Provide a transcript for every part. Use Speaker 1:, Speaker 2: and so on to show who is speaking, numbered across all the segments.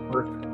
Speaker 1: work.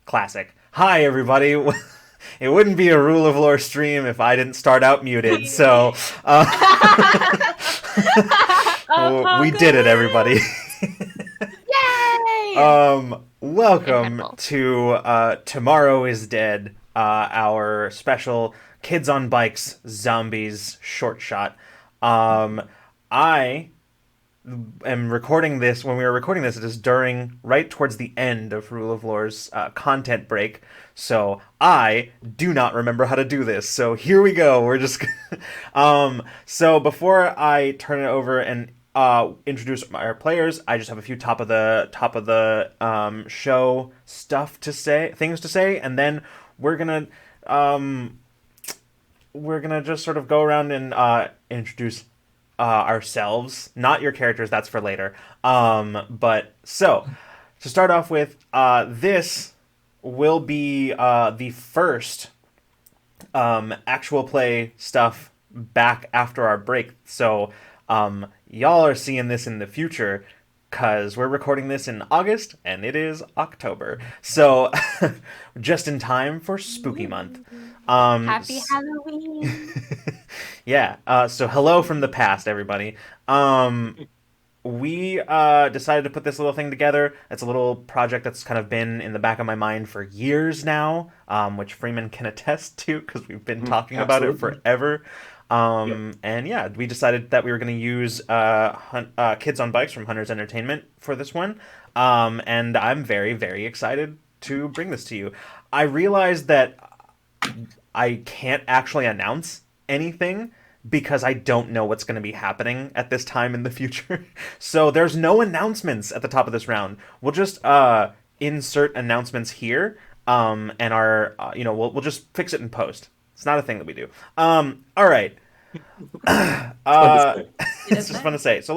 Speaker 1: Classic. Hi, everybody. It wouldn't be a rule of lore stream if I didn't start out muted. So, uh, we did it, everybody.
Speaker 2: Apocalypse! Yay!
Speaker 1: Welcome
Speaker 2: Incredible.
Speaker 1: to Tomorrow is Dead, our special Kids on Bikes Zombies short shot. I am recording this. When we were recording this, it is during right towards the end of Rule of Lore's content break, so I do not remember how to do this. So here we go. We're just so before I turn it over and introduce our players, I just have a few top of the show stuff to say, things to say, and then we're gonna um, we're gonna just sort of go around and introduce ourselves, not your characters. That's for later. But so to start off with, this will be the first actual play stuff back after our break. So y'all are seeing this in the future because we're recording this in August and it is October. So just in time for Spooky Month. Um,
Speaker 2: Happy Halloween.
Speaker 1: yeah. So hello from the past, everybody. We decided to put this little thing together. It's a little project that's kind of been in the back of my mind for years now, which Freeman can attest to because we've been talking about it
Speaker 3: Absolutely.
Speaker 1: forever.
Speaker 3: Yep.
Speaker 1: And yeah, we decided that we were going to use Kids on Bikes from Hunter's Entertainment for this one. And I'm very, very excited to bring this to you. I realized that I can't actually announce anything because I don't know what's going to be happening at this time in the future. So there's no announcements at the top of this round. We'll just insert announcements here, and our we'll just fix it in post. It's not a thing that we do. All right.
Speaker 3: It's fun to
Speaker 1: Uh,
Speaker 3: say.
Speaker 2: It
Speaker 1: it's
Speaker 2: is
Speaker 1: just fun to
Speaker 2: nice.
Speaker 1: say. So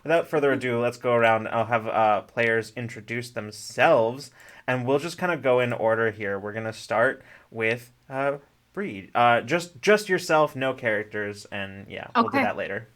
Speaker 1: without further ado, let's go around. I'll have players introduce themselves, and we'll just kind of go in order here. We're gonna start with Bree. Just yourself, no characters, and yeah, we'll do
Speaker 2: Okay.
Speaker 1: that later.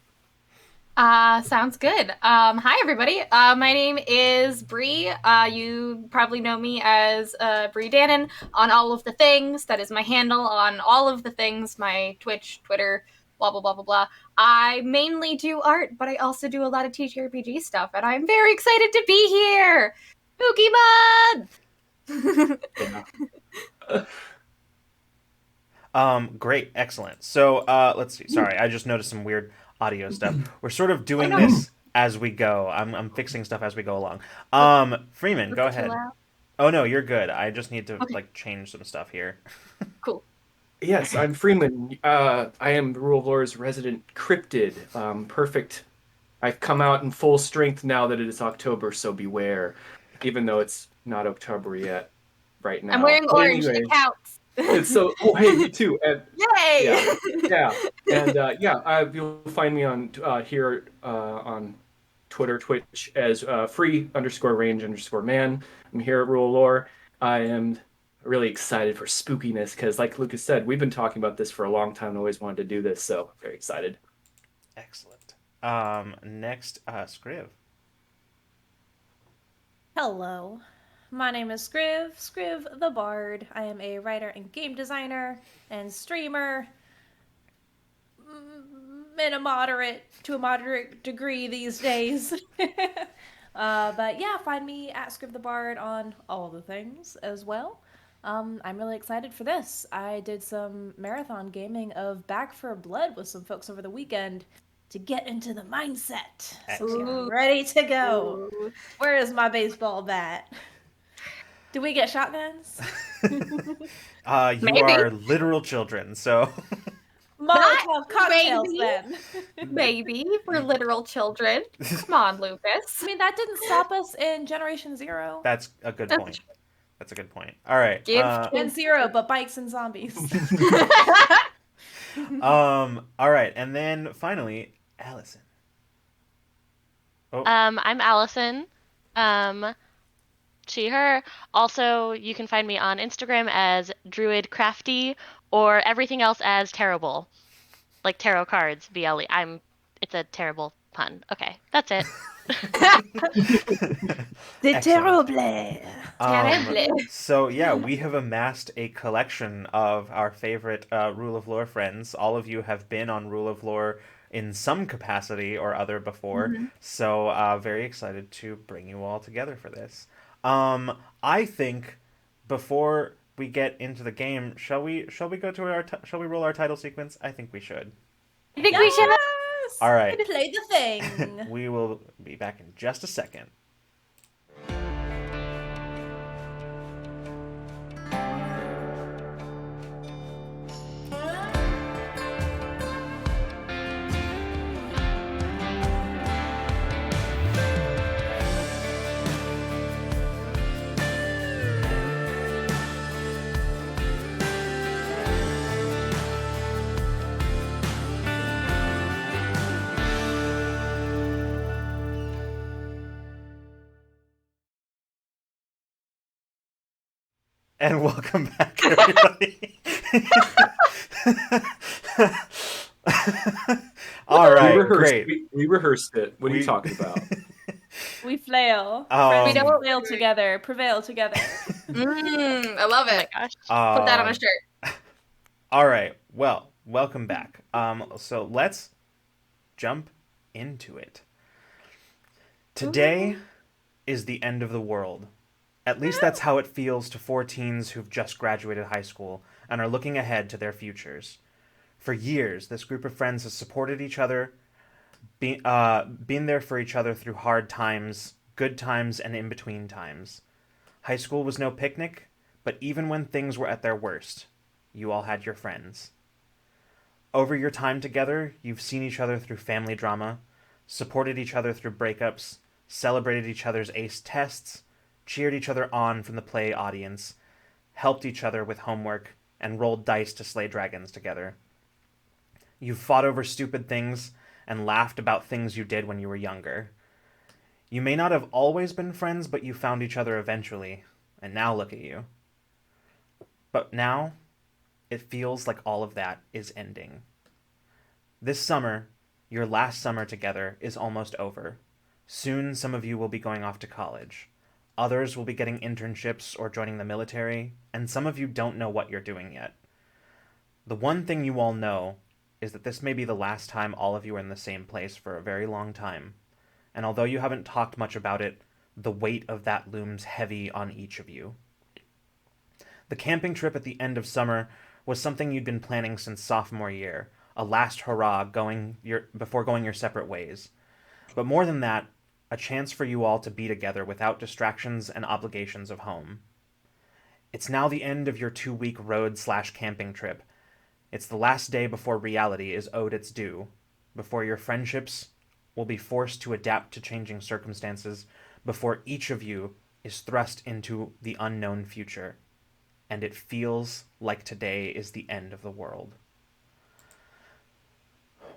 Speaker 2: Sounds good. Hi everybody. My name is Bree. You probably know me as Bree Dannon on all of the things. That is my handle on all of the things, my Twitch, Twitter, blah blah blah blah blah. I mainly do art, but I also do a lot of TTRPG stuff, and I'm very excited to be here. Spooky month!
Speaker 3: Yeah.
Speaker 1: Great, excellent. So let's see. Sorry, I just noticed some weird audio stuff. We're sort of
Speaker 2: Oh
Speaker 1: doing
Speaker 2: no,
Speaker 1: this as we go. I'm fixing stuff as we go along.
Speaker 2: was
Speaker 1: Freeman,
Speaker 2: was
Speaker 1: go
Speaker 2: it too
Speaker 1: ahead.
Speaker 2: loud?
Speaker 1: Oh no, you're good. I just need to
Speaker 2: Okay,
Speaker 1: like change some stuff here.
Speaker 2: cool.
Speaker 3: Yes, I'm Freeman. I am the Rule of Lore's resident cryptid. Perfect. I've come out in full strength now that it is October, so beware. Even though it's not October yet, right
Speaker 2: I'm
Speaker 3: now.
Speaker 2: wearing
Speaker 3: But
Speaker 2: orange. It
Speaker 3: anyway,
Speaker 2: counts.
Speaker 3: it's so. Oh, hey, me too. And
Speaker 2: Yay!
Speaker 3: yeah, yeah, and yeah. You'll find me on here on Twitter, Twitch as free_range_man. I'm here at Rule of Lore. I am really excited for spookiness because, like Lucas said, we've been talking about this for a long time and always wanted to do this, so very excited.
Speaker 1: Excellent. Next, Scriv.
Speaker 4: Hello, my name is Scriv the Bard. I am a writer and game designer and streamer in to a moderate degree these days. But yeah, find me at Scriv the Bard on all the things as well. I'm really excited for this. I did some marathon gaming of Back for Blood with some folks over the weekend to get into the mindset. So we are
Speaker 1: Excellent.
Speaker 2: Ooh,
Speaker 4: ready to go.
Speaker 2: ooh.
Speaker 4: Where is my baseball bat? Do we get shotguns?
Speaker 1: You
Speaker 2: Maybe.
Speaker 1: are literal children, so
Speaker 2: Not
Speaker 4: Molotov cocktails
Speaker 2: maybe.
Speaker 4: then.
Speaker 2: Maybe. We're literal children. Come on,
Speaker 4: I
Speaker 2: Lucas.
Speaker 4: mean, that didn't stop us in Generation Zero.
Speaker 1: that's a good
Speaker 2: That's
Speaker 1: point. That's a good point. All right.
Speaker 2: give
Speaker 4: Gen
Speaker 2: kids.
Speaker 4: Zero, but bikes and zombies.
Speaker 1: All right, and then finally, Allison. Oh,
Speaker 5: I'm Allison. Um, she, her. Also, you can find me on Instagram as druidcrafty or everything else as terrible, like tarot cards, BLE. It's a terrible pun. Okay, that's it.
Speaker 4: C'est
Speaker 1: Excellent.
Speaker 4: terrible.
Speaker 2: Terrible.
Speaker 1: So yeah, we have amassed a collection of our favorite Rule of Lore friends. All of you have been on Rule of Lore in some capacity or other before,
Speaker 2: Mhm.
Speaker 1: so very excited to bring you all together for this. I think before we get into the game, shall we go to shall we roll our title sequence? I think we should.
Speaker 2: I think we should.
Speaker 4: Yes!
Speaker 1: All right.
Speaker 4: Play the thing.
Speaker 1: We will be back in just a second. And welcome back, everybody. All right, great.
Speaker 3: We rehearsed it. What are you
Speaker 1: We-
Speaker 3: talking about?
Speaker 4: We flail.
Speaker 1: Um,
Speaker 4: Friends
Speaker 1: We
Speaker 2: know what
Speaker 4: flail together, prevail together.
Speaker 2: I love
Speaker 5: Oh my
Speaker 2: it.
Speaker 5: gosh.
Speaker 2: Put that on a
Speaker 1: Um,
Speaker 2: shirt.
Speaker 1: all right. Well, welcome back. So let's jump into it. Today is the end of the world. At least that's how it feels to four teens who've just graduated high school and are looking ahead to their futures. For years, this group of friends has supported each other, been there for each other through hard times, good times, and in between times. High school was no picnic, but even when things were at their worst, you all had your friends. Over your time together, you've seen each other through family drama, supported each other through breakups, celebrated each other's ace tests, cheered each other on from the play audience, helped each other with homework, and rolled dice to slay dragons together. You've fought over stupid things and laughed about things you did when you were younger. You may not have always been friends, but you found each other eventually, and now look at you. But now, it feels like all of that is ending. This summer, your last summer together, is almost over. Soon, some of you will be going off to college. Others will be getting internships or joining the military, and some of you don't know what you're doing yet. The one thing you all know is that this may be the last time all of you are in the same place for a very long time. And although you haven't talked much about it, the weight of that looms heavy on each of you. The camping trip at the end of summer was something you'd been planning since sophomore year, a last hurrah before going your separate ways. But more than that, a chance for you all to be together without distractions and obligations of home. It's now the end of your 2-week road/camping trip. It's the last day before reality is owed its due, before your friendships will be forced to adapt to changing circumstances, before each of you is thrust into the unknown future. And it feels like today is the end of the world.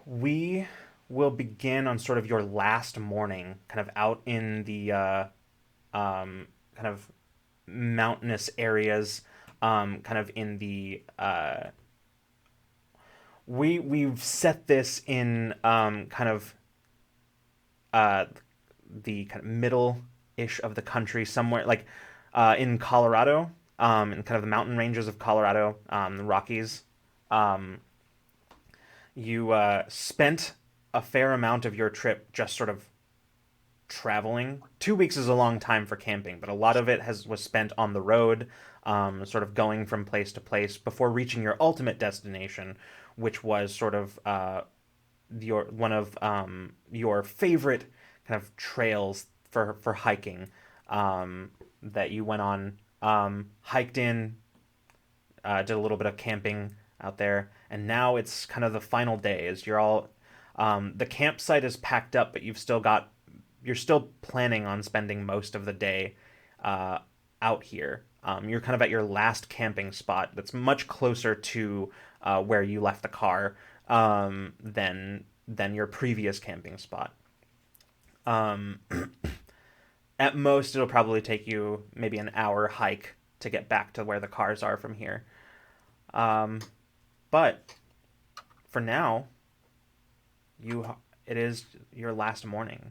Speaker 1: We will begin on sort of your last morning, kind of out in the kind of mountainous areas, kind of in the we've set this in kind of the kind of middle-ish of the country, somewhere like in Colorado, in kind of the mountain ranges of Colorado, the Rockies. You spent a fair amount of your trip just sort of traveling. 2 weeks is a long time for camping, but a lot of it was spent on the road, sort of going from place to place before reaching your ultimate destination, which was sort of one of your favorite kind of trails for hiking that you went on, hiked in, did a little bit of camping out there, and now it's kind of the final day as you're all the campsite is packed up, but you're still planning on spending most of the day out here. You're kind of at your last camping spot that's much closer to where you left the car than your previous camping spot. At most, it'll probably take you maybe an hour hike to get back to where the cars are from here. But for now, it is your last morning.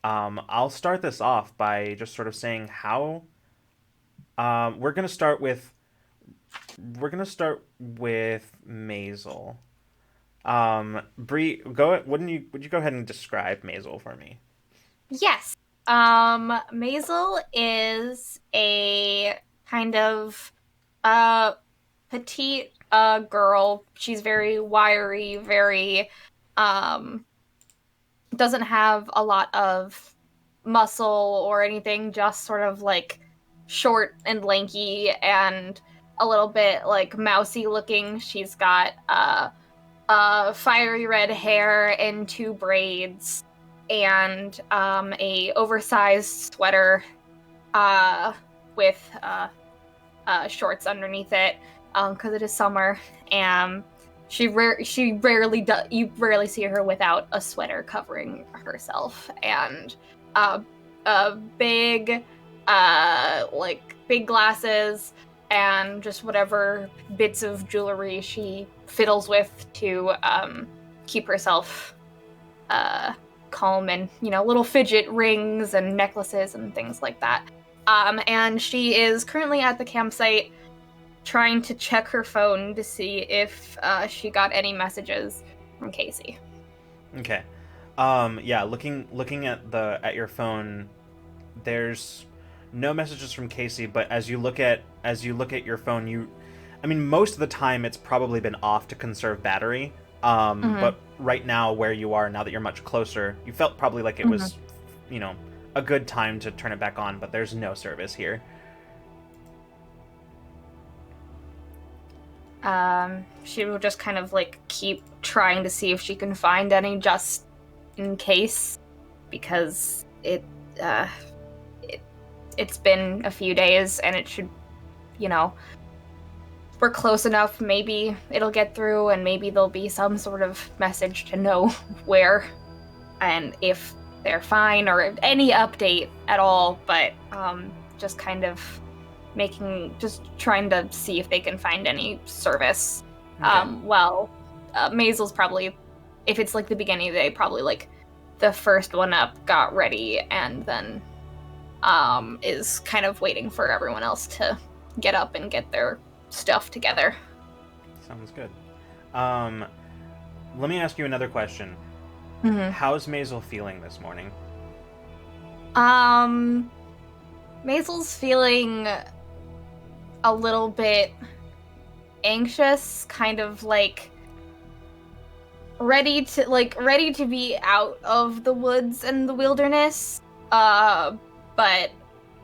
Speaker 1: I'll start this off by just sort of saying how we're gonna start with Maisel. Bree, would you go ahead and describe Maisel for me?
Speaker 2: Yes. Maisel is a kind of uh petite girl. She's very wiry, very um doesn't have a lot of muscle or anything, just sort of like short and lanky and a little bit like mousy looking. She's got fiery red hair in two braids and a oversized sweater with shorts underneath it because it is summer. And she rarely you rarely see her without a sweater covering herself, and uh, big like big glasses and just whatever bits of jewelry she fiddles with to keep herself calm, and little fidget rings and necklaces and things like that. And she is currently at the campsite trying to check her phone to see if she got any messages from Casey.
Speaker 1: Okay. Yeah, looking at your phone, there's no messages from Casey, but as you look at your phone, I mean, most of the time it's probably been off to conserve battery. But right now, where you are, now that you're much closer, you felt probably like it was, a good time to turn it back on, but there's no service here.
Speaker 2: She will just kind of like keep trying to see if she can find any, just in case, because it's been a few days and it should, we're close enough. Maybe it'll get through, and maybe there'll be some sort of message to know where and if they're fine, or any update at all. But just kind of trying to see if they can find any service.
Speaker 1: Okay.
Speaker 2: Well, Maisel's probably, if it's like the beginning of the day, probably like the first one up got ready, and then is kind of waiting for everyone else to get up and get their stuff together.
Speaker 1: Sounds good. Let me ask you another question.
Speaker 2: Mm-hmm.
Speaker 1: How's Maisel feeling this morning?
Speaker 2: Maisel's feeling a little bit anxious, kind of like ready to be out of the woods and the wilderness, but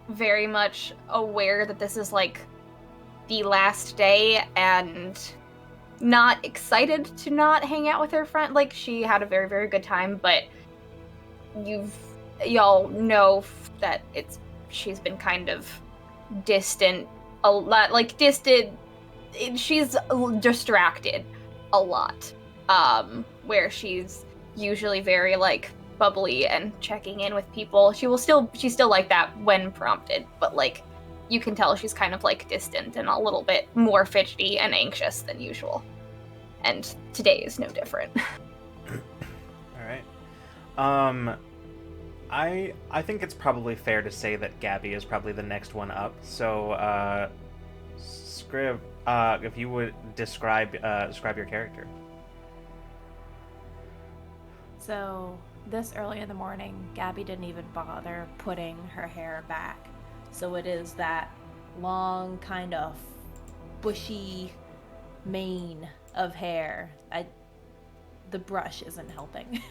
Speaker 2: very much aware that this is like the last day, and not excited to not hang out with her friend. Like, she had a very, very good time, but y'all know that she's been kind of distant a lot, she's distracted a lot, where she's usually very like bubbly and checking in with people. She's still like that when prompted, but like you can tell she's kind of like distant and a little bit more fidgety and anxious than usual. And today is no different.
Speaker 1: All right. I think it's probably fair to say that Gabby is probably the next one up. So, Scriv, if you would describe your character.
Speaker 4: So, this early in the morning, Gabby didn't even bother putting her hair back. So it is that long, kind of bushy mane of hair. The brush isn't helping.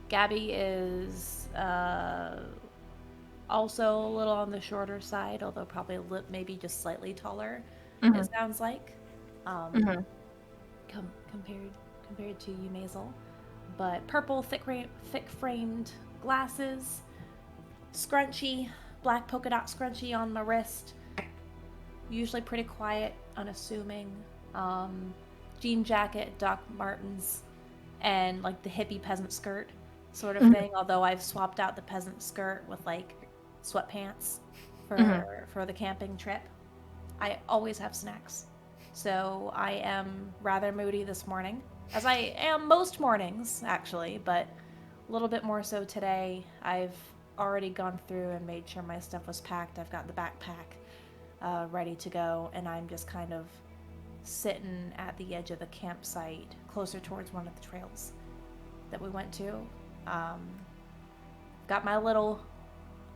Speaker 4: Gabby is also a little on the shorter side, although probably maybe just slightly taller.
Speaker 2: Mm-hmm.
Speaker 4: It sounds like, compared to you, Maisel. But purple, thick-framed glasses, scrunchie, black polka dot scrunchie on my wrist. Usually pretty quiet, unassuming. Jean jacket, Doc Martens, and like the hippie peasant skirt sort of thing. Although I've swapped out the peasant skirt with like sweatpants for the camping trip. I always have snacks, so I am rather moody this morning, as I am most mornings actually, but little bit more so today. I've already gone through and made sure my stuff was packed. I've got the backpack ready to go, and I'm just kind of sitting at the edge of the campsite, closer towards one of the trails that we went to. Got my little.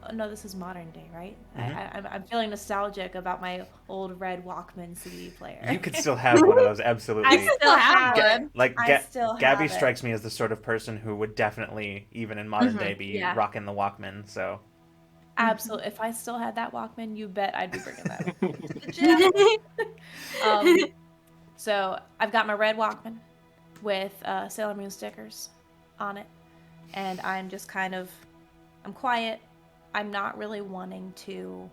Speaker 4: Oh, no, this is modern day, right? I'm feeling nostalgic about my old red Walkman CD player.
Speaker 1: You could still have one of those, absolutely.
Speaker 4: I still have one.
Speaker 1: Like
Speaker 4: I still have
Speaker 1: Gabby
Speaker 4: it.
Speaker 1: strikes me as the sort of person who would definitely, even in modern day, be
Speaker 2: yeah.
Speaker 1: rocking the Walkman. So
Speaker 4: Absolutely. If I still had that Walkman, you bet I'd be bringing that to the gym. So I've got my red Walkman with Sailor Moon stickers on it, and I'm just I'm quiet. I'm not really wanting to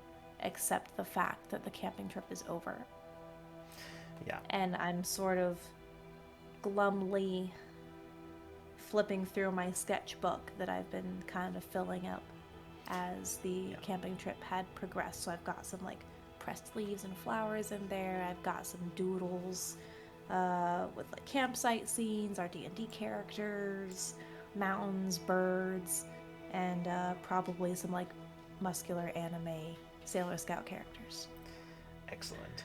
Speaker 4: accept the fact that the camping trip is over.
Speaker 1: yeah.
Speaker 4: And I'm sort of glumly flipping through my sketchbook that I've been kind of filling up as the camping trip had progressed. So I've got some like pressed leaves and flowers in there. I've got some doodles with like campsite scenes, our D&D characters, mountains, birds, and probably some like muscular anime Sailor Scout characters.
Speaker 1: Excellent.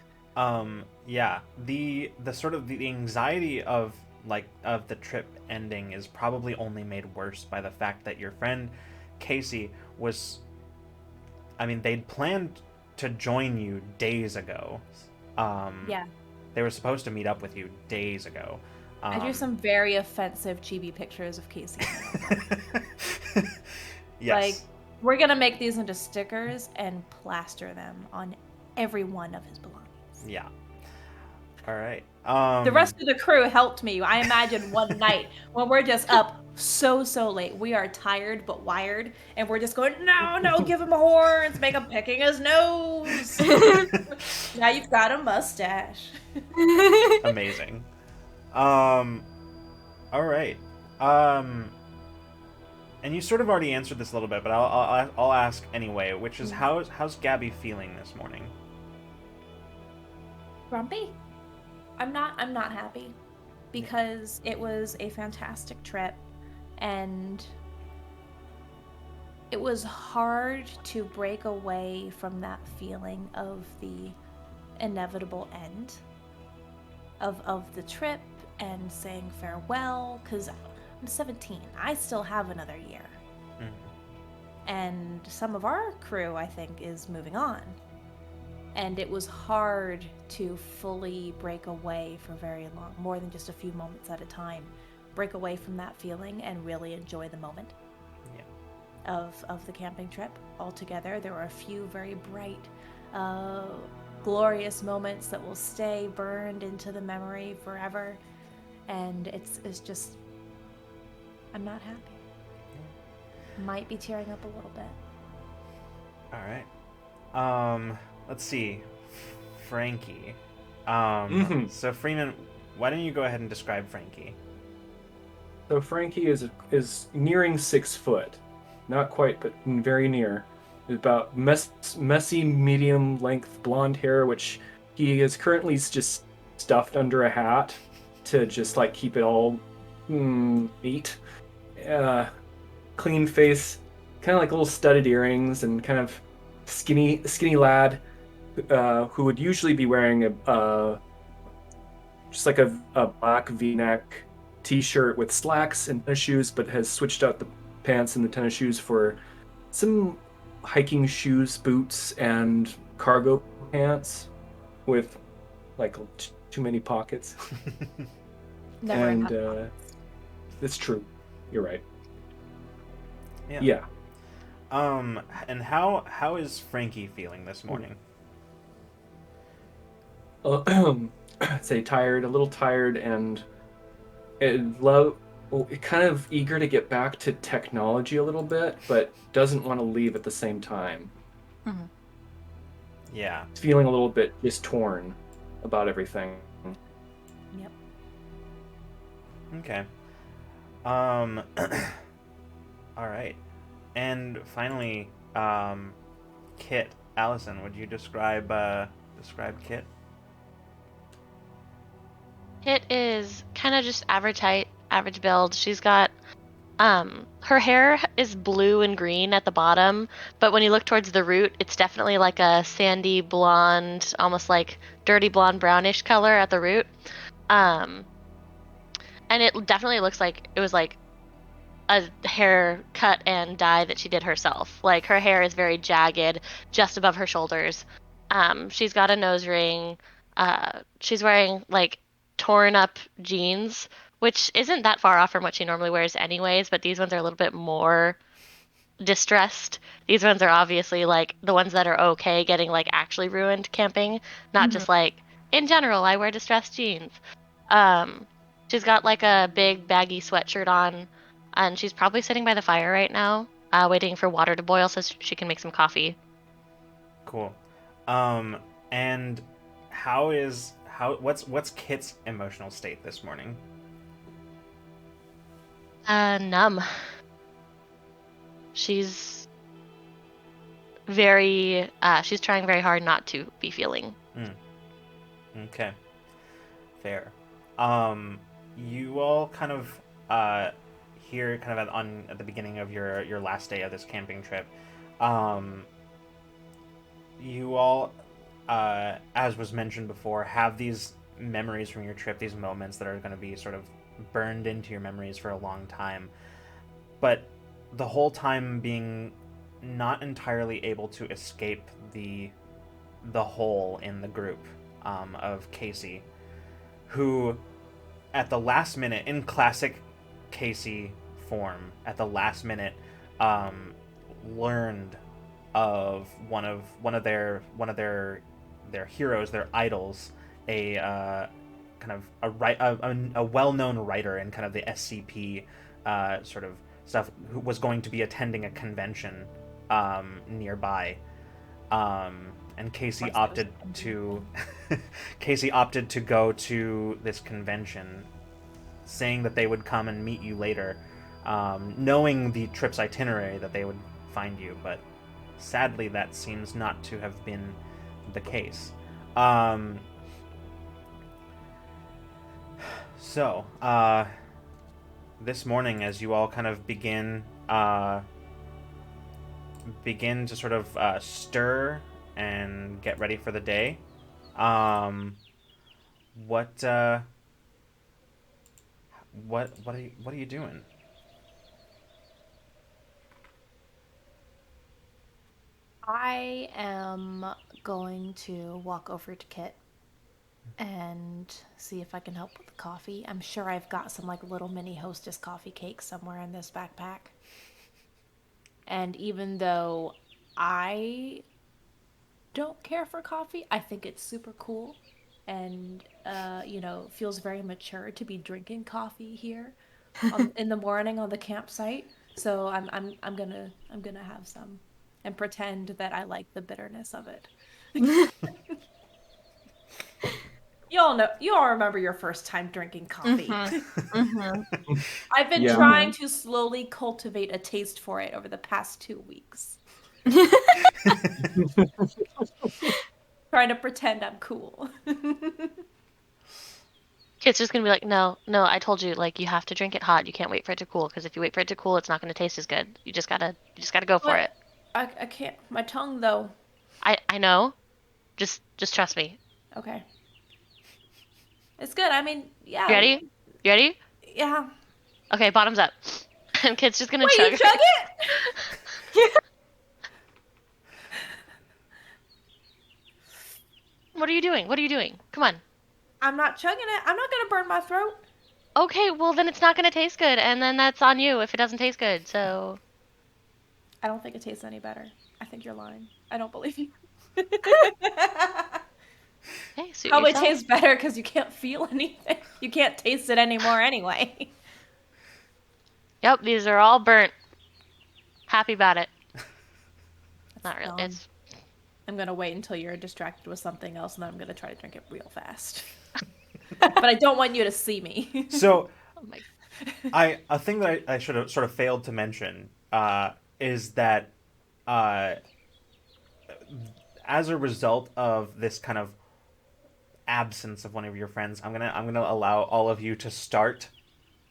Speaker 1: Yeah, the sort of the anxiety of the trip ending is probably only made worse by the fact that your friend Casey was, I mean, they'd planned to join you days ago.
Speaker 4: Yeah.
Speaker 1: They were supposed to meet up with you days ago.
Speaker 4: I drew some very offensive chibi pictures of Casey.
Speaker 1: Yes.
Speaker 4: Like, we're gonna make these into stickers and plaster them on every one of his belongings.
Speaker 1: Yeah. All right.
Speaker 4: The rest of the crew helped me. I imagine one night when we're just up so late, we are tired but wired, and we're just going, no, give him horns, make him picking his nose. Now you've got a mustache.
Speaker 1: Amazing. All right. And you sort of already answered this a little bit, but I'll ask anyway, which is how's Gabby feeling this morning?
Speaker 4: Grumpy? I'm not happy because it was a fantastic trip and it was hard to break away from that feeling of the inevitable end of the trip and saying farewell, because I'm 17. I still have another year. And some of our crew, I think, is moving on. And it was hard to fully break away for very long, more than just a few moments at a time. Break away from that feeling and really enjoy the moment of the camping trip altogether. There were a few very bright, glorious moments that will stay burned into the memory forever. And it's just, I'm not happy. Might be tearing up a little bit.
Speaker 1: All right. Let's see. Frankie. So Freeman, why don't you go ahead and describe Frankie?
Speaker 3: So Frankie is nearing 6 foot. Not quite, but very near. About messy, medium-length blonde hair, which he is currently just stuffed under a hat to just like keep it all neat. Clean face, kind of like little studded earrings, and kind of skinny lad who would usually be wearing just like a black V-neck t-shirt with slacks and tennis shoes, but has switched out the pants and the tennis shoes for some hiking shoes, boots, and cargo pants with like too many pockets.
Speaker 4: Never
Speaker 3: and
Speaker 4: enough.
Speaker 3: it's true. You're right.
Speaker 1: Yeah. And how is Frankie feeling this morning?
Speaker 3: I'd say tired, a little tired, and kind of eager to get back to technology a little bit, but doesn't want to leave at the same time.
Speaker 2: Mm-hmm.
Speaker 1: Yeah.
Speaker 3: It's feeling a little bit just torn about everything.
Speaker 4: Yep.
Speaker 1: Okay. All right. And finally, Kit. Alison, would you describe Kit?
Speaker 5: Kit is kind of just average height, average build. She's got Her hair is blue and green at the bottom, but when you look towards the root, it's definitely like a sandy blonde, almost like dirty blonde brownish color at the root. Um, and it definitely looks like it was like a hair cut and dye that she did herself. Like her hair is very jagged just above her shoulders. She's got a nose ring. She's wearing like torn up jeans, which isn't that far off from what she normally wears anyways, but these ones are a little bit more distressed. These ones are obviously like the ones that are okay getting like actually ruined camping, not just like in general, I wear distressed jeans. Um, she's got like a big baggy sweatshirt on, and she's probably sitting by the fire right now, waiting for water to boil so she can make some coffee.
Speaker 1: Cool. And what's Kit's emotional state this morning?
Speaker 5: Numb. She's very, she's trying very hard not to be feeling.
Speaker 1: Okay. Fair. You all kind of here kind of at the beginning of your last day of this camping trip. You all, as was mentioned before, have these memories from your trip, these moments that are going to be sort of burned into your memories for a long time. But the whole time being not entirely able to escape the hole in the group of Casey, who at the last minute, in classic Casey form, at the last minute, learned of one of their heroes, their idols, a kind of a well-known writer in kind of the SCP sort of stuff, who was going to be attending a convention nearby. And Casey opted to Casey opted to go to this convention, saying that they would come and meet you later, knowing the trip's itinerary that they would find you, but sadly that seems not to have been the case. So, this morning, as you all kind of begin to sort of stir and get ready for the day, what what are you doing?
Speaker 4: I am going to walk over to Kit and see if I can help with the coffee. I'm sure I've got some like little mini hostess coffee cakes somewhere in this backpack. And even though I don't care for coffee, I think it's super cool and feels very mature to be drinking coffee here in the morning on the campsite. So I'm gonna have some and pretend that I like the bitterness of it. You all remember your first time drinking coffee. I've been
Speaker 3: Yeah.
Speaker 4: trying to slowly cultivate a taste for it over the past 2 weeks. Trying to pretend I'm cool.
Speaker 5: Kid's just gonna be like, no, no, I told you, like, you have to drink it hot. You can't wait for it to cool, because if you wait for it to cool, it's not gonna taste as good. You just gotta go for
Speaker 4: But
Speaker 5: it.
Speaker 4: I can't. My tongue, though.
Speaker 5: I know. Just trust me.
Speaker 4: Okay. It's good. I mean,
Speaker 5: You
Speaker 4: yeah.
Speaker 5: ready? You ready?
Speaker 4: Yeah.
Speaker 5: Okay, bottoms up. And Kid's just gonna
Speaker 4: Wait,
Speaker 5: chug
Speaker 4: you
Speaker 5: it.
Speaker 4: chug it?
Speaker 5: What are you doing? What are you doing? Come on.
Speaker 4: I'm not chugging it. I'm not gonna burn my throat.
Speaker 5: Okay, well then it's not gonna taste good, and then that's on you if it doesn't taste good. So,
Speaker 4: I don't think it tastes any better. I think you're lying. I don't believe you.
Speaker 5: hey, suit
Speaker 4: Probably
Speaker 5: yourself.
Speaker 4: tastes better because you can't feel anything. You can't taste it anymore anyway.
Speaker 5: Yep, these are all burnt. Happy about it. Not really.
Speaker 4: dumb.
Speaker 5: It's
Speaker 4: I'm gonna wait until you're distracted with something else, and then I'm gonna try to drink it real fast. But I don't want you to see me.
Speaker 1: So,
Speaker 5: oh my.
Speaker 1: a thing that I should have sort of failed to mention is that uh, as a result of this kind of absence of one of your friends, I'm gonna allow all of you to start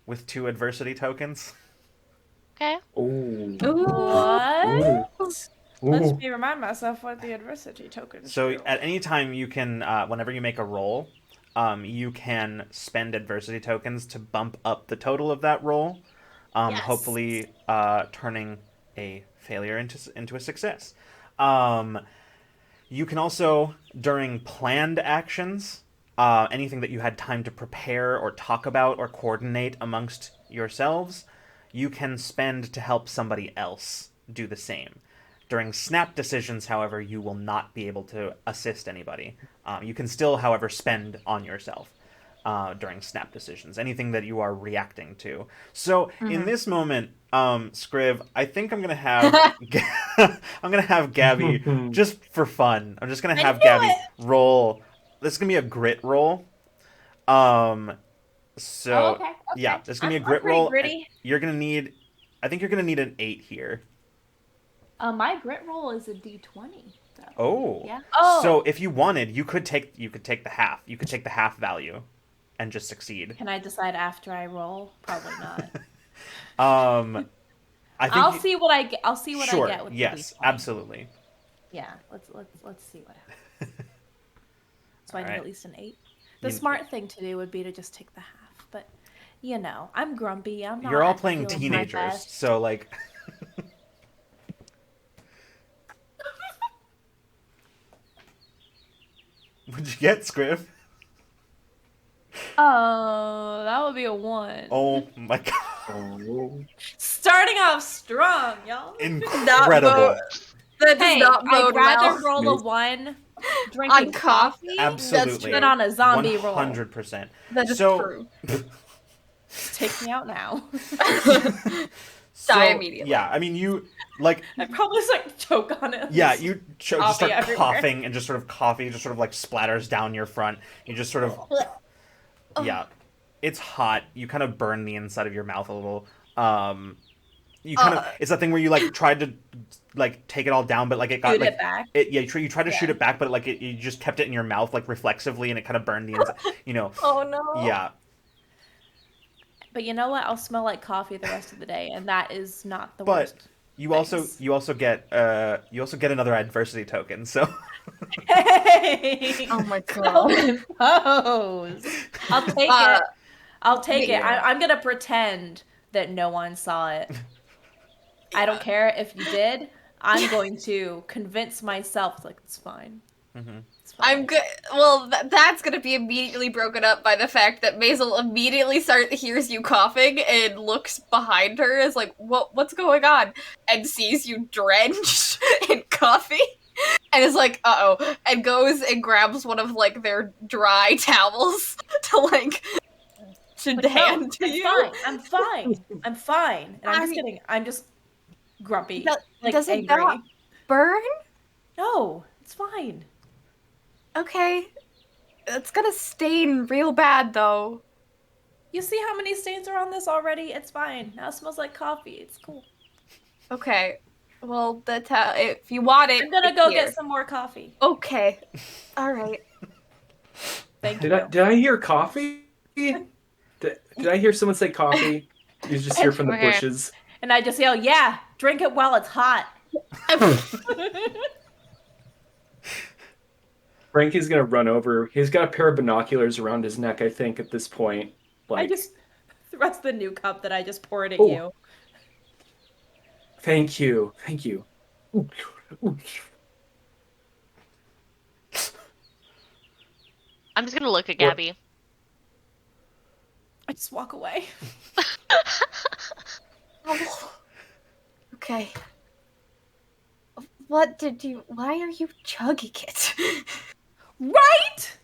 Speaker 1: with 2 adversity tokens.
Speaker 5: Okay.
Speaker 3: Ooh.
Speaker 4: What?
Speaker 3: Ooh.
Speaker 4: Let me remind myself what the adversity tokens
Speaker 1: So
Speaker 4: do.
Speaker 1: at any time you can, whenever you make a roll, you can spend adversity tokens to bump up the total of that roll,
Speaker 4: Yes.
Speaker 1: hopefully turning a failure into a success. Um, you can also, during planned actions, anything that you had time to prepare or talk about or coordinate amongst yourselves, you can spend to help somebody else do the same. During snap decisions, however, you will not be able to assist anybody. You can still, however, spend on yourself during snap decisions, anything that you are reacting to. So in this moment, Scriv, I think I'm gonna have I'm gonna have Gabby just for fun. I'm just gonna
Speaker 4: I
Speaker 1: have
Speaker 4: knew
Speaker 1: Gabby
Speaker 4: it!
Speaker 1: roll. This is gonna be a grit roll. Um,
Speaker 4: Oh,
Speaker 1: so
Speaker 4: okay.
Speaker 1: yeah,
Speaker 4: Okay.
Speaker 1: this is gonna be a
Speaker 4: I'm
Speaker 1: grit
Speaker 4: pretty
Speaker 1: roll. And
Speaker 4: gritty.
Speaker 1: you're gonna need, I think you're gonna need an 8 here.
Speaker 6: My grit roll is a d20. So.
Speaker 1: Oh.
Speaker 6: Yeah.
Speaker 1: So
Speaker 4: Oh.
Speaker 1: if you wanted, you could take the half. You could take the half value and just succeed.
Speaker 4: Can I decide after I roll? Probably not.
Speaker 1: Um I think
Speaker 4: I'll see what I get. I'll see what I
Speaker 1: sure.
Speaker 4: get with
Speaker 1: Yes,
Speaker 4: the D20.
Speaker 1: absolutely.
Speaker 4: Yeah. Let's see what happens. So
Speaker 1: All
Speaker 4: I need
Speaker 1: right.
Speaker 4: at least an 8. The
Speaker 1: You-
Speaker 4: smart thing to do would be to just take the half, but I'm grumpy. I'm not
Speaker 1: You're all
Speaker 4: at
Speaker 1: playing
Speaker 4: feeling my
Speaker 1: teenagers,
Speaker 4: best.
Speaker 1: so like what'd you get, Scriv?
Speaker 4: Oh, that would be a 1.
Speaker 1: Oh my god.
Speaker 3: Oh.
Speaker 4: Starting off strong, y'all.
Speaker 1: Incredible.
Speaker 2: That does
Speaker 4: Hey,
Speaker 2: not
Speaker 4: I'd
Speaker 2: bode
Speaker 4: rather
Speaker 2: well.
Speaker 4: roll
Speaker 3: Amazing.
Speaker 4: a 1
Speaker 2: On
Speaker 4: drinking
Speaker 2: coffee?
Speaker 4: coffee
Speaker 1: Absolutely.
Speaker 4: than on a zombie roll.
Speaker 1: 100%.
Speaker 2: That is
Speaker 1: So
Speaker 2: true.
Speaker 4: Take me out now.
Speaker 2: Die immediately.
Speaker 1: Yeah, I mean you like
Speaker 4: I probably just like choke on it.
Speaker 1: yeah, you just
Speaker 4: Coffee
Speaker 1: start
Speaker 4: everywhere.
Speaker 1: coughing and just sort of coffee just sort of like splatters down your front. You just sort of yeah. It's hot. You kind of burn the inside of your mouth a little. You kind of it's that thing where you like tried to like take it all down, but like it got
Speaker 4: Shoot
Speaker 1: like
Speaker 4: it back.
Speaker 1: you tried to shoot it back, but like you just kept it in your mouth like reflexively, and it kind of burned the inside.
Speaker 2: Oh no.
Speaker 1: Yeah.
Speaker 4: But you know what? I'll smell like coffee the rest of the day, and that is not the
Speaker 1: But
Speaker 4: worst.
Speaker 1: you
Speaker 4: Thanks.
Speaker 1: also get another adversity token. So
Speaker 4: Hey!
Speaker 2: Oh my god.
Speaker 4: Self-imposed. I'll take it. I'll take it.
Speaker 2: yeah.
Speaker 4: I'm gonna pretend that no one saw it. I don't care if you did. I'm going to convince myself like it's fine. It's fine.
Speaker 2: I'm good. Well, that's gonna be immediately broken up by the fact that Maisel immediately hears you coughing and looks behind her as like, what's going on? And sees you drenched in coffee. And is like, uh-oh. And goes and grabs one of like their dry towels to like
Speaker 4: Like,
Speaker 2: hand
Speaker 4: no,
Speaker 2: to
Speaker 4: it's
Speaker 2: you.
Speaker 4: fine. I'm fine. I'm fine. And
Speaker 2: I-
Speaker 4: I'm just grumpy.
Speaker 2: Does it
Speaker 4: angry.
Speaker 2: not burn?
Speaker 4: No, it's fine.
Speaker 2: Okay. It's gonna stain real bad though.
Speaker 4: You see how many stains are on this already? It's fine. Now it smells like coffee. It's cool.
Speaker 2: Okay. Well, if you want it,
Speaker 4: I'm gonna
Speaker 2: it's
Speaker 4: go
Speaker 2: here.
Speaker 4: get some more coffee.
Speaker 2: Okay. All right.
Speaker 4: Thank
Speaker 3: Did
Speaker 4: you.
Speaker 3: I hear coffee? Did I hear someone say coffee? You just hear from the
Speaker 5: Okay.
Speaker 3: bushes.
Speaker 4: And I just yell, yeah, drink it while it's hot.
Speaker 3: Frankie's gonna run over. He's got a pair of binoculars around his neck, I think, at this point. Like,
Speaker 4: I just thrust the new cup that I just poured at
Speaker 3: Oh.
Speaker 4: you.
Speaker 3: thank you. Thank you. Ooh, ooh.
Speaker 5: I'm just gonna look at Gabby.
Speaker 4: I just walk away.
Speaker 2: Okay. Why are you chugging it?
Speaker 4: Right?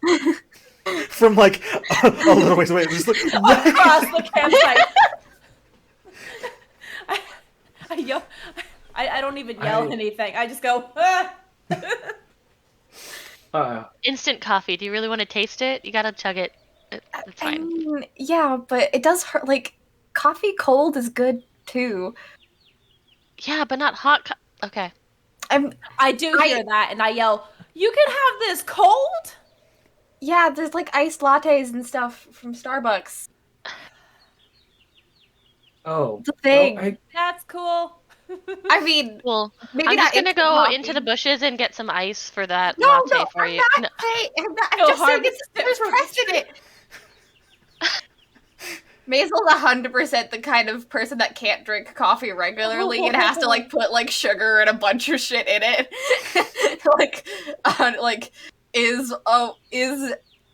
Speaker 1: from like a little ways away, just like
Speaker 4: Across the campsite. I yell. I don't even yell anything. I just go, ah!
Speaker 5: Instant coffee. Do you really want to taste it? You gotta chug it. It's
Speaker 2: I
Speaker 5: fine.
Speaker 2: mean, yeah, but it does hurt. Like, coffee cold is good too.
Speaker 5: Yeah, but not hot. Okay.
Speaker 4: I do hear that, and I yell, you can have this cold?
Speaker 2: Yeah, there's like iced lattes and stuff from Starbucks.
Speaker 3: Oh,
Speaker 2: the
Speaker 3: well,
Speaker 2: thing.
Speaker 4: That's cool.
Speaker 2: I mean,
Speaker 5: Well,
Speaker 2: maybe
Speaker 5: I'm just
Speaker 2: not
Speaker 5: gonna
Speaker 2: instant
Speaker 5: go into
Speaker 2: coffee.
Speaker 5: the bushes and get some ice for that
Speaker 2: No,
Speaker 5: latte
Speaker 2: no,
Speaker 5: for you. No.
Speaker 2: I'm
Speaker 4: Go
Speaker 2: just saying
Speaker 4: harvest it
Speaker 2: there's
Speaker 4: from the
Speaker 2: precedent. Maisel's 100% the kind of person that can't drink coffee regularly and has to like put like sugar and a bunch of shit in it. Like is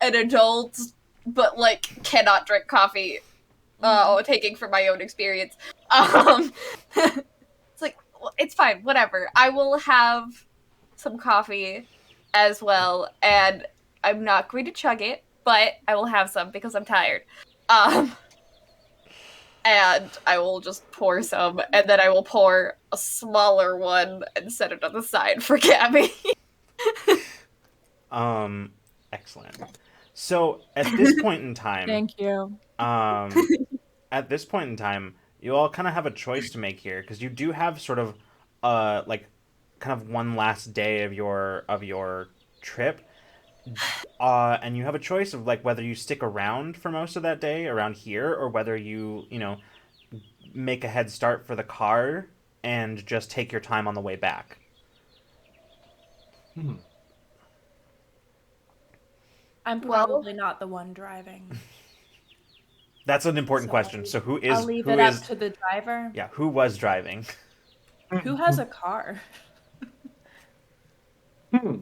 Speaker 2: an adult but like cannot drink coffee. Taking from my own experience. It's like well, it's fine, whatever. I will have some coffee as well, and I'm not going to chug it, but I will have some because I'm tired. Um, and I will just pour some, and then I will pour a smaller one and set it on the side for Gabby.
Speaker 1: Um, excellent. So at this point in time,
Speaker 4: Thank you.
Speaker 1: um, at this point in time, you all kind of have a choice to make here because you do have sort of, like, kind of one last day of your trip, and you have a choice of like whether you stick around for most of that day around here or whether you know make a head start for the car and just take your time on the way back.
Speaker 3: Hmm.
Speaker 4: I'm
Speaker 2: Well,
Speaker 4: probably not the one driving,
Speaker 1: That's an important
Speaker 4: so
Speaker 1: question. So
Speaker 4: I'll leave it up to the driver.
Speaker 1: yeah, who was driving?
Speaker 4: Who has a car?
Speaker 3: Hmm.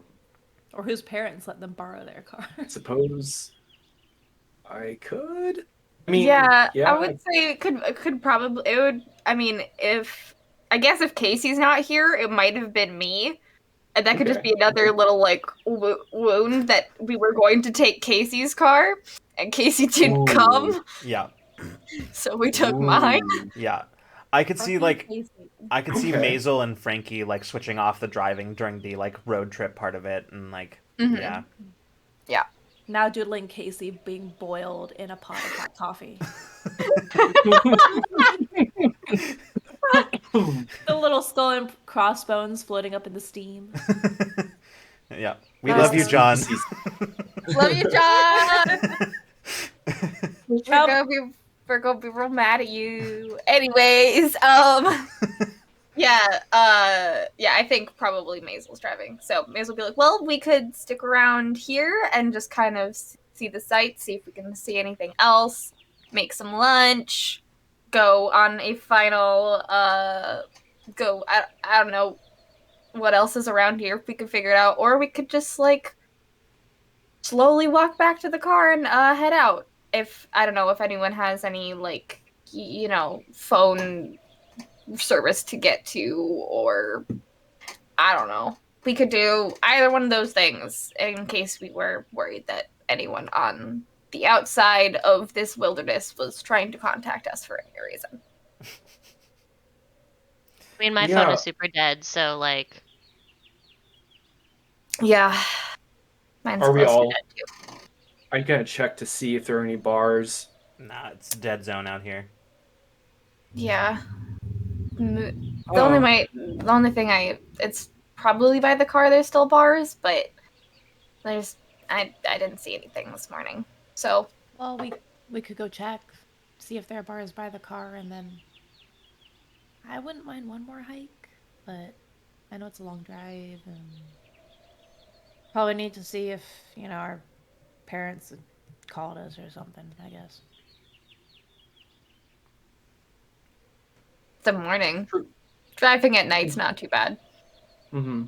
Speaker 4: Or whose parents let them borrow their car?
Speaker 3: Suppose I could. I mean,
Speaker 2: yeah, I
Speaker 3: yeah.
Speaker 2: would say it could probably it would. I mean, if I guess if Casey's not here, it might have been me. And that could just
Speaker 3: Okay.
Speaker 2: be another little like wound that we were going to take Casey's car, and Casey didn't
Speaker 3: Ooh.
Speaker 2: come,
Speaker 1: Yeah,
Speaker 2: so we took mine.
Speaker 3: Ooh.
Speaker 1: yeah. I could see
Speaker 4: Fucking
Speaker 1: like
Speaker 4: Casey.
Speaker 1: I could see
Speaker 3: Okay.
Speaker 1: Maisel and Frankie like switching off the driving during the like road trip part of it, and like yeah.
Speaker 2: Mm-hmm. Yeah.
Speaker 4: Now doodling Casey being boiled in a pot of hot coffee. The little skull and crossbones floating up in the steam.
Speaker 1: Yeah, we
Speaker 3: Tis
Speaker 1: love
Speaker 3: the
Speaker 1: you,
Speaker 3: spooky
Speaker 1: John.
Speaker 3: season.
Speaker 2: Love you, John. We're
Speaker 4: Um,
Speaker 2: gonna be we're gonna be real mad at you. Anyways, yeah, yeah, I think probably Maisel's driving. So Maisel will be like, well, we could stick around here and just kind of see the sights, see if we can see anything else, make some lunch, go on a final, I don't know what else is around here if we could figure it out, or we could just, like, slowly walk back to the car and, head out. If, I don't know if anyone has any, like, phone service to get to, or I don't know. We could do either one of those things in case we were worried that anyone on the outside of this wilderness was trying to contact us for any reason.
Speaker 5: I mean, my phone
Speaker 3: Yeah.
Speaker 5: is super dead, so like,
Speaker 2: Yeah. Mine's
Speaker 3: Are we
Speaker 2: close to
Speaker 3: all?
Speaker 2: dead too.
Speaker 3: I'm gonna check to see if there are any bars.
Speaker 1: Nah, it's dead zone out here.
Speaker 2: Yeah. The
Speaker 3: Oh,
Speaker 2: only thing it's probably by the car there's still bars, but there's I didn't see anything this morning. So
Speaker 4: well, we could go check, see if there are bars by the car, and then I wouldn't mind one more hike, but I know it's a long drive, and probably need to see if our parents had called us or something. I guess.
Speaker 2: the morning.
Speaker 3: true.
Speaker 2: Driving at night's not too bad.
Speaker 3: Mm-hmm.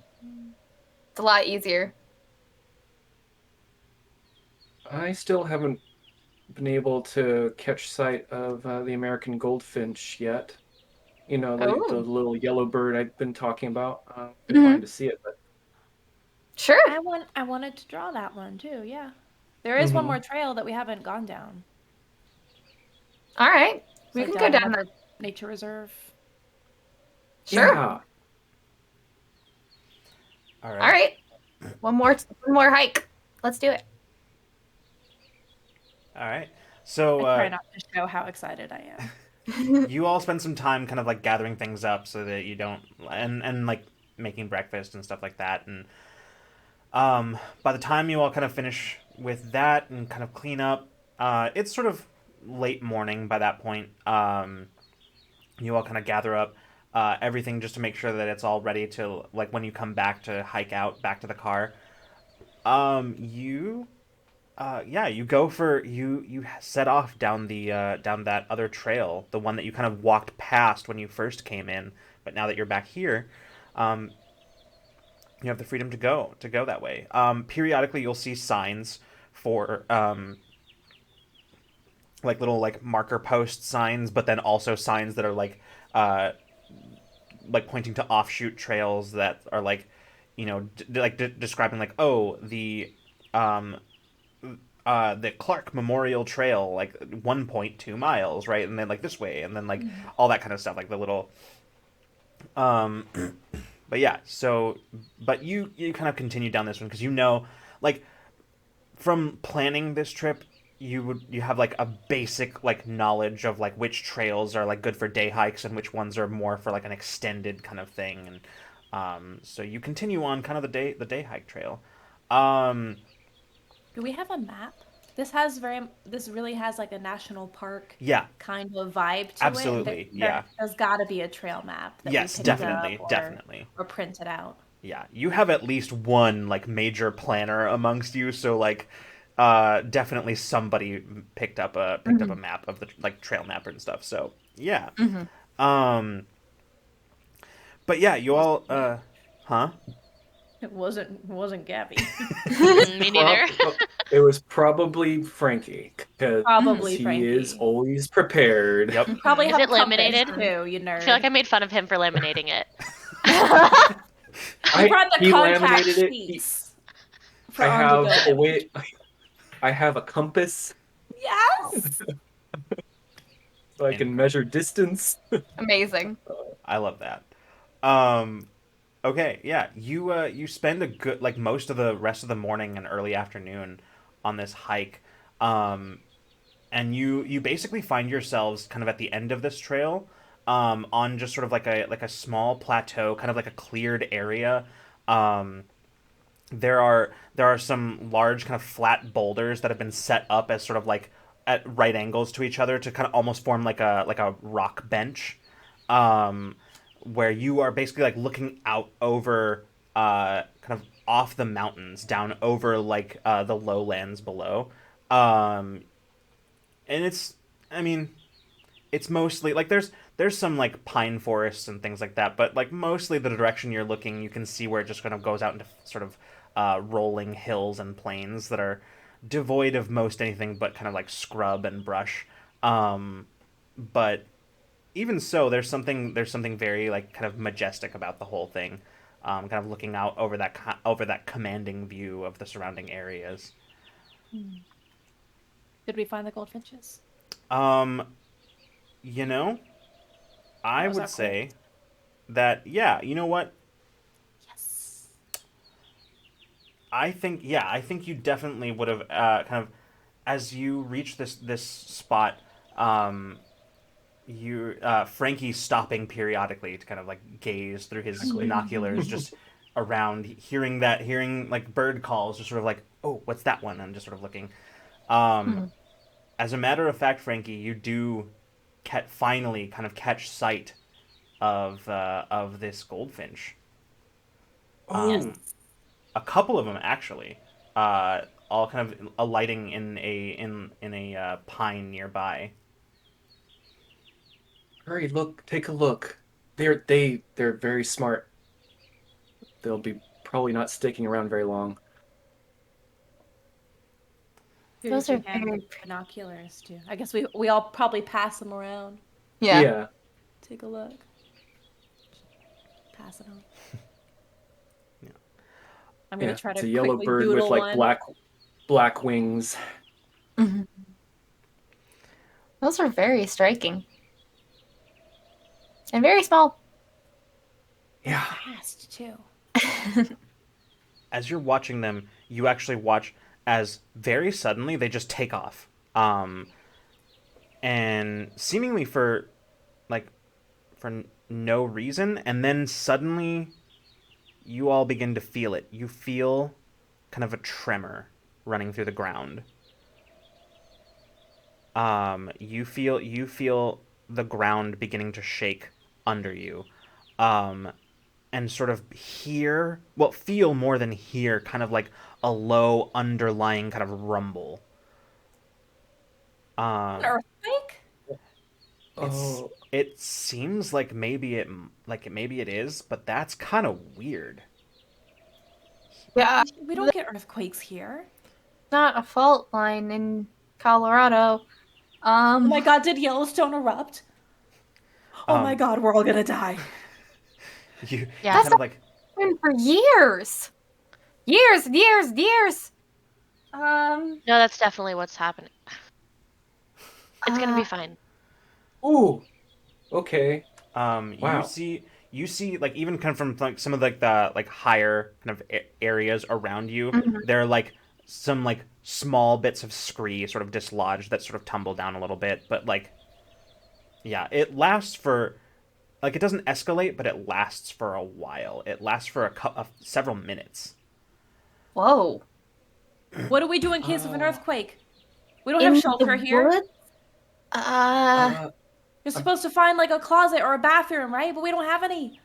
Speaker 2: It's a lot easier.
Speaker 3: I still haven't been able to catch sight of the American goldfinch yet. You know, the
Speaker 2: Oh.
Speaker 3: little yellow bird I've been talking about. Been
Speaker 2: Mhm.
Speaker 3: wanting to see it, but
Speaker 2: Sure.
Speaker 4: I wanted to draw that one too. Yeah, there is one
Speaker 3: Mhm.
Speaker 4: more trail that we haven't gone down.
Speaker 2: All right.
Speaker 4: It's
Speaker 2: We
Speaker 4: like
Speaker 2: can
Speaker 4: down
Speaker 2: go down
Speaker 4: another
Speaker 2: there.
Speaker 4: nature reserve.
Speaker 2: Sure.
Speaker 3: yeah.
Speaker 1: All
Speaker 2: All
Speaker 1: right.
Speaker 2: right. One more hike. Let's do it.
Speaker 1: All right. So
Speaker 4: I try not to show how excited I am.
Speaker 1: you all spend some time kind of like gathering things up so that you don't and like making breakfast and stuff like that. And by the time you all kind of finish with that and kind of clean up, it's sort of late morning by that point. You all kind of gather up everything just to make sure that it's all ready to, like, when you come back to hike out back to the car. You yeah, you go for you set off down the down that other trail, the one that you kind of walked past when you first came in, but now that you're back here, um, you have the freedom to go that way. Periodically, you'll see signs for like little like marker post signs, but then also signs that are uh, like pointing to offshoot trails that are like, you know, describing like, oh, um the Clark Memorial Trail, like 1.2 miles, right? And then like this way, and then like all that kind of stuff, like the little. Um, but yeah, so but you kind of continue down this one because you know, like from planning this trip, you have like a basic like knowledge of like which trails are like good for day hikes and which ones are more for like an extended kind of thing, and so you continue on kind of the day hike trail. Um,
Speaker 4: Do we have a map? This really has like a national park
Speaker 1: yeah,
Speaker 4: kind of vibe to it, and
Speaker 1: absolutely, yeah.
Speaker 4: there's got to be a trail map that we
Speaker 1: Yes,
Speaker 4: picked up
Speaker 1: definitely, definitely.
Speaker 4: or printed out.
Speaker 1: Yeah, you have at least one like major planner amongst you, so like definitely somebody picked up a map of the like trail map and stuff. So, yeah.
Speaker 2: Mm-hmm.
Speaker 1: Um but yeah, you all huh?
Speaker 4: It wasn't Gabby.
Speaker 5: Me neither.
Speaker 3: It was probably Frankie, because
Speaker 4: Probably
Speaker 3: he is
Speaker 4: Frankie.
Speaker 3: always prepared.
Speaker 1: Yep.
Speaker 4: You probably
Speaker 5: Is
Speaker 4: have
Speaker 5: it
Speaker 4: a compass
Speaker 5: laminated?
Speaker 4: too, you
Speaker 5: I feel like
Speaker 4: nerd.
Speaker 5: I made fun of him for laminating it.
Speaker 4: You brought the
Speaker 3: He
Speaker 4: contact
Speaker 3: laminated it.
Speaker 4: sheets for
Speaker 3: I
Speaker 4: on the
Speaker 3: have
Speaker 4: go.
Speaker 3: a way. I have a compass
Speaker 4: Yes.
Speaker 3: so I can measure distance.
Speaker 2: Amazing.
Speaker 1: I love that. Um okay, yeah. You spend a good like most of the rest of the morning and early afternoon on this hike. Um and you basically find yourselves kind of at the end of this trail, on just sort of like a small plateau, kind of like a cleared area. Um, there are some large kind of flat boulders that have been set up as sort of like at right angles to each other to kind of almost form like a rock bench, um, where you are basically like looking out over kind of off the mountains down over like the lowlands below. Um, and it's I mean it's mostly like there's some like pine forests and things like that, but like mostly the direction you're looking, you can see where it just kind of goes out into sort of rolling hills and plains that are devoid of most anything but kind of like scrub and brush. But even so, there's something very like kind of majestic about the whole thing. Kind of looking out over that commanding view of the surrounding areas.
Speaker 4: Did we find the goldfinches?
Speaker 1: Um, you know, I
Speaker 4: That was
Speaker 1: would
Speaker 4: our goal.
Speaker 1: say that yeah, you know what?
Speaker 4: Yes.
Speaker 1: I think you definitely would have kind of as you reach this spot, um, you Frankie's stopping periodically to kind of like gaze through his
Speaker 3: Exactly.
Speaker 1: binoculars just around, hearing like bird calls, just sort of like, oh, what's that one? And just sort of looking. Um, as a matter of fact, Frankie, you do finally kind of catch sight of this goldfinch.
Speaker 3: Oh,
Speaker 1: A couple of them actually, all kind of alighting in a pine nearby.
Speaker 3: hurry! Look, take a look. They're very smart. They'll be probably not sticking around very long.
Speaker 4: Good
Speaker 2: Those
Speaker 4: if
Speaker 2: are
Speaker 4: we had
Speaker 2: very
Speaker 4: binoculars too. I guess we all probably pass them around.
Speaker 2: Yeah.
Speaker 3: Yeah.
Speaker 4: Take a look. Pass it on.
Speaker 1: Yeah.
Speaker 4: I'm gonna
Speaker 3: Yeah.
Speaker 4: try
Speaker 3: It's
Speaker 4: to
Speaker 3: a yellow
Speaker 4: quickly
Speaker 3: bird with
Speaker 4: doodle
Speaker 3: like
Speaker 4: one.
Speaker 3: black wings.
Speaker 2: Mhm. Those are very striking. And very small.
Speaker 3: Yeah.
Speaker 4: Fast too.
Speaker 1: As you're watching them, you actually watch as very suddenly they just take off, and seemingly for like no reason, and then suddenly you all begin to feel it. You feel kind of a tremor running through the ground. You feel the ground beginning to shake under you, and sort of feel more than hear, kind of like a low underlying kind of rumble.
Speaker 4: An
Speaker 1: Um,
Speaker 4: earthquake?
Speaker 1: it's
Speaker 3: Oh,
Speaker 1: it seems like maybe it is, but that's kind of weird.
Speaker 2: Yeah,
Speaker 4: We don't get earthquakes here.
Speaker 2: not a fault line in Colorado.
Speaker 4: Oh my god, did Yellowstone erupt? Oh my
Speaker 1: Um,
Speaker 4: god, we're all gonna die.
Speaker 1: you
Speaker 5: Yeah.
Speaker 2: That's
Speaker 1: kind of like
Speaker 2: been for years, years, years, years. Um,
Speaker 5: No, that's definitely what's happening. It's gonna
Speaker 2: uh,
Speaker 5: be fine.
Speaker 3: ooh, okay.
Speaker 1: you
Speaker 3: Wow.
Speaker 1: see you see like even kind of from like some of like the like higher kind of areas around you,
Speaker 2: mhm.
Speaker 1: there are like some like small bits of scree sort of dislodged that sort of tumble down a little bit, but like yeah, it lasts for like it doesn't escalate, but it lasts for a while. It lasts for several minutes.
Speaker 2: Whoa,
Speaker 4: What do we do in case of an
Speaker 3: Oh,
Speaker 4: earthquake? We don't have
Speaker 2: in the
Speaker 4: shelter here.
Speaker 2: woods? Uh,
Speaker 3: uh,
Speaker 4: You're
Speaker 3: uh,
Speaker 4: supposed to find like a closet or a bathroom, right? But we don't have any.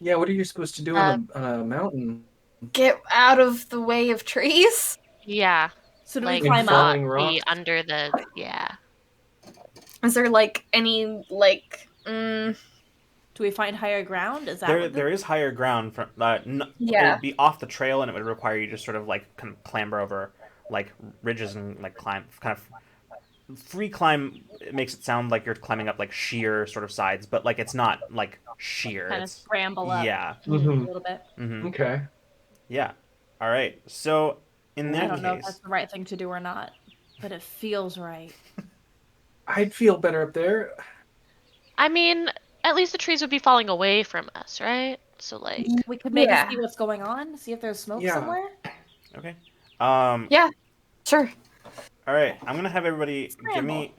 Speaker 3: yeah. What are you supposed to do
Speaker 5: Uh,
Speaker 3: on a mountain?
Speaker 2: get out of the way of trees.
Speaker 5: yeah,
Speaker 4: So do we
Speaker 5: like
Speaker 3: In
Speaker 4: climb up?
Speaker 5: not
Speaker 3: falling
Speaker 5: be
Speaker 3: rocks?
Speaker 5: under the yeah.
Speaker 2: Is there like any like
Speaker 4: Do we find higher ground? Is that
Speaker 1: There
Speaker 4: what the
Speaker 1: there is higher ground from it
Speaker 2: yeah.
Speaker 1: would be off the trail, and it would require you to sort of like kind of clamber over like ridges and like climb kind of free climb. It makes it sound like you're climbing up like sheer sort of sides, but like it's not like sheer.
Speaker 4: kind of
Speaker 1: It's
Speaker 4: scramble up
Speaker 1: yeah.
Speaker 4: a
Speaker 3: Mm-hmm.
Speaker 4: little bit?
Speaker 3: Okay.
Speaker 1: Yeah. All right. So in
Speaker 4: I
Speaker 1: that
Speaker 4: don't know if that's
Speaker 1: case,
Speaker 4: the right thing to do or not, but it feels right.
Speaker 3: I'd feel better up there.
Speaker 5: I mean, at least the trees would be falling away from us, right? So like,
Speaker 4: We could maybe
Speaker 2: Yeah.
Speaker 4: see what's going on, see if there's smoke
Speaker 3: Yeah.
Speaker 4: somewhere.
Speaker 1: okay.
Speaker 2: Yeah. Sure.
Speaker 1: All right. I'm gonna have everybody give
Speaker 4: Scramble.
Speaker 1: me.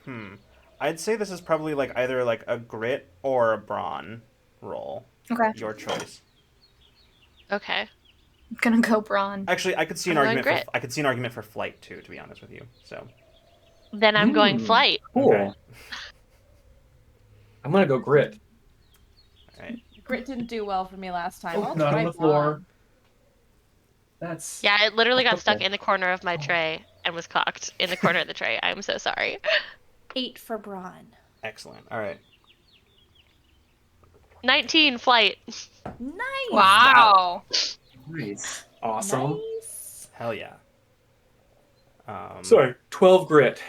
Speaker 1: Hmm. I'd say this is probably like either like a grit or a brawn roll.
Speaker 2: Okay.
Speaker 1: Your choice.
Speaker 5: okay,
Speaker 2: I'm gonna go brawn.
Speaker 1: Actually, I could see an
Speaker 5: I'm going
Speaker 1: argument for
Speaker 5: grit.
Speaker 1: I could see an argument for flight too. To be honest with you. So
Speaker 5: Then I'm going
Speaker 3: Hmm.
Speaker 5: flight.
Speaker 3: Cool.
Speaker 1: okay.
Speaker 3: I'm gonna go grit.
Speaker 1: All right.
Speaker 4: Grit didn't do well for me last time.
Speaker 3: Oh,
Speaker 4: I'll
Speaker 3: not on
Speaker 4: try
Speaker 3: the floor.
Speaker 4: blonde.
Speaker 3: That's
Speaker 5: Yeah, it literally got stuck
Speaker 3: okay.
Speaker 5: in the corner of my tray and was cocked in the corner of the tray. I'm so sorry.
Speaker 4: 8 for brawn.
Speaker 1: Excellent. All right.
Speaker 5: 19 flight.
Speaker 4: Nice.
Speaker 2: Wow.
Speaker 3: Nice. Awesome.
Speaker 4: Nice.
Speaker 1: Hell yeah.
Speaker 3: Sorry, 12 grit.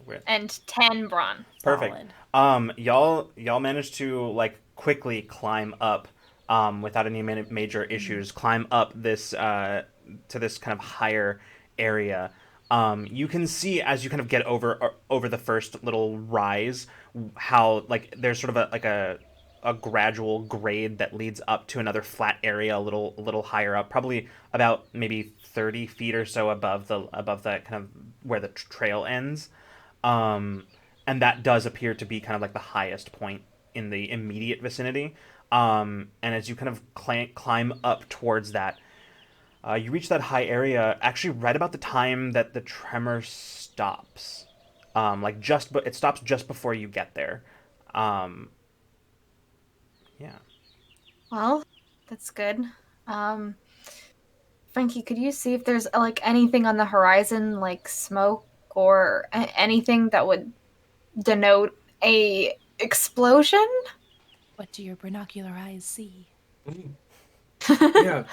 Speaker 1: Grit.
Speaker 2: And 10 brawn.
Speaker 1: Perfect.
Speaker 4: Solid.
Speaker 1: Y'all managed to like quickly climb up, without any major issues. Climb up this to this kind of higher area. You can see as you kind of get over the first little rise, how like there's sort of a gradual grade that leads up to another flat area a little higher up, probably about maybe 30 feet or so above the kind of where the trail ends. And that does appear to be kind of like the highest point in the immediate vicinity. And as you kind of climb up towards that, you reach that high area actually right about the time that the tremor stops. But it stops just before you get there. Um, yeah.
Speaker 2: Well, that's good. Um, Frankie, could you see if there's like anything on the horizon, like smoke or anything that would denote a explosion?
Speaker 4: What do your binocular eyes see?
Speaker 3: Mm. Yeah.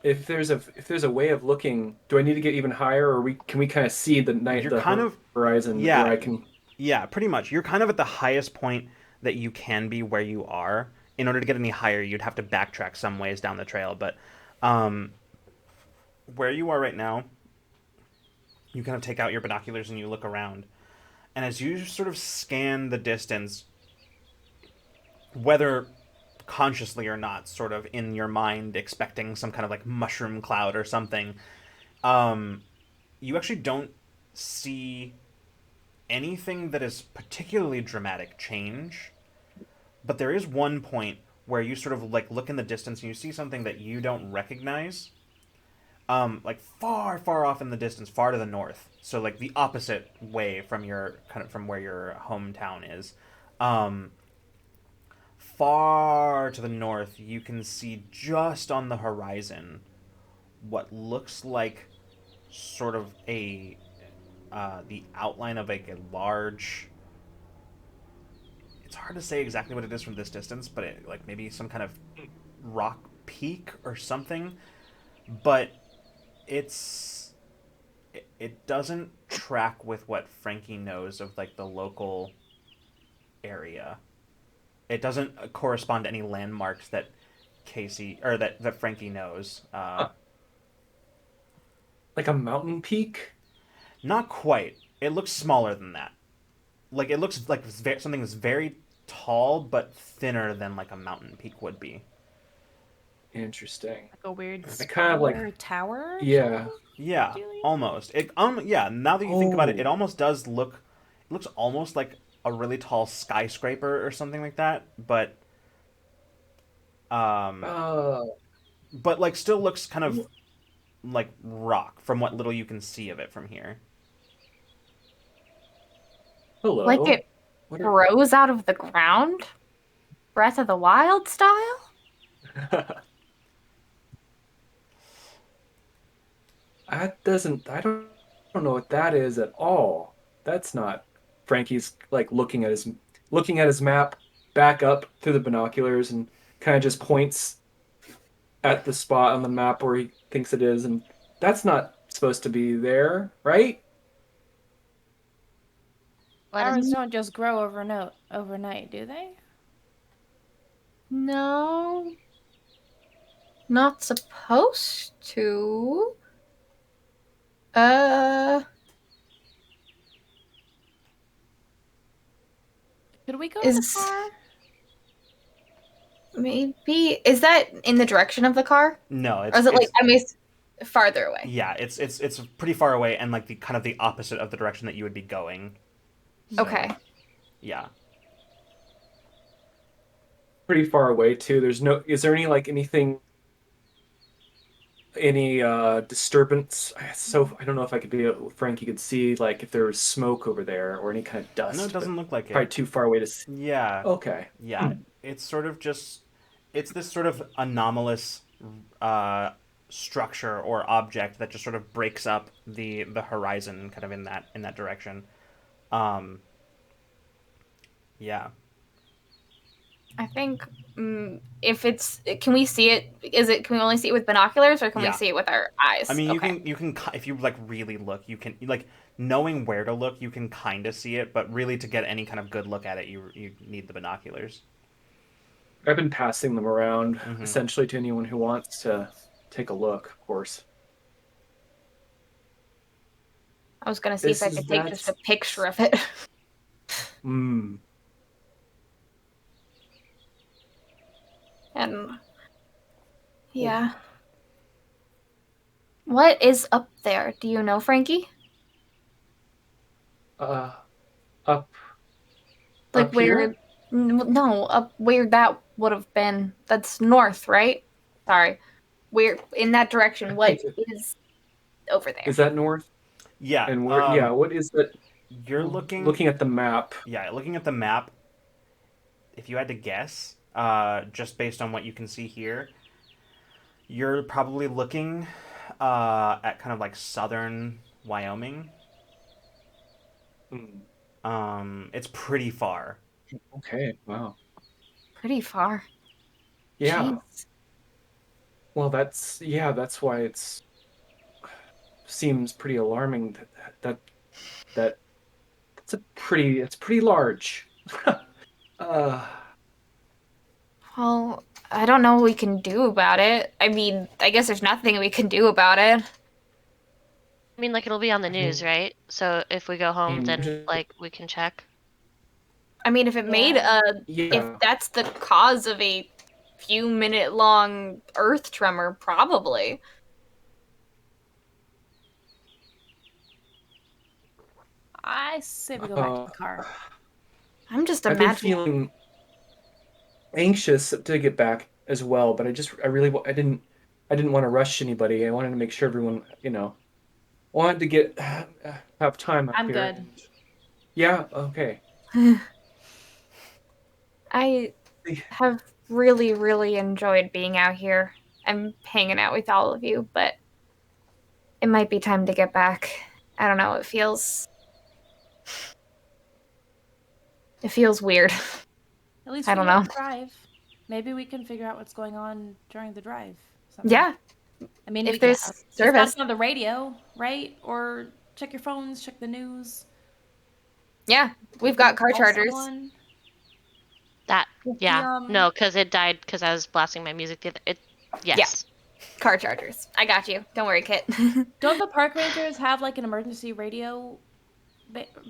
Speaker 3: If there's a way of looking, do I need to get even higher, or can we kind of see
Speaker 1: You're kind of
Speaker 3: horizon where
Speaker 1: yeah,
Speaker 3: I can?
Speaker 1: yeah, pretty much. You're kind of at the highest point that you can be where you are. In order to get any higher, you'd have to backtrack some ways down the trail, but um, where you are right now, you kind of take out your binoculars and you look around. And as you sort of scan the distance, whether consciously or not, sort of in your mind, expecting some kind of like mushroom cloud or something, um, you actually don't see anything that is particularly dramatic change. But there is one point where you sort of like look in the distance and you see something that you don't recognize. like far, far off in the distance, far to the north. So like the opposite way from your kind of from where your hometown is. Um, Far to the north, you can see just on the horizon what looks like sort of a the outline of like a large. It's hard to say exactly what it is from this distance, but like maybe some kind of rock peak or something. But it's it doesn't track with what Frankie knows of like the local area. It doesn't correspond to any landmarks that Casey or that Frankie knows.
Speaker 3: Huh. Like a mountain peak?
Speaker 1: Not quite. It looks smaller than that. Like it looks like something that's very tall but thinner than like a mountain peak would be.
Speaker 3: Interesting.
Speaker 6: Like a weird
Speaker 3: I kind of like,
Speaker 4: Or tower? Or
Speaker 3: yeah.
Speaker 1: Yeah,
Speaker 4: Julian?
Speaker 1: almost. It yeah. Now that you think about it, it
Speaker 3: Oh,
Speaker 1: almost does look. It looks almost like a really tall skyscraper or something like that. Um,
Speaker 3: uh,
Speaker 1: but like still looks kind of like rock from what little you can see of it from here.
Speaker 2: Like
Speaker 3: hello.
Speaker 2: it
Speaker 3: What
Speaker 2: grows out of the ground? Breath of the Wild style?
Speaker 3: are that doesn't I don't know what that is at all. That's not Frankie's like looking at his map back up through the binoculars and kind of just points at the spot on the map where he thinks it is, and that's not supposed to be there, right?
Speaker 5: What is
Speaker 4: Towers don't just grow overnight, do they?
Speaker 2: No, not supposed to. Uh,
Speaker 4: Could we go to the
Speaker 2: is
Speaker 4: car?
Speaker 2: maybe is that in the direction of the car,
Speaker 1: No,
Speaker 2: or is it like
Speaker 1: it's
Speaker 2: farther away?
Speaker 1: yeah, it's pretty far away and like the kind of the opposite of the direction that you would be going. So
Speaker 2: Okay.
Speaker 1: yeah,
Speaker 3: Pretty far away too. There's no, is there any like anything, any disturbance? So I don't know if I could be Frank, you could see like if there was smoke over there or any kind of
Speaker 1: no, it
Speaker 3: dust, but
Speaker 1: doesn't look like
Speaker 3: probably
Speaker 1: it.
Speaker 3: too far away to see.
Speaker 1: Yeah,
Speaker 3: Okay.
Speaker 1: yeah,
Speaker 3: Hmm.
Speaker 1: it's sort of just it's this sort of anomalous uh, structure or object that just sort of breaks up the horizon, kind of in that direction. Um, yeah.
Speaker 2: I think if it's can we see it? Is it can we only see it with binoculars or can we
Speaker 1: Yeah.
Speaker 2: see it with our
Speaker 1: I
Speaker 2: eyes?
Speaker 1: mean,
Speaker 2: Okay.
Speaker 1: you can if you like really look, you can like knowing where to look, you can kind of see it, but really to get any kind of good look at it, you need the binoculars.
Speaker 3: I've been passing them around
Speaker 1: Hmm.
Speaker 3: essentially to anyone who wants to take a look, of course.
Speaker 2: I was gonna see if
Speaker 3: This
Speaker 2: I
Speaker 3: is
Speaker 2: could take just
Speaker 3: that's
Speaker 2: a picture of it.
Speaker 3: mm,
Speaker 2: And
Speaker 3: oh,
Speaker 2: yeah. What is up there? Do you know, Frankie?
Speaker 3: uh up
Speaker 2: Like
Speaker 3: up
Speaker 2: where?
Speaker 3: here.
Speaker 2: No, up where that would have been. That's north, right? Sorry. Where in that
Speaker 3: I
Speaker 2: direction? What
Speaker 3: think it,
Speaker 2: is over there?
Speaker 3: is that north
Speaker 1: Yeah.
Speaker 3: and where, yeah, what is that?
Speaker 1: You're looking.
Speaker 3: Looking at the map.
Speaker 1: Yeah, looking at the map. If you had to guess, just based on what you can see here, you're probably looking at kind of like southern Wyoming.
Speaker 3: Hmm.
Speaker 1: It's pretty far.
Speaker 3: Okay, wow.
Speaker 2: Pretty far.
Speaker 3: Yeah.
Speaker 2: Jeez.
Speaker 3: Well, that's, yeah, that's why it's seems pretty alarming that that it's pretty large. uh
Speaker 2: Well, I don't know what we can do about it. I mean, I guess there's nothing we can do about it.
Speaker 5: I mean, like it'll be on the
Speaker 3: I
Speaker 5: news,
Speaker 3: mean,
Speaker 5: right? So if we go home, then
Speaker 3: just,
Speaker 5: like we can check.
Speaker 2: I mean, if it made
Speaker 4: Yeah.
Speaker 2: a, if
Speaker 3: yeah.
Speaker 2: that's the cause of a few minute long earth tremor, probably.
Speaker 4: I say we go back to
Speaker 3: Uh
Speaker 4: the car.
Speaker 2: I'm just
Speaker 3: I've been
Speaker 2: imagining.
Speaker 3: feeling anxious to get back as well, but I really I didn't. I didn't want to rush anybody. I wanted to make sure everyone, wanted to get have time up
Speaker 4: I'm
Speaker 3: here.
Speaker 4: good.
Speaker 3: And yeah, okay.
Speaker 2: I have really, really enjoyed being out here and hanging out with all of you, but it might be time to get back. I don't know, it feels weird.
Speaker 4: At least
Speaker 2: I
Speaker 4: we
Speaker 2: don't
Speaker 4: know
Speaker 2: know.
Speaker 4: to drive. Maybe we can figure out what's going on during the drive somehow.
Speaker 2: Yeah,
Speaker 4: I mean,
Speaker 2: if
Speaker 4: we can
Speaker 2: there's
Speaker 4: discuss
Speaker 2: service.
Speaker 4: on the radio, right? Or check your phones, check the news.
Speaker 2: Yeah, we've
Speaker 4: Maybe
Speaker 2: got car
Speaker 4: call
Speaker 2: chargers.
Speaker 4: someone.
Speaker 5: That,
Speaker 4: The
Speaker 5: yeah. No, because it died because I was blasting my music. Yes.
Speaker 2: Car chargers. I got you. Don't worry, Kit.
Speaker 4: Don't the park rangers have like an emergency radio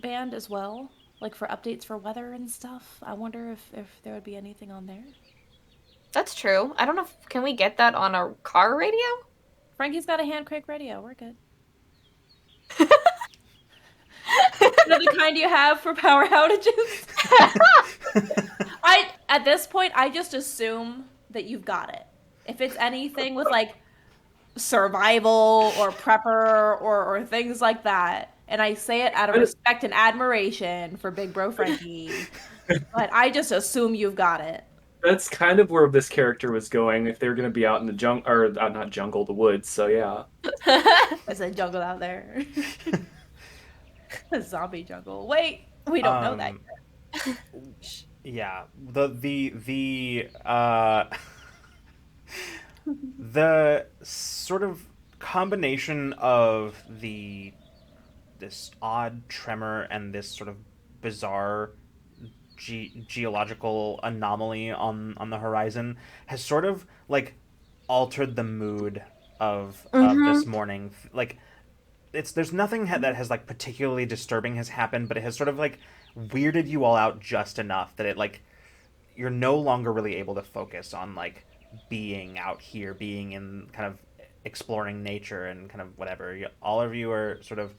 Speaker 4: band as well? Like for updates for weather and stuff? I wonder if there would be anything on there.
Speaker 2: That's true. I don't know can we get that on a car radio?
Speaker 4: Frankie's got a hand crank radio. We're good. You know the kind you have for power outages? At this point I just assume that you've got it. If it's anything with like survival or prepper or things like that. And I say it out of respect and admiration for Big Bro Frankie. But I just assume you've got it.
Speaker 3: That's kind of where this character was going if they were going to be out in the jungle, or not jungle, the woods. So yeah.
Speaker 4: There's a jungle out there. A zombie jungle. Wait, we don't know that yet.
Speaker 1: Yeah, the sort of combination of this odd tremor and this sort of bizarre geological anomaly on the horizon has sort of like altered the mood of this morning. Like there's nothing that has like particularly disturbing has happened, but it has sort of like weirded you all out just enough that it like you're no longer really able to focus on like being out here, being in kind of exploring nature and kind of whatever. All of you are sort of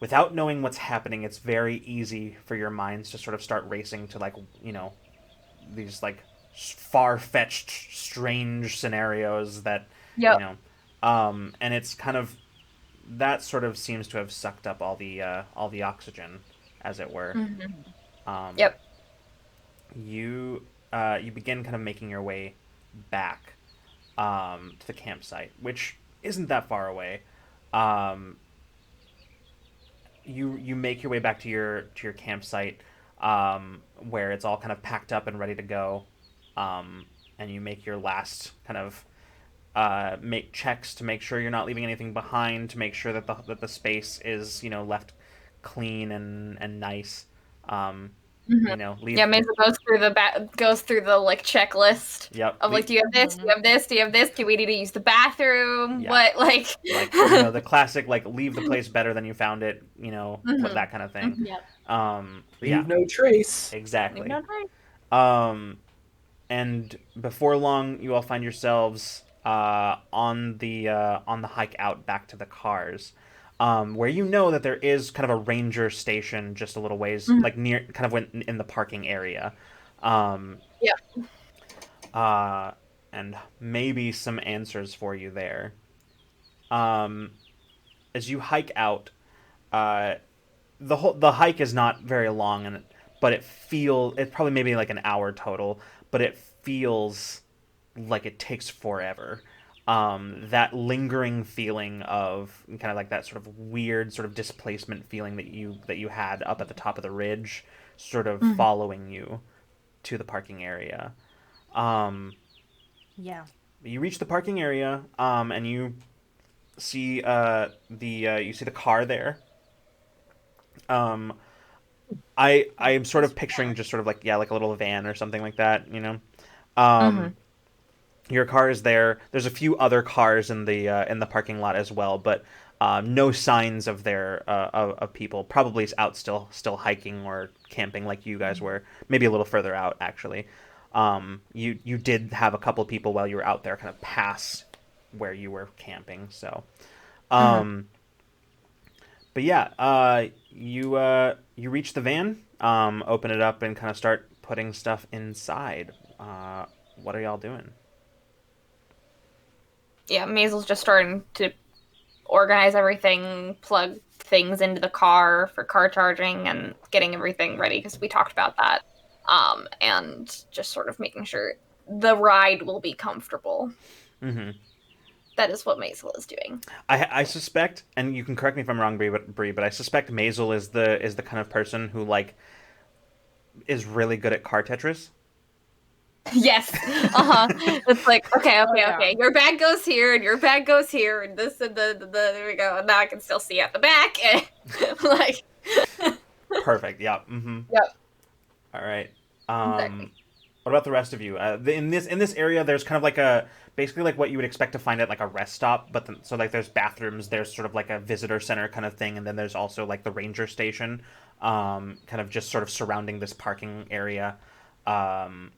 Speaker 1: without knowing what's happening. It's very easy for your minds to sort of start racing to like these like far-fetched, strange scenarios that
Speaker 2: Yep.
Speaker 1: and it's kind of that sort of seems to have sucked up all the oxygen, as it were.
Speaker 2: Yep.
Speaker 1: You begin kind of making your way back to the campsite, which isn't that far away. You make your way back to your campsite, where it's all kind of packed up and ready to go, and you make your last kind of make checks to make sure you're not leaving anything behind, to make sure that the space is left clean and nice. Leave.
Speaker 2: Yeah, Mesa goes through the like checklist
Speaker 1: Yep.
Speaker 2: of like, do you have this? Do you have this? Do you have this? Do we need to use the bathroom?
Speaker 1: Yeah.
Speaker 2: What like
Speaker 1: the classic like leave the place better than you found it. That kind of thing.
Speaker 4: Yep.
Speaker 3: Leave no trace.
Speaker 1: Exactly.
Speaker 2: No time.
Speaker 1: And before long, you all find yourselves on the hike out back to the cars, where that there is kind of a ranger station just a little ways, like near, kind of in the parking area. And maybe some answers for you there. As you hike out, the hike is not very long, but it's probably maybe like an hour total, but it feels like it takes forever. That lingering feeling of kind of like that sort of weird sort of displacement feeling that you had up at the top of the ridge, sort of following you to the parking area.
Speaker 4: Yeah.
Speaker 1: You reach the parking area, and you see the car there. I am sort of picturing just sort of like like a little van or something like that. Your car is there. There's a few other cars in the parking lot as well, but no signs of of people. Probably out still hiking or camping like you guys were. Maybe a little further out actually. You did have a couple people while you were out there, kind of past where you were camping. So, but yeah, you reach the van, open it up, and kind of start putting stuff inside. What are y'all doing?
Speaker 2: Yeah, Maisel's just starting to organize everything, plug things into the car for car charging, and getting everything ready because we talked about that. And just sort of making sure the ride will be comfortable.
Speaker 1: Mm-hmm.
Speaker 2: That is what Maisel is doing.
Speaker 1: I suspect, and you can correct me if I'm wrong, Bree, but I suspect Maisel is the kind of person who like is really good at car Tetris.
Speaker 2: Yes. Uh-huh. It's like, okay,
Speaker 4: Oh, yeah.
Speaker 2: okay. Your bag goes here and your bag goes here and this and the there we go. And now I can still see at the back. And like
Speaker 1: Perfect. Yeah. Mm-hmm.
Speaker 2: Yep.
Speaker 1: All right.
Speaker 2: Exactly.
Speaker 1: What about the rest of you? In this area, there's kind of like a basically like what you would expect to find at like a rest stop, but so like there's bathrooms, there's sort of like a visitor center kind of thing, and then there's also like the ranger station, kind of just sort of surrounding this parking area, um,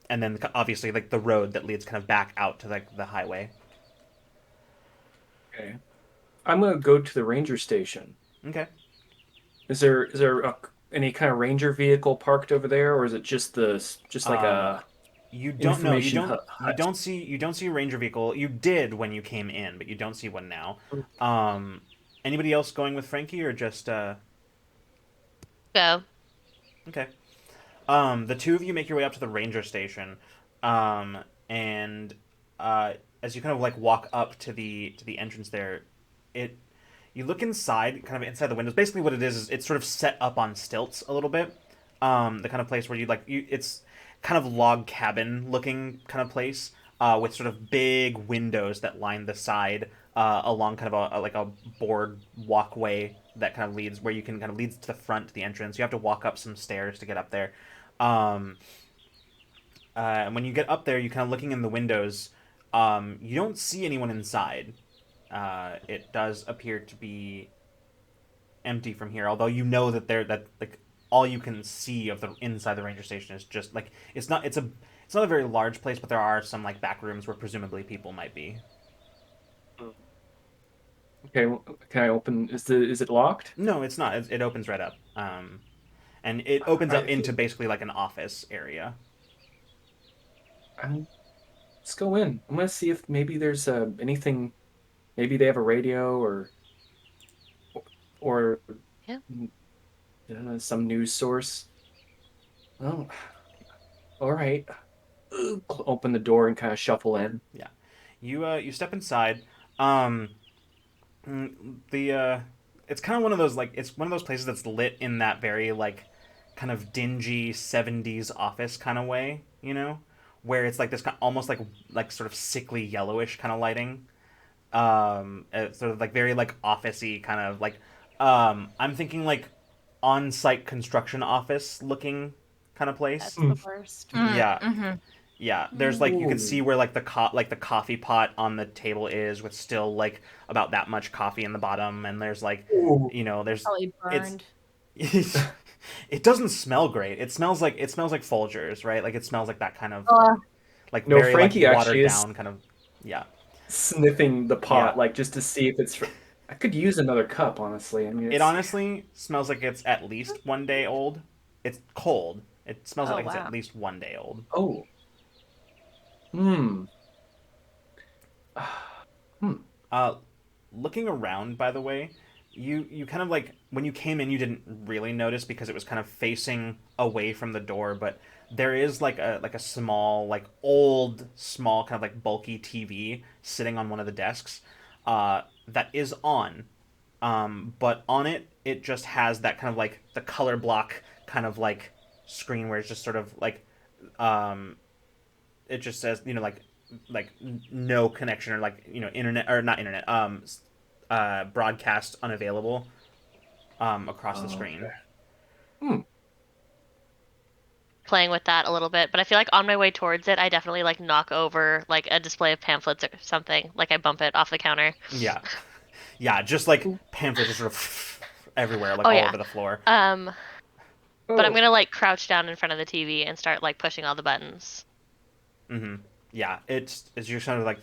Speaker 1: and then obviously like the road that leads kind of back out to like the highway.
Speaker 3: Okay. I'm gonna go to the ranger station.
Speaker 1: Okay.
Speaker 3: Is there any kind of ranger vehicle parked over there, or is it just like
Speaker 1: Um,
Speaker 3: a
Speaker 1: you don't know.
Speaker 3: information
Speaker 1: You
Speaker 3: hut?
Speaker 1: don't see. You don't see a ranger vehicle. You did when you came in, but you don't see one now. Um, Anybody else going with Frankie or just
Speaker 5: Go.
Speaker 1: okay? The two of you make your way up to the ranger station, and as you kind of like walk up to the entrance there, it you look inside, kind of inside the windows. Basically, what it is it's sort of set up on stilts a little bit. The kind of place where it's kind of log cabin looking kind of place, with sort of big windows that line the side, along kind of like a board walkway that kind of leads where you can kind of leads to the front to the entrance. You have to walk up some stairs to get up there. Um, and when you get up there, you kind of looking in the windows. You don't see anyone inside. It does appear to be empty from here, although you know that like all you can see of the inside the ranger station is just like it's not a very large place, but there are some like back rooms where presumably people might be.
Speaker 3: Okay, can I open? Is it locked?
Speaker 1: No, it's not. It opens right up, and it opens up
Speaker 3: I
Speaker 1: into
Speaker 3: think
Speaker 1: basically like an office area.
Speaker 3: I'm, let's go in. I'm gonna see if maybe there's anything. Maybe they have a radio or
Speaker 5: Yeah.
Speaker 3: some news source. Oh, all right. Open the door and kind of shuffle in.
Speaker 1: Yeah, you step inside. Um, the it's kind of one of those like it's one of those places that's lit in that very like kind of dingy 70s office kind of way, where it's like this kind almost like sort of sickly yellowish kind of lighting. It's sort of like very like officey kind of like I'm thinking like on-site construction office looking kind of place.
Speaker 4: That's the worst.
Speaker 1: Yeah.
Speaker 2: Mm-hmm.
Speaker 1: Yeah, there's like you can see
Speaker 3: Ooh.
Speaker 1: where like the coffee pot on the table is with still like about that much coffee in the bottom, and there's like
Speaker 3: Ooh.
Speaker 1: there's
Speaker 4: Probably
Speaker 1: it's
Speaker 4: burned.
Speaker 1: it doesn't smell great. It smells like Folgers, right? Like it smells like that kind of
Speaker 2: Uh,
Speaker 1: like
Speaker 3: No,
Speaker 1: very like
Speaker 3: Frankie actually
Speaker 1: watered
Speaker 3: is
Speaker 1: down kind of yeah.
Speaker 3: sniffing the
Speaker 1: Yeah.
Speaker 3: pot, like just to see if it's. I could use another cup, honestly. I mean,
Speaker 1: It
Speaker 3: it's.
Speaker 1: honestly smells like it's at least 1 day old. It's cold. It smells
Speaker 4: Oh
Speaker 1: like it's at
Speaker 4: wow.
Speaker 1: least 1 day old.
Speaker 3: Oh. Hmm. Hmm.
Speaker 1: Uh, Looking around, by the way, you kind of like when you came in, you didn't really notice because it was kind of facing away from the door. But there is like a small, like old, small kind of like bulky TV sitting on one of the desks, that is on. But on it, it just has that kind of like the color block kind of like screen where it's just sort of like um, it just says like no connection or like internet or not internet broadcast unavailable across the screen.
Speaker 3: Okay. Hmm.
Speaker 5: Playing with that a little bit, but I feel like on my way towards it, I definitely like knock over like a display of pamphlets or something. Like I bump it off the counter.
Speaker 1: Yeah, yeah, just like pamphlets just sort of everywhere, like
Speaker 5: Oh
Speaker 1: all
Speaker 5: yeah.
Speaker 1: over the floor.
Speaker 5: But I'm
Speaker 3: Oh.
Speaker 5: gonna like crouch down in front of the TV and start like pushing all the buttons.
Speaker 1: Yeah, it's just kind of like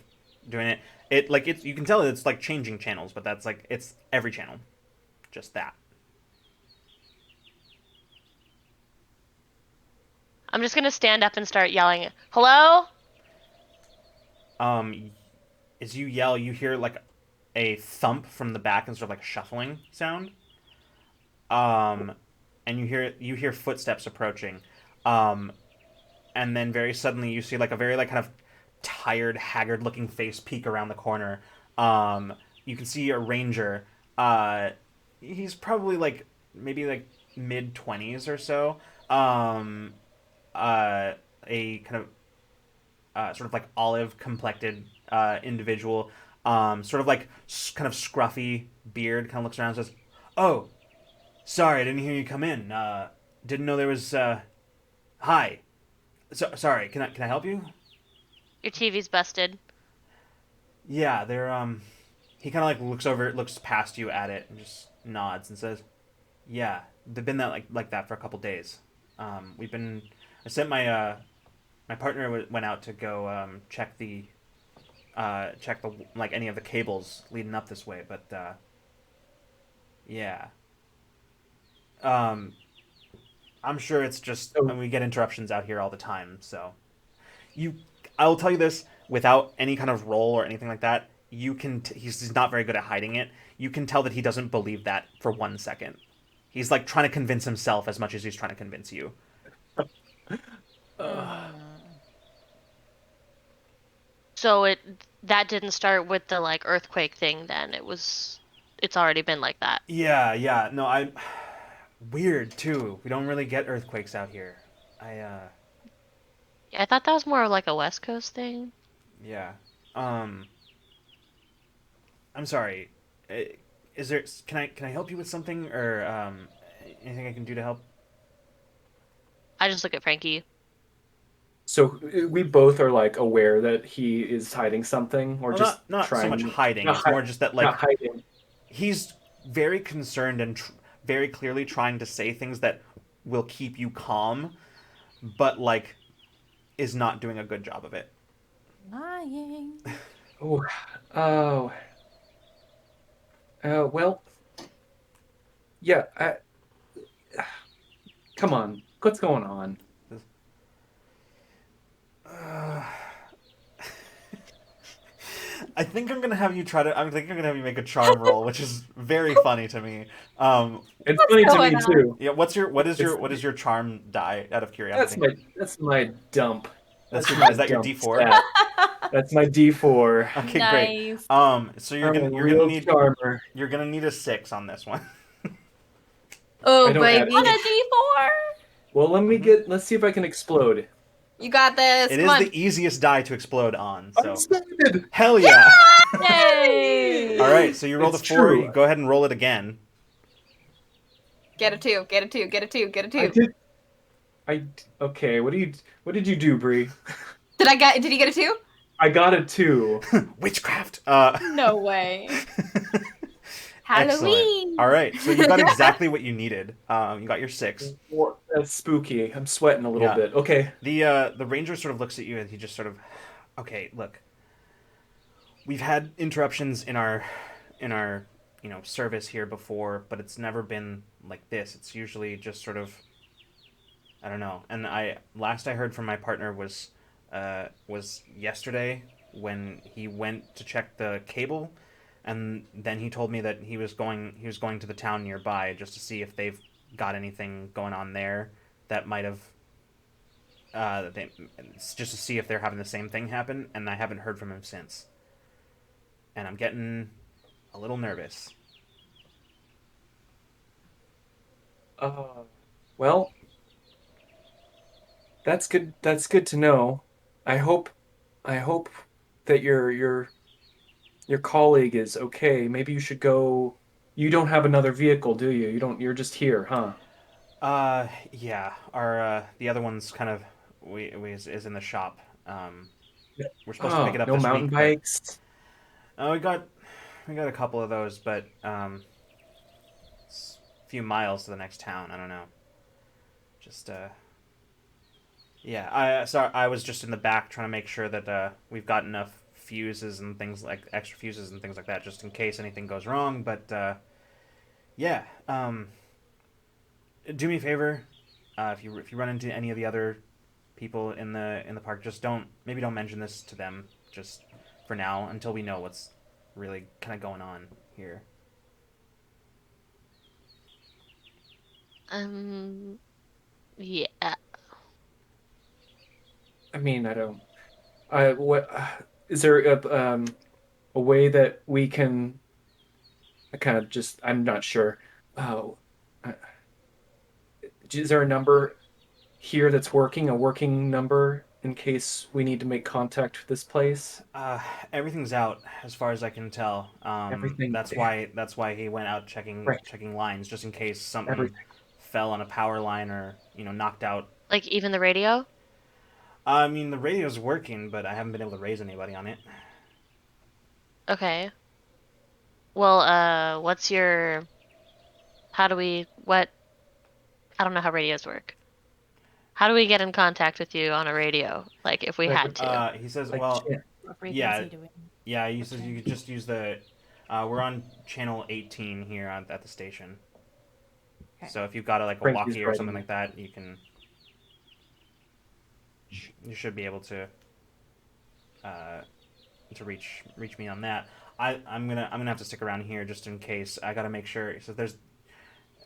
Speaker 1: doing it. It like it's you can tell it's like changing channels, but that's like it's every channel, just that.
Speaker 5: I'm just gonna stand up and start yelling, "Hello?"
Speaker 1: Um, as you yell, you hear like a thump from the back and sort of like a shuffling sound. Um, and you hear footsteps approaching. Um, and then very suddenly you see like a very like kind of tired, haggard looking face peek around the corner. Um, you can see a ranger. Uh, he's probably like maybe like mid 20s or so. Um, a kind of sort of like olive complected individual. Sort of like kind of scruffy beard. Kind of looks around and says, "Oh, sorry, I didn't hear you come in. Didn't know there was. Hi. Sorry. Can I help you?
Speaker 5: Your TV's busted.
Speaker 1: Yeah, they're. He kind of like looks past you at it, and just nods and says, "Yeah, they've been that like that for a couple days. We've been. I sent my partner went out to go check the like any of the cables leading up this way, but yeah. Um, I'm sure it's just I
Speaker 3: So,
Speaker 1: mean, we get interruptions out here all the time, so you I'll tell you this without any kind of role or anything like that. He's not very good at hiding it. You can tell that he doesn't believe that for 1 second. He's like trying to convince himself as much as he's trying to convince you.
Speaker 3: uh,
Speaker 5: So that didn't start with the like earthquake thing then. It's already been like that.
Speaker 1: Yeah. No, I weird too. We don't really get earthquakes out here. I
Speaker 5: Yeah, I thought that was more of like a West Coast thing.
Speaker 1: yeah. Um I'm sorry. Uh, Is there can I help you with something or anything I can do to help?
Speaker 5: I just look at Frankie.
Speaker 3: so we both are like aware that he is hiding something, or
Speaker 1: Well,
Speaker 3: just
Speaker 1: not so much
Speaker 3: trying,
Speaker 1: hiding.
Speaker 3: not
Speaker 1: It's
Speaker 3: hi
Speaker 1: more just that
Speaker 3: not
Speaker 1: like
Speaker 3: hiding.
Speaker 1: he's very concerned and very clearly trying to say things that will keep you calm, but like is not doing a good job of it.
Speaker 4: Lying.
Speaker 3: Oh, oh, well, yeah. Come on, what's going on?
Speaker 1: Uh, I think I'm gonna have you try to. I think I'm gonna have you make a charm roll, which is very funny to me. Um,
Speaker 3: It's
Speaker 2: What's
Speaker 3: funny to
Speaker 2: going
Speaker 3: me
Speaker 2: on?
Speaker 3: too.
Speaker 1: yeah.
Speaker 3: It's
Speaker 1: What is your charm die? Out of
Speaker 3: that's
Speaker 1: curiosity,
Speaker 3: my dump.
Speaker 1: that's
Speaker 3: That's
Speaker 1: your
Speaker 3: my
Speaker 1: is that your
Speaker 3: dump
Speaker 1: D4?
Speaker 3: stat. That's my D4.
Speaker 1: Okay, great.
Speaker 4: Nice.
Speaker 1: So
Speaker 3: I'm a real charmer.
Speaker 1: you're gonna need a 6 on this one.
Speaker 3: I
Speaker 2: Oh,
Speaker 3: don't add
Speaker 2: baby.
Speaker 4: On
Speaker 3: any.
Speaker 4: a D4.
Speaker 3: Well,
Speaker 1: Mhm.
Speaker 3: let's see if I can explode.
Speaker 2: You got this.
Speaker 1: It
Speaker 2: Come
Speaker 1: is
Speaker 2: on.
Speaker 1: the easiest die to explode on.
Speaker 3: I'm
Speaker 1: So
Speaker 3: excited.
Speaker 1: hell yeah!
Speaker 4: Yay!
Speaker 1: All right, so you rolled a
Speaker 3: It's
Speaker 1: 4.
Speaker 3: true.
Speaker 1: You go ahead and roll it again.
Speaker 2: Get a 2. Get a 2. Get a 2. Get a
Speaker 3: I
Speaker 2: 2.
Speaker 3: did. Okay. What did you do, Bree?
Speaker 2: Did you get a 2?
Speaker 3: I got a 2.
Speaker 1: Witchcraft.
Speaker 6: No way.
Speaker 1: Excellent.
Speaker 2: Halloween.
Speaker 1: All right, so you got exactly what you needed. You got your 6.
Speaker 3: That's spooky. I'm sweating a little
Speaker 1: Yeah.
Speaker 3: bit. Okay.
Speaker 1: The ranger sort of looks at you and he just sort of, okay, look, we've had interruptions in our service here before, but it's never been like this. It's usually just sort of I don't know. And I last I heard from my partner was yesterday when he went to check the cable, and then he told me that he was going to the town nearby just to see if they've got anything going on there that might have just to see if they're having the same thing happen. And I haven't heard from him since, and I'm getting a little nervous.
Speaker 3: Uh, well, that's good. That's good to know. I hope I hope that your colleague is okay. Maybe you should go. You don't have another vehicle, do you? You don't. You're just here, huh?
Speaker 1: Yeah, our the other one's kind of we is in the shop.
Speaker 3: Yeah.
Speaker 1: We're supposed to pick
Speaker 3: Oh,
Speaker 1: it up
Speaker 3: no
Speaker 1: this
Speaker 3: mountain
Speaker 1: week, but
Speaker 3: bikes.
Speaker 1: we got a couple of those, but it's a few miles to the next town. I don't know. Just yeah. I was just in the back trying to make sure that we've got enough fuses and things like extra fuses and things like that, just in case anything goes wrong. But yeah. Do me a favor, if you run into any of the other people in the park, just don't mention this to them. Just for now until we know what's really kind of going on here.
Speaker 5: Yeah.
Speaker 3: I mean, I don't. What is there a way that we can kind of just? I'm not sure. Oh, uh, is there a number here that's working? A working number in case we need to make contact with this place?
Speaker 1: Everything's out as far as I can tell.
Speaker 3: Everything.
Speaker 1: That's why he went out
Speaker 3: Right.
Speaker 1: checking lines just in case something
Speaker 3: Everything.
Speaker 1: fell on a power line or knocked out.
Speaker 5: Like even the radio?
Speaker 1: I mean, the radio's working, but I haven't been able to raise anybody on it.
Speaker 5: Okay. Well, what's your how do we what I don't know how radios work. How do we get in contact with you on a radio? Like if we
Speaker 3: Like
Speaker 5: had to.
Speaker 1: He says,
Speaker 3: like
Speaker 1: well,
Speaker 3: shit.
Speaker 4: What
Speaker 1: yeah,
Speaker 4: frequency do we?
Speaker 1: yeah. He says you could just use the. We're on channel 18 here at the station.
Speaker 4: Okay.
Speaker 1: So if you've got like a
Speaker 3: Frankie's
Speaker 1: walkie or
Speaker 3: writing
Speaker 1: something
Speaker 3: it.
Speaker 1: like that, you should be able uh, to reach me on that. I'm gonna have to stick around here just in case. I gotta make sure. So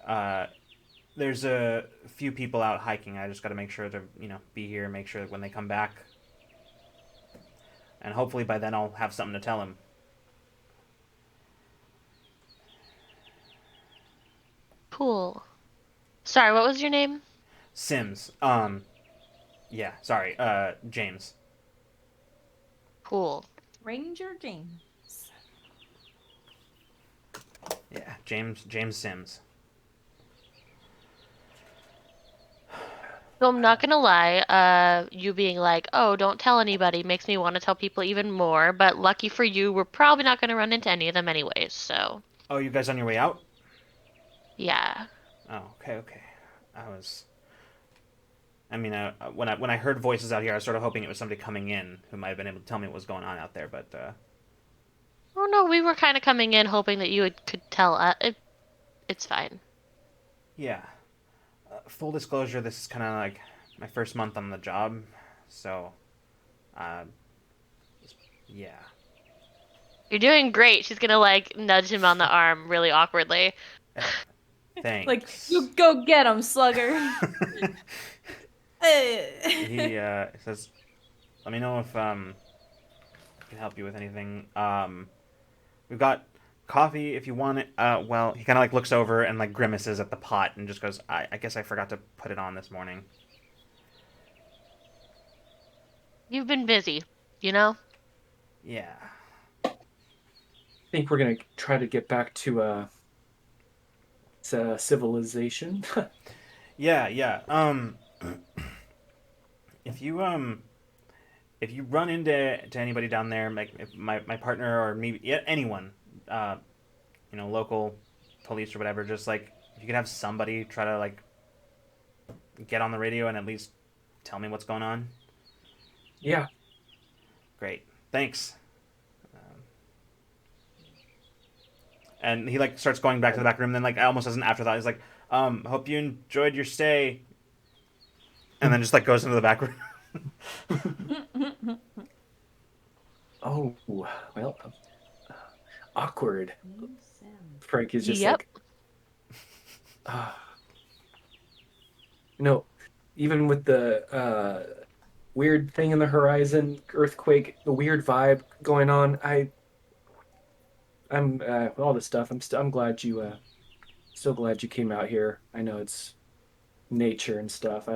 Speaker 1: uh, there's a few people out hiking. I just gotta make sure to be here. Make sure that when they come back, and hopefully by then I'll have something to tell him.
Speaker 5: Cool. Sorry, what was your name?
Speaker 1: Sims. Yeah. Sorry. James.
Speaker 5: Cool.
Speaker 4: Ranger James.
Speaker 1: Yeah. James Sims.
Speaker 5: So I'm not gonna lie, you being like, oh, don't tell anybody makes me want to tell people even more, but lucky for you, we're probably not gonna run into any of them anyways, so
Speaker 1: Oh, you guys on your way out?
Speaker 5: yeah.
Speaker 1: Oh, okay. I was. I mean, when I heard voices out here, I was sort of hoping it was somebody coming in who might have been able to tell me what was going on out there. But
Speaker 5: Oh no, we were kind of coming in hoping that you could tell us. It's fine.
Speaker 1: yeah, full disclosure, this is kind of like my first month on the job, so uh, yeah.
Speaker 5: You're doing great. She's gonna like nudge him on the arm really awkwardly.
Speaker 1: Thanks.
Speaker 4: Like, you go get him, slugger.
Speaker 1: He says, "Let me know if I can help you with anything. We've got coffee if you want it. Well, he kind of like looks over and like grimaces at the pot and just goes, I guess I forgot to put it on this morning.
Speaker 5: You've been busy, you know?
Speaker 1: Yeah.
Speaker 3: I think we're gonna try to get back to civilization.
Speaker 1: Yeah. If you run into anybody down there, like if my partner or me, yeah, anyone, local police or whatever, just like if you could have somebody try to like get on the radio and at least tell me what's going on.
Speaker 3: Yeah.
Speaker 1: Great. Thanks. And he like starts going back to the back room. Then like almost as an afterthought, he's like, "Hope you enjoyed your stay." And then just like goes into the back room.
Speaker 3: Oh, well, awkward. Frank is just
Speaker 5: Yep.
Speaker 3: like, even with the weird thing in the horizon, earthquake, the weird vibe going on, I'm all this stuff. I'm glad you still glad you came out here. I know it's nature and stuff.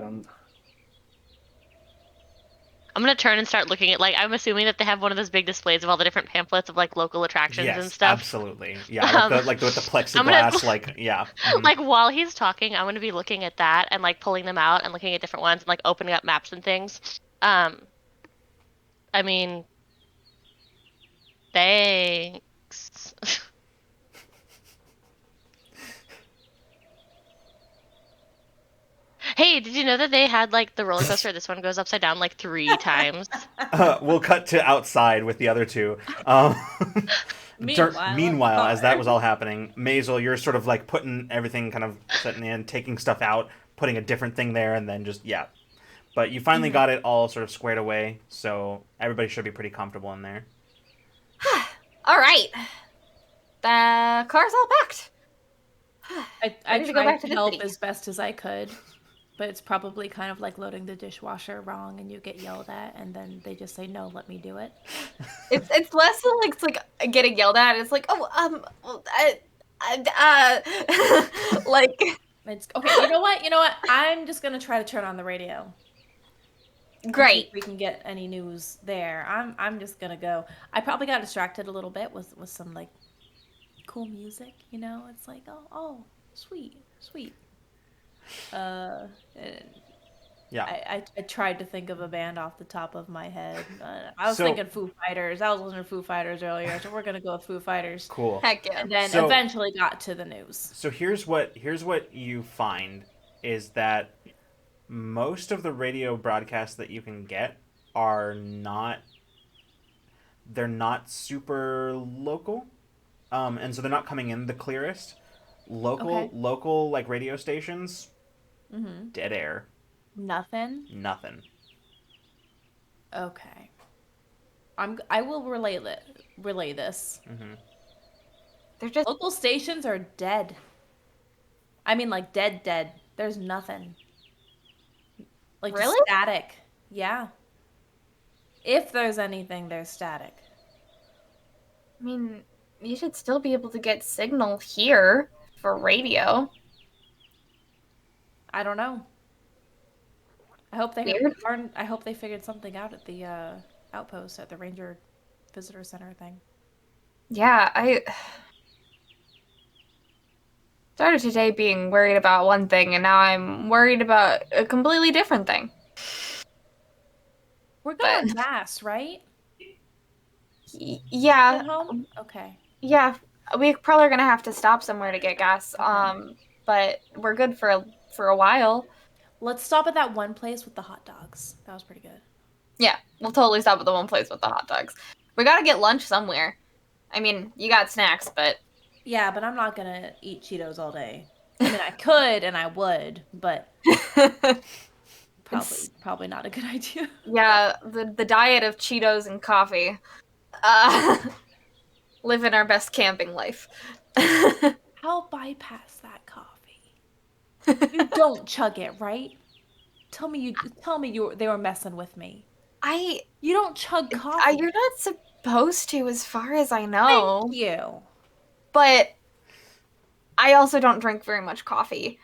Speaker 5: I'm gonna turn and start looking at like I'm assuming that they have one of those big displays of all the different pamphlets of like local attractions and
Speaker 1: Yes,
Speaker 5: stuff.
Speaker 1: absolutely. Yeah, with the
Speaker 5: I'm gonna
Speaker 1: plexiglass, like yeah.
Speaker 5: like while he's talking, I'm gonna be looking at that and like pulling them out and looking at different ones and like opening up maps and things. I mean, thanks. Hey, did you know that they had like the roller coaster? This one goes upside down like 3 times.
Speaker 1: We'll cut to outside with the other two. Um, Meanwhile, as that was all happening, Maisel, you're sort of like putting everything kind of setting in, taking stuff out, putting a different thing there, and then just yeah. But you finally got it all sort of squared away, so everybody should be pretty comfortable in there.
Speaker 2: All right. The car's all packed.
Speaker 4: I
Speaker 2: Ready to go
Speaker 4: tried
Speaker 2: back to
Speaker 4: to
Speaker 2: the
Speaker 4: help
Speaker 2: city.
Speaker 4: as best as I could, but it's probably kind of like loading the dishwasher wrong and you get yelled at and then they just say, no, let me do it.
Speaker 2: It's less than like it's like getting yelled at. It's like, oh, like
Speaker 4: It's okay. You know what? You know what? I'm just gonna try to turn on the radio and see if
Speaker 2: great.
Speaker 4: we can get any news there. I'm just gonna go. I probably got distracted a little bit with some like cool music. You know, it's like sweet, sweet. And
Speaker 1: Yeah.
Speaker 4: I tried to think of a band off the top of my head. I was
Speaker 1: So
Speaker 4: thinking Foo Fighters. I was listening to Foo Fighters earlier, so we're gonna go with Foo Fighters.
Speaker 1: cool.
Speaker 2: Heck yeah.
Speaker 4: And then
Speaker 1: So-
Speaker 4: eventually got to the news.
Speaker 1: So here's what you find is that most of the radio broadcasts that you can get are not they're not super local. And so they're not coming in the clearest.
Speaker 4: Okay.
Speaker 1: Local like radio stations,
Speaker 4: Mm-hmm.
Speaker 1: dead air,
Speaker 4: Nothing.
Speaker 1: nothing.
Speaker 4: Okay. I will relay this.
Speaker 1: Mm-hmm.
Speaker 2: They're just
Speaker 4: Local stations are dead. I mean like dead. There's nothing. Like just
Speaker 2: Really?
Speaker 4: static. Yeah. If there's anything, there's static.
Speaker 2: I mean, you should still be able to get signal here for radio.
Speaker 4: I don't know. I hope they
Speaker 2: Weird.
Speaker 4: I hope they figured something out at the outpost at the Ranger Visitor Center thing.
Speaker 2: Yeah, I started today being worried about one thing, and now I'm worried about a completely different thing.
Speaker 4: We're going
Speaker 2: But-
Speaker 4: mass, right?
Speaker 2: Yeah,
Speaker 4: At home? Okay.
Speaker 2: yeah, we probably are gonna have to stop somewhere to get gas.
Speaker 4: Okay.
Speaker 2: But we're good for a while.
Speaker 4: Let's stop at that one place with the hot dogs. That was pretty good.
Speaker 2: Yeah, we'll totally stop at the one place with the hot dogs. We gotta get lunch somewhere. I mean, you got snacks, but
Speaker 4: Yeah, but I'm not gonna eat Cheetos all day. I mean, I could and I would, but probably not a good idea.
Speaker 2: yeah, the diet of Cheetos and coffee. Living our best camping life.
Speaker 4: I'll bypass that coffee. You don't chug it, right? Tell me they were messing with me. You don't chug coffee.
Speaker 2: You're not supposed to, as far as I know.
Speaker 4: Thank you.
Speaker 2: But I also don't drink very much coffee.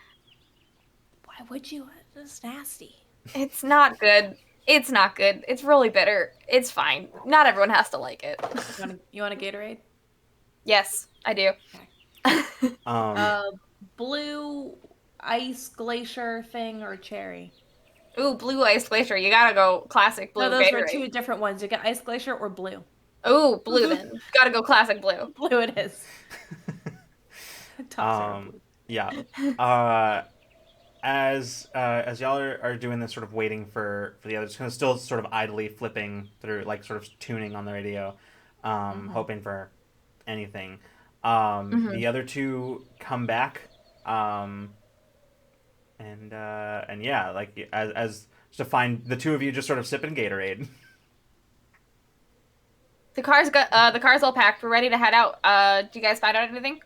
Speaker 4: Why would you? It's nasty.
Speaker 2: It's not good. It's not good. It's really bitter. It's fine. Not everyone has to like it.
Speaker 4: You want a Gatorade?
Speaker 2: Yes, I do.
Speaker 4: Blue ice glacier thing or cherry?
Speaker 2: Ooh, blue ice glacier. You gotta go classic blue
Speaker 4: No, those were
Speaker 2: Gatorade.
Speaker 4: two different ones. You get ice glacier or blue.
Speaker 2: Ooh, blue then. Gotta go classic blue.
Speaker 4: Blue it is. Top zero blue.
Speaker 1: Yeah. As y'all are doing this, sort of waiting for the others, kind of still sort of idly flipping through, like sort of tuning on the radio, hoping for anything. The other two come back, and yeah, like as to find the two of you just sort of sipping Gatorade.
Speaker 2: The car's all packed. We're ready to head out. Do you guys find out anything?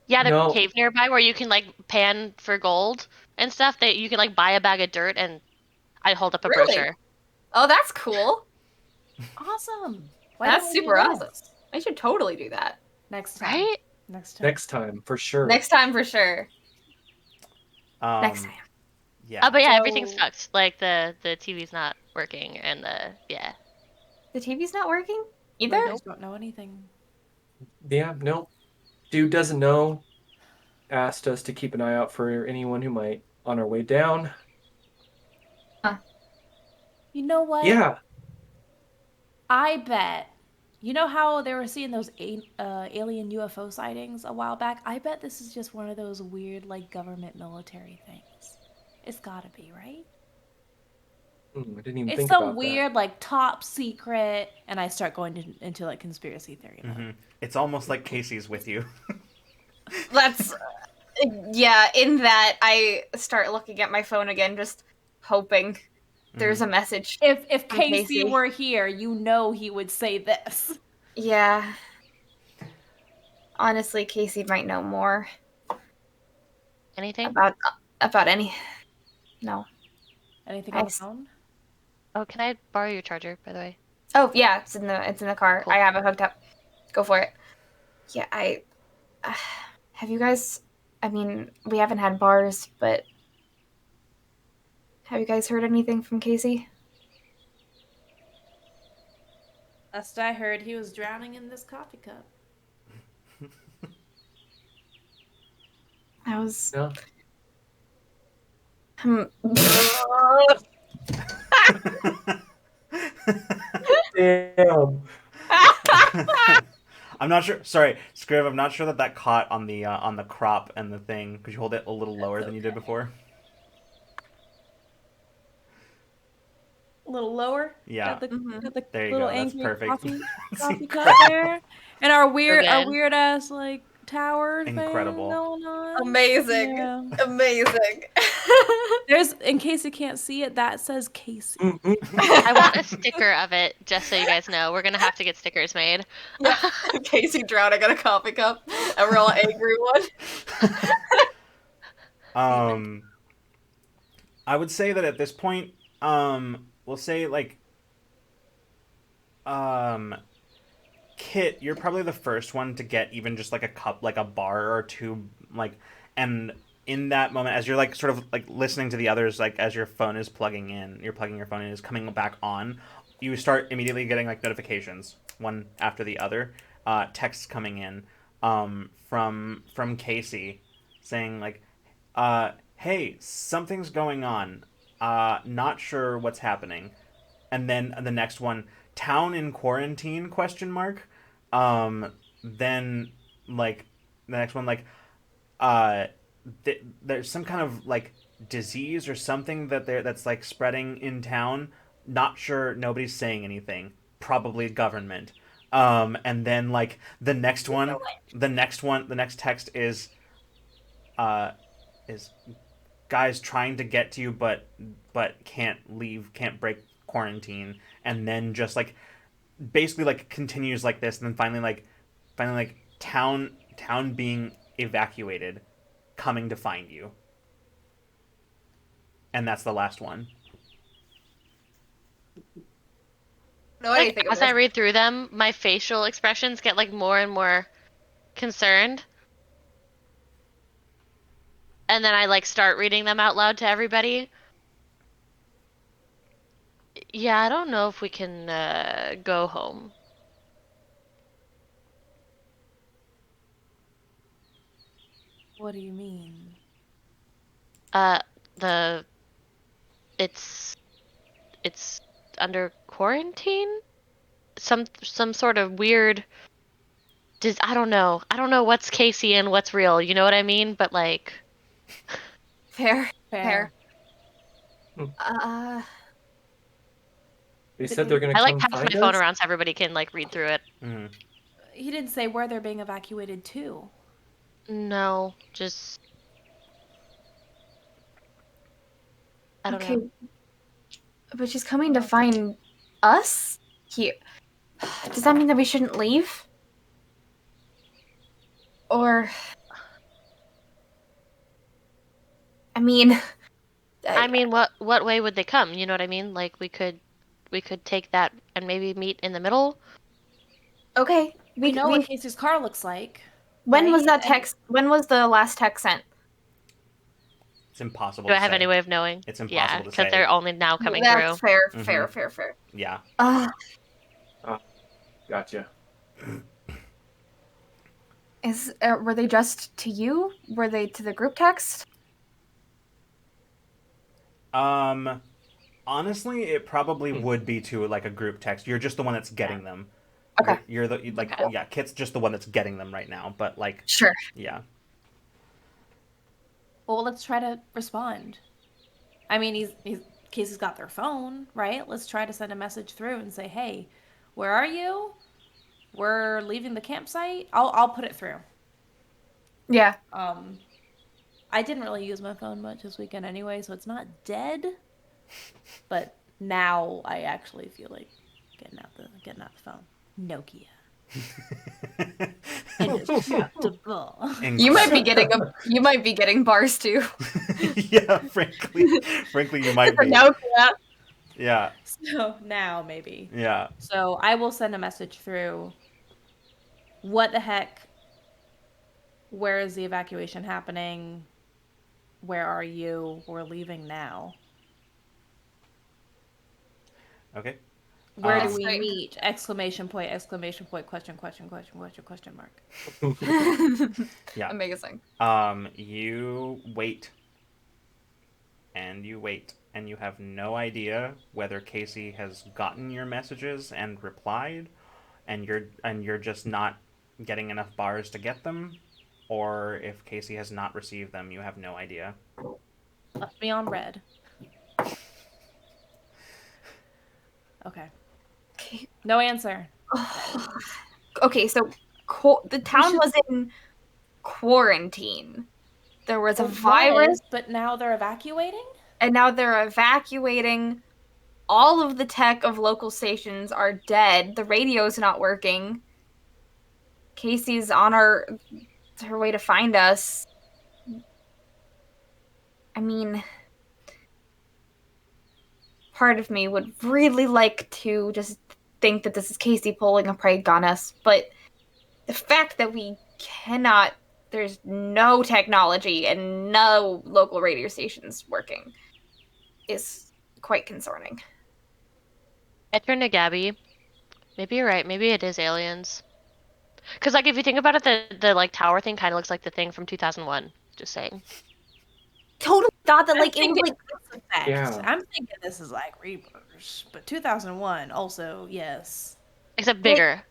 Speaker 5: Yeah, there's
Speaker 3: No.
Speaker 5: a cave nearby where you can like pan for gold and stuff. That you can like buy a bag of dirt, and I hold up a
Speaker 2: Really?
Speaker 5: brochure.
Speaker 2: Oh, that's cool.
Speaker 4: Awesome. Why
Speaker 2: That's
Speaker 4: don't we do
Speaker 2: super awesome.
Speaker 4: this?
Speaker 2: I should totally do that.
Speaker 4: Next time.
Speaker 5: Right?
Speaker 4: Next time.
Speaker 3: Next time, for sure.
Speaker 2: Next time for sure.
Speaker 1: Next
Speaker 2: time.
Speaker 1: Yeah.
Speaker 5: Oh, but yeah,
Speaker 4: So-
Speaker 5: everything's fucked. Like the TV's not working, and yeah.
Speaker 2: The TV's not working
Speaker 4: I
Speaker 2: either.
Speaker 4: just don't know anything.
Speaker 3: Yeah, no. Dude doesn't know. Asked us to keep an eye out for anyone who might on our way down.
Speaker 4: You know what?
Speaker 3: Yeah.
Speaker 4: I bet. You know how they were seeing those alien UFO sightings a while back? I bet this is just one of those weird, like, government military things. It's gotta be, right?
Speaker 3: I didn't even
Speaker 4: It's
Speaker 3: think
Speaker 4: some
Speaker 3: about
Speaker 4: weird, like, top secret, and I start going into, like, conspiracy theory mode.
Speaker 1: Mhm. It's almost like Casey's with you.
Speaker 2: That's yeah. In that, I start looking at my phone again, just hoping there's a message.
Speaker 4: If
Speaker 2: From
Speaker 4: Casey
Speaker 2: Casey.
Speaker 4: were here, you know he would say this.
Speaker 2: Yeah. Honestly, Casey might know more
Speaker 5: Anything?
Speaker 2: about any. No.
Speaker 4: Anything
Speaker 2: I
Speaker 4: on the
Speaker 2: s-
Speaker 4: phone?
Speaker 5: Oh, can I borrow your charger, by the way?
Speaker 2: Oh yeah, it's in the car.
Speaker 5: Cool.
Speaker 2: I have it hooked up. Go for it. Yeah, have you guys? I mean, we haven't had bars, but have you guys heard anything from Casey?
Speaker 4: Last I heard, he was drowning in this coffee cup.
Speaker 2: I was.
Speaker 3: No.
Speaker 2: Um,
Speaker 3: Damn.
Speaker 1: I'm not sure. Sorry, Scriv. I'm not sure that caught on the crop and the thing. Could you hold it a little lower than you did before?
Speaker 4: A little lower.
Speaker 1: Yeah.
Speaker 2: Mhm.
Speaker 4: Got the
Speaker 1: There you
Speaker 4: little
Speaker 1: go. That's
Speaker 4: angry
Speaker 1: perfect. It's
Speaker 4: coffee cup
Speaker 1: incredible.
Speaker 4: there, and our
Speaker 5: good.
Speaker 4: weird ass like tower thing
Speaker 1: Incredible.
Speaker 4: going on.
Speaker 2: Amazing.
Speaker 4: Yeah.
Speaker 2: Amazing.
Speaker 4: There's, in case you can't see it, that says Casey.
Speaker 5: I want a sticker of it, just so you guys know. We're gonna have to get stickers made.
Speaker 2: Yeah, Casey drowning in a coffee cup. A real angry one.
Speaker 1: Um, I would say that at this point, we'll say like, um, Kit, you're probably the first one to get even just like a cup, like a bar or two, like, and in that moment, as you're like sort of like listening to the others, like as your phone is plugging in, you're plugging your phone in, is coming back on, you start immediately getting like notifications, one after the other, texts coming in, from Casey, saying like, hey, something's going on, not sure what's happening, and then the next one, town in quarantine, question mark. Then like the next one, like, uh there's some kind of like disease or something that's like spreading in town, not sure, nobody's saying anything, probably government. And then like the next text uh is guys trying to get to you, but can't leave, can't break quarantine, and then just like basically like continues like this, and then finally like town being evacuated, coming to find you, and that's the last one.
Speaker 2: Know
Speaker 5: Like
Speaker 2: anything
Speaker 5: as
Speaker 2: about
Speaker 5: I
Speaker 2: it.
Speaker 5: read through them, my facial expressions get like more and more concerned, and then I like start reading them out loud to everybody. Yeah, I don't know if we can go home.
Speaker 4: What do you mean?
Speaker 5: Uh, the it's it's under quarantine. Some sort of weird. I don't know. I don't know what's Casey and what's real. You know what I mean? But like,
Speaker 2: Fair.
Speaker 4: Fair.
Speaker 2: Uh,
Speaker 3: They
Speaker 4: Did
Speaker 3: said they're gonna
Speaker 5: I like
Speaker 3: come
Speaker 5: pass
Speaker 3: find
Speaker 5: my phone
Speaker 3: us.
Speaker 5: around so everybody can like read through it.
Speaker 1: Mm-hmm.
Speaker 4: He didn't say where they're being evacuated to.
Speaker 5: No, just I don't
Speaker 2: okay,
Speaker 5: know.
Speaker 2: but she's coming to find us here. Does that mean that we shouldn't leave? Or, I mean,
Speaker 5: I mean, what way would they come? You know what I mean? Like we could take that and maybe meet in the middle.
Speaker 2: okay,
Speaker 4: We know what
Speaker 2: we.
Speaker 4: Casey's car looks like.
Speaker 2: When was
Speaker 4: right?
Speaker 2: that
Speaker 4: And
Speaker 2: text? When was the last text sent?
Speaker 1: It's impossible
Speaker 5: Do I
Speaker 1: to
Speaker 5: have any
Speaker 1: say.
Speaker 5: way of knowing?
Speaker 1: It's
Speaker 5: Yeah,
Speaker 1: impossible to
Speaker 5: because they're
Speaker 1: say.
Speaker 5: only now coming
Speaker 2: That's
Speaker 5: through.
Speaker 2: fair.
Speaker 1: Mm-hmm.
Speaker 2: Fair.
Speaker 1: Yeah.
Speaker 2: Uh,
Speaker 3: Oh, gotcha.
Speaker 2: were they just to you? Were they to the group text?
Speaker 1: um Honestly, it probably
Speaker 3: Hmm.
Speaker 1: would be to like a group text. You're just the one that's getting them.
Speaker 2: Okay.
Speaker 1: You're the like
Speaker 2: Okay.
Speaker 1: yeah, Kit's just the one that's getting them right now, but like
Speaker 2: Sure.
Speaker 1: yeah.
Speaker 4: well, let's try to respond. I mean, Casey's got their phone, right? Let's try to send a message through and say, "Hey, where are you? We're leaving the campsite." I'll put it through.
Speaker 2: Yeah.
Speaker 4: I didn't really use my phone much this weekend anyway, so it's not dead. But now I actually feel like getting out the phone. Nokia. Indestructible.
Speaker 2: You might be getting bars too.
Speaker 1: Yeah, frankly, you might be.
Speaker 2: No, yeah.
Speaker 1: Yeah,
Speaker 4: So now maybe.
Speaker 1: yeah.
Speaker 4: So I will send a message through. What the heck? Where is the evacuation happening? Where are you? We're leaving now.
Speaker 1: Okay.
Speaker 4: Where do
Speaker 1: Um,
Speaker 4: we
Speaker 2: Right.
Speaker 4: meet? Exclamation point, question, question mark.
Speaker 1: Yeah.
Speaker 2: Amazing.
Speaker 1: You wait, and you wait, and you have no idea whether Casey has gotten your messages and replied, and you're just not getting enough bars to get them, or if Casey has not received them, you have no idea.
Speaker 4: Left me on red. Okay.
Speaker 2: Okay.
Speaker 4: No answer.
Speaker 2: Okay, so the town was in quarantine. There was a
Speaker 4: It
Speaker 2: virus,
Speaker 4: was, but now they're evacuating?
Speaker 2: and now they're evacuating. All of the tech of local stations are dead. The radio's not working. Casey's on her way to find us. I mean, part of me would really like to just think that this is Casey pulling a prank on us, but the fact that we cannot, there's no technology and no local radio stations working is quite concerning.
Speaker 5: I turned to Gabby. Maybe you're right. Maybe it is aliens. Because, like, if you think about it, the like tower thing kind of looks like the thing from 2001. Just saying.
Speaker 2: Totally thought that
Speaker 4: I'm
Speaker 2: like it was
Speaker 4: thinking
Speaker 2: like
Speaker 4: this effect.
Speaker 3: Yeah.
Speaker 4: I'm thinking this is like Reapers, but 2001 also, yes.
Speaker 5: Except bigger.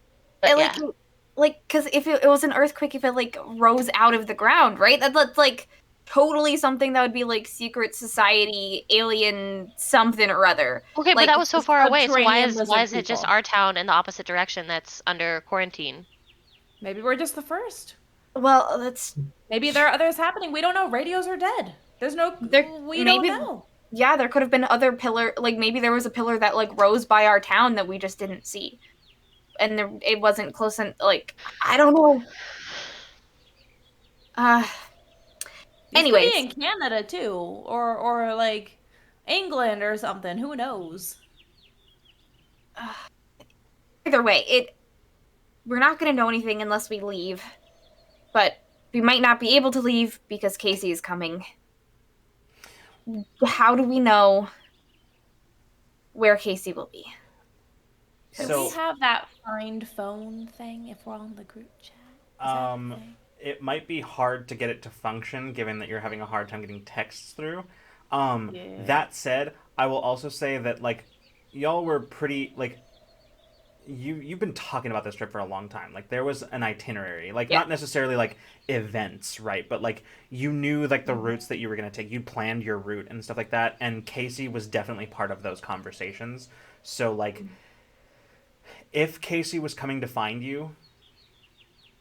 Speaker 5: But
Speaker 2: like
Speaker 5: yeah.
Speaker 2: because if it was an earthquake, if it like rose out of the ground, right? That's like totally something that would be like secret society, alien something or other.
Speaker 5: Okay, but
Speaker 2: Like
Speaker 5: that was so far away. So why
Speaker 4: subterranean
Speaker 5: is
Speaker 4: lizard
Speaker 5: it just
Speaker 4: people.
Speaker 5: our town in the opposite direction that's under quarantine?
Speaker 4: Maybe we're just the first.
Speaker 2: well, that's
Speaker 4: Maybe there are others happening. We don't know. Radios are dead. There's no.
Speaker 2: there.
Speaker 4: We
Speaker 2: Maybe
Speaker 4: don't know.
Speaker 2: yeah, there could have been other pillar. Like maybe there was a pillar that like rose by our town that we just didn't see, and it wasn't close. And like I don't know. Uh,
Speaker 4: These could
Speaker 2: anyways,
Speaker 4: be in Canada too, or like England or something. Who knows?
Speaker 2: either way, we're not going to know anything unless we leave. But we might not be able to leave because Casey is coming. How do we know where Casey will be?
Speaker 4: Do
Speaker 1: So,
Speaker 4: we have that find phone thing if we're on the group chat? Is that a thing?
Speaker 1: it might be hard to get it to function given that you're having a hard time getting texts through.
Speaker 4: Yeah.
Speaker 1: That said, I will also say that like y'all were pretty like you've been talking about this trip for a long time. Like there was an itinerary, like
Speaker 2: Yeah.
Speaker 1: not necessarily like events, right? But like you knew like the routes that you were gonna take. You planned your route and stuff like that. And Casey was definitely part of those conversations. So like, if Casey was coming to find you,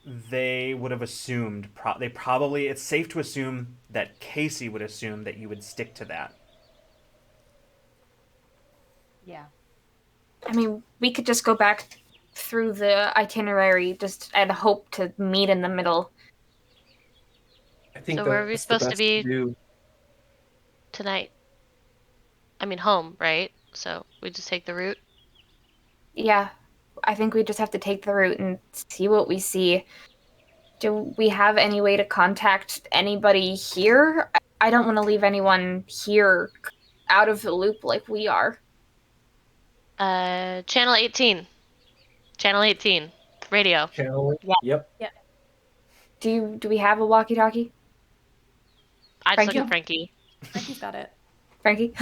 Speaker 1: they would have assumed. They probably. It's safe to assume that Casey would assume that you would stick to that.
Speaker 4: Yeah.
Speaker 2: I mean, we could just go back through the itinerary just and hope to meet in the middle.
Speaker 3: I think
Speaker 5: So where are we
Speaker 3: that's the
Speaker 5: supposed to
Speaker 3: best
Speaker 5: be
Speaker 3: do.
Speaker 5: tonight? I mean, home, right? So we just take the route.
Speaker 2: Yeah, I think we just have to take the route and see what we see. Do we have any way to contact anybody here? I don't want to leave anyone here out of the loop like we are.
Speaker 5: Channel 18. Channel 18. Radio.
Speaker 3: Channel.
Speaker 2: Yeah.
Speaker 3: Yep.
Speaker 2: Do we have a walkie-talkie?
Speaker 5: I just look
Speaker 2: Frankie?
Speaker 5: at Frankie.
Speaker 4: Frankie's got it.
Speaker 2: Frankie?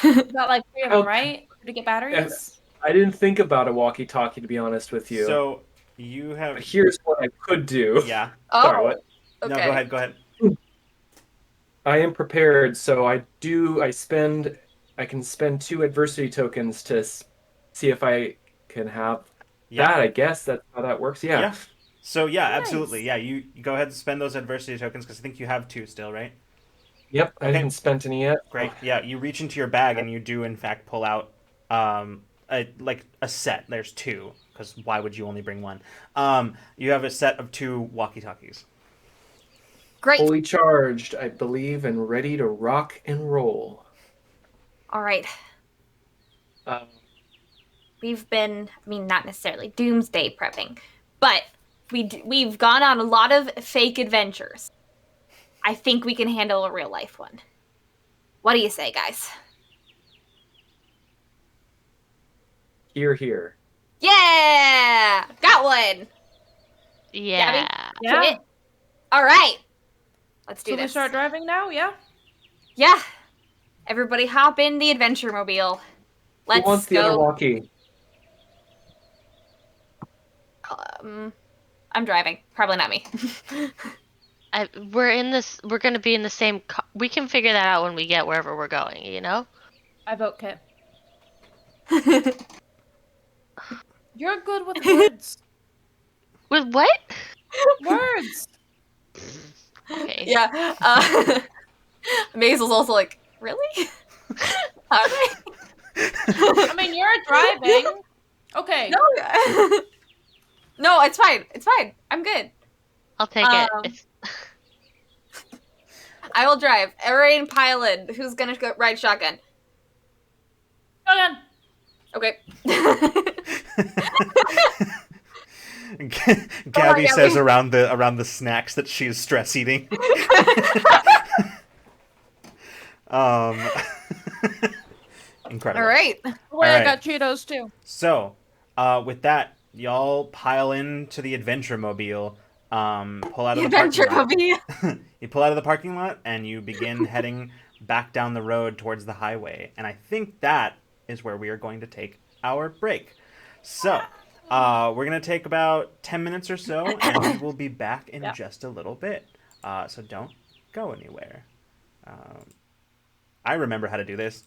Speaker 4: We got like 3 of them,
Speaker 3: Oh.
Speaker 4: right? To get batteries.
Speaker 3: I didn't think about a walkie-talkie to be honest with you.
Speaker 1: So you have.
Speaker 3: But here's what I could do.
Speaker 1: Yeah.
Speaker 3: Sorry, what?
Speaker 2: Okay.
Speaker 1: No, go ahead. Go ahead.
Speaker 3: I am prepared, so I can spend 2 adversity tokens to see if I can have
Speaker 1: Yeah.
Speaker 3: that. I guess that's how that works. Yeah.
Speaker 1: Yeah. So yeah,
Speaker 4: Nice.
Speaker 1: absolutely. Yeah, you go ahead and spend those adversity tokens because I think you have 2 still, right?
Speaker 3: Yep. I
Speaker 1: Okay.
Speaker 3: haven't spent any yet.
Speaker 1: Great. Yeah, you reach into your bag and you do in fact pull out a set. There's 2 because why would you only bring one? You have a set of 2 walkie-talkies.
Speaker 2: Great.
Speaker 3: Fully charged, I believe, and ready to rock and roll.
Speaker 2: All right.
Speaker 3: Um,
Speaker 2: We've been, I mean, not necessarily doomsday prepping, but we've gone on a lot of fake adventures. I think we can handle a real life one. What do you say, guys?
Speaker 3: Here, here.
Speaker 2: Yeah! Got one!
Speaker 5: Yeah.
Speaker 4: Yeah.
Speaker 2: Hit. All right. Let's do
Speaker 4: So we
Speaker 2: this.
Speaker 4: start driving now, yeah?
Speaker 2: Yeah. Everybody hop in the adventure mobile.
Speaker 3: Who wants
Speaker 2: Let's
Speaker 3: the other
Speaker 2: go.
Speaker 3: walkie?
Speaker 2: I'm driving. Probably not me.
Speaker 5: We're gonna be in the same. We can figure that out when we get wherever we're going. You know.
Speaker 4: I vote Kit. You're good with words.
Speaker 5: With what?
Speaker 4: Words.
Speaker 5: Okay.
Speaker 2: Yeah. Mazel's also like, really? Okay.
Speaker 4: I mean, you're driving. Okay.
Speaker 2: No. No, it's fine. It's fine. I'm good.
Speaker 5: I'll take it. It's
Speaker 2: I will drive. Arain pilot. Who's gonna go ride shotgun?
Speaker 4: Shotgun.
Speaker 2: Okay.
Speaker 1: Gabby says
Speaker 2: Gabby.
Speaker 1: around the snacks that she's stress eating. Incredible.
Speaker 2: All right.
Speaker 4: Wait,
Speaker 1: All
Speaker 4: I
Speaker 1: right.
Speaker 4: got Cheetos too.
Speaker 1: So, with that, y'all pile into the adventure mobile. Pull out of the parking
Speaker 2: Adventure
Speaker 1: lot.
Speaker 2: movie.
Speaker 1: You pull out of the parking lot and you begin heading back down the road towards the highway. And I think that is where we are going to take our break. So, we're going to take about 10 minutes or so, and we will be back in just a little bit. So don't go anywhere. I remember how to do this.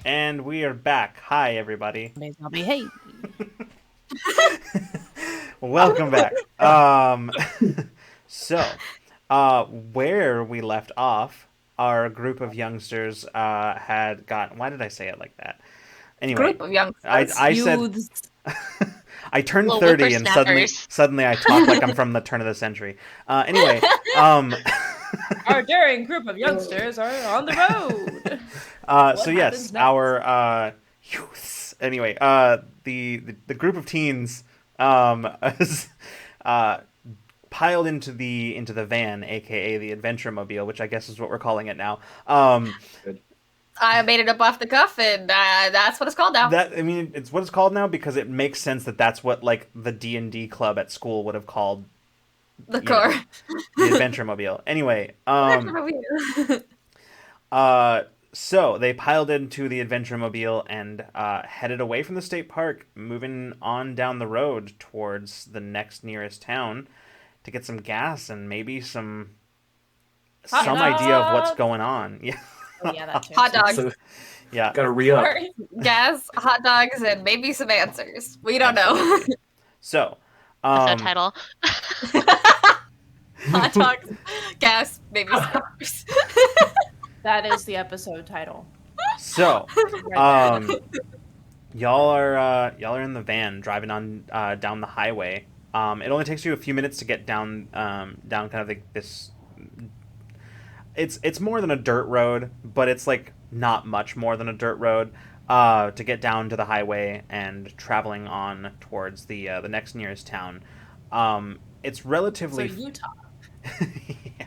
Speaker 1: And we are back. Hi, everybody.
Speaker 4: Hey.
Speaker 1: Welcome back. So, where we left off, our group of youngsters had got. Why did I say it like that? Anyway,
Speaker 2: Group of youngsters.
Speaker 1: I said
Speaker 4: Youths.
Speaker 1: I turned
Speaker 5: Little
Speaker 1: 30 and
Speaker 5: whippersnappers.
Speaker 1: suddenly I talk like I'm from the turn of the century. Anyway,
Speaker 4: Our daring group of youngsters are on the road.
Speaker 1: so yes,
Speaker 4: happens next?
Speaker 1: our youths. Anyway, the group of teens is, piled into the van, aka the adventure mobile, which I guess is what we're calling it now.
Speaker 2: I made it up off the cuff, and that's what it's called now.
Speaker 1: That I mean, it's what it's called now because it makes sense that that's what like the D&D club at school would have called
Speaker 2: The
Speaker 1: you
Speaker 2: car.
Speaker 1: know, the adventure mobile. Anyway, so they piled into the adventure mobile and headed away from the state park, moving on down the road towards the next nearest town to get some gas and maybe some idea of what's
Speaker 4: dogs.
Speaker 1: going on. Yeah,
Speaker 4: Oh, yeah, that too.
Speaker 2: Hot dogs.
Speaker 3: So,
Speaker 1: yeah.
Speaker 3: gotta re-up.
Speaker 4: Sorry.
Speaker 2: Gas, hot dogs, and maybe some answers. We don't know.
Speaker 1: So,
Speaker 5: Episode title.
Speaker 2: Hot dogs, gas, maybe some answers.
Speaker 4: That is the episode title.
Speaker 1: so,
Speaker 4: Right there.
Speaker 1: y'all are in the van driving on down the highway. It only takes you a few minutes to get down kind of like this. It's more than a dirt road, but it's like not much more than a dirt road to get down to the highway and traveling on towards the next nearest town. It's
Speaker 4: So
Speaker 1: relatively
Speaker 4: Utah.
Speaker 1: yeah.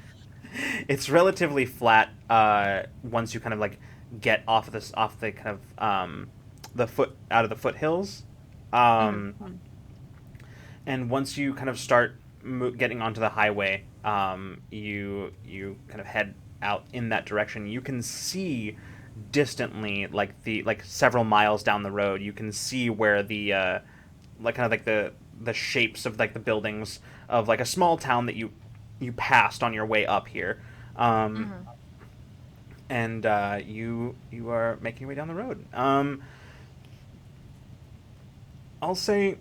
Speaker 1: It's relatively flat once you kind of like get off the kind of the foot out of the foothills. And once you kind of start getting onto the highway, you kind of head out in that direction. You can see distantly, like several miles down the road, you can see where the like kind of like the shapes of like the buildings of like a small town that you passed on your way up here. And you are making your way down the road. I'll say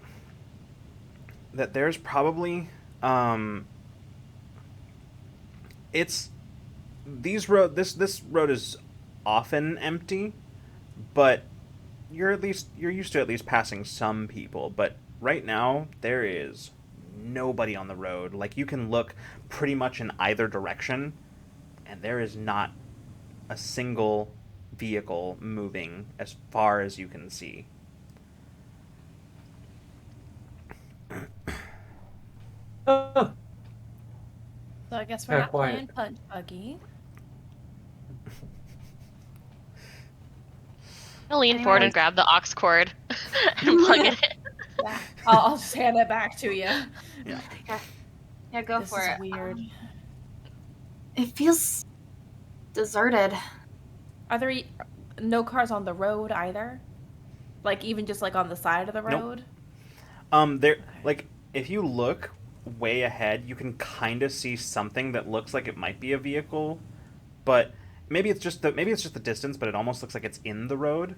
Speaker 1: that there's probably this road is often empty, but you're used to at least passing some people. But right now there is nobody on the road. Like, you can look pretty much in either direction, and there is not a single vehicle moving as far as you can see.
Speaker 3: Oh,
Speaker 4: So I guess we're
Speaker 3: Kinda
Speaker 4: not
Speaker 3: quiet.
Speaker 4: playing Punch Buggy.
Speaker 5: I'll lean forward and grab the aux cord and plug it in.
Speaker 4: Yeah. I'll just hand it back to you.
Speaker 2: Yeah, go
Speaker 4: This
Speaker 2: for
Speaker 4: is
Speaker 2: it.
Speaker 4: weird.
Speaker 2: It feels deserted.
Speaker 4: Are there no cars on the road either? Like, even just like on the side of the
Speaker 1: Nope.
Speaker 4: road?
Speaker 1: There, like, if you look way ahead, you can kind of see something that looks like it might be a vehicle, but maybe it's just the distance, but it almost looks like it's in the road.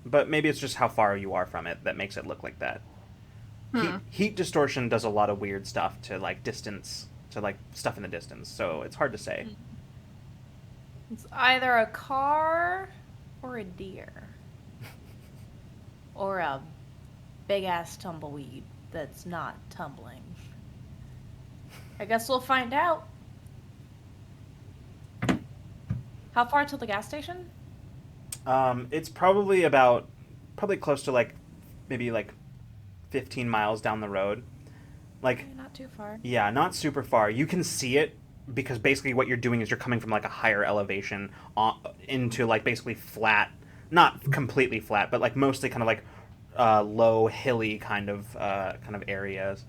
Speaker 1: But maybe it's just how far you are from it that makes it look like that. Heat distortion does a lot of weird stuff to like distance, to like stuff in the distance, so it's hard to say.
Speaker 4: It's either a car or a deer. Or a big ass tumbleweed that's not tumbling. I guess we'll find out. How far to the gas station?
Speaker 1: It's probably close to like maybe like 15 miles down the road. Like,
Speaker 4: Okay, not too far.
Speaker 1: yeah, not super far. You can see it because basically what you're doing is you're coming from like a higher elevation into like basically flat, not completely flat, but like mostly kind of like low hilly kind of areas.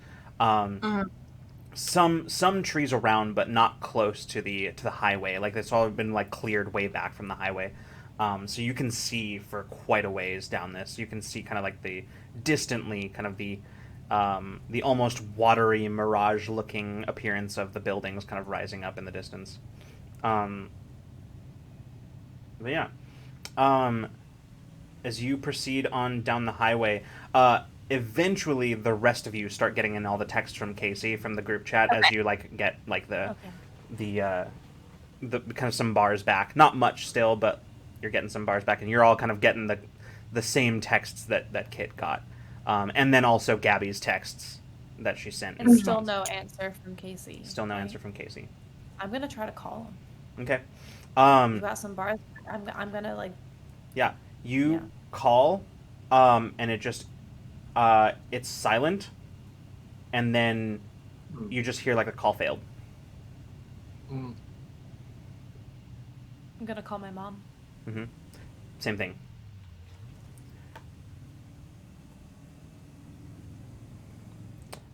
Speaker 1: Some trees around, but not close to the highway. Like, it's all been like cleared way back from the highway. So you can see for quite a ways down this. You can see kind of like the distantly kind of the almost watery mirage-looking appearance of the buildings kind of rising up in the distance. But yeah, As you proceed on down the highway, eventually the rest of you start getting in all the text from Casey from the group chat as
Speaker 2: Okay.
Speaker 1: you like get like
Speaker 4: Okay.
Speaker 1: the the kind of some bars back. Not much still, but you're getting some bars back, and you're all kind of getting the same texts that Kit got, and then also Gabby's texts that she sent in
Speaker 4: And still
Speaker 1: response.
Speaker 4: no answer from Casey.
Speaker 1: Still no
Speaker 4: right?
Speaker 1: answer from Casey.
Speaker 4: I'm gonna try to call him.
Speaker 1: Okay.
Speaker 4: You got some bars? I'm gonna like
Speaker 1: Yeah. You
Speaker 4: yeah.
Speaker 1: call, and it just it's silent, and then
Speaker 3: Hmm.
Speaker 1: you just hear like a call failed.
Speaker 3: Hmm.
Speaker 4: I'm gonna call my mom.
Speaker 1: Mm-hmm. Same thing.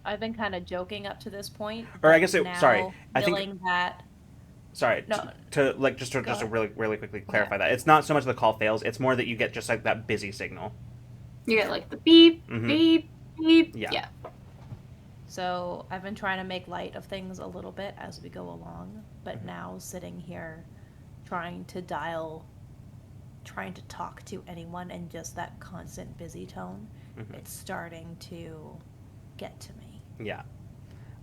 Speaker 4: I've been kind of joking up to this point,
Speaker 1: Or I
Speaker 4: but
Speaker 1: guess
Speaker 4: now
Speaker 1: sorry. I think
Speaker 4: feeling that
Speaker 1: sorry
Speaker 4: no,
Speaker 1: to like just to
Speaker 4: go
Speaker 1: just to
Speaker 4: ahead.
Speaker 1: really quickly
Speaker 4: Yeah.
Speaker 1: clarify that it's not so much the call fails. It's more that you get just like that busy signal.
Speaker 2: You get like the beep,
Speaker 1: Mm-hmm.
Speaker 2: beep, beep.
Speaker 1: Yeah.
Speaker 2: Yeah.
Speaker 4: So I've been trying to make light of things a little bit as we go along, but
Speaker 1: Mm-hmm.
Speaker 4: now sitting here trying to trying to talk to anyone in just that constant busy tone,
Speaker 1: Mm-hmm.
Speaker 4: it's starting to get to me.
Speaker 1: Yeah.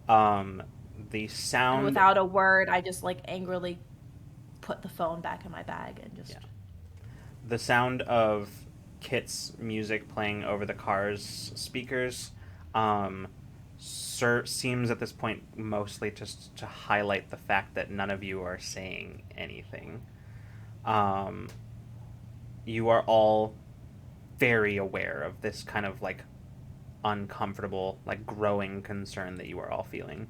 Speaker 1: Um, the
Speaker 4: And
Speaker 1: sound.
Speaker 4: without a word, I just like angrily put the phone back in my bag and just
Speaker 1: Yeah. The sound of Kit's music playing over the car's speakers um, seems at this point mostly just to highlight the fact that none of you are saying anything. Um, you are all very aware of this kind of like uncomfortable, like growing concern that you are all feeling.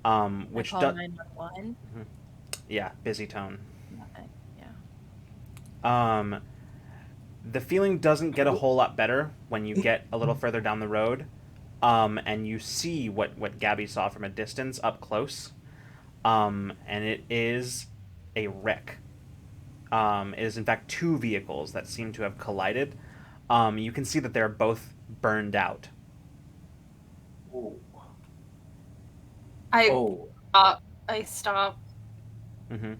Speaker 4: I
Speaker 1: Which
Speaker 4: call
Speaker 1: does,
Speaker 4: 911.
Speaker 1: yeah, busy tone.
Speaker 4: Nothing. Yeah.
Speaker 1: Um, the feeling doesn't get a whole lot better when you get a little further down the road, and you see what Gabby saw from a distance up close, and it is a wreck. It is in fact two vehicles that seem to have collided. You can see that they're both burned out.
Speaker 3: Oh.
Speaker 2: I
Speaker 3: Oh.
Speaker 2: stop. I stop.
Speaker 1: Mm-hmm.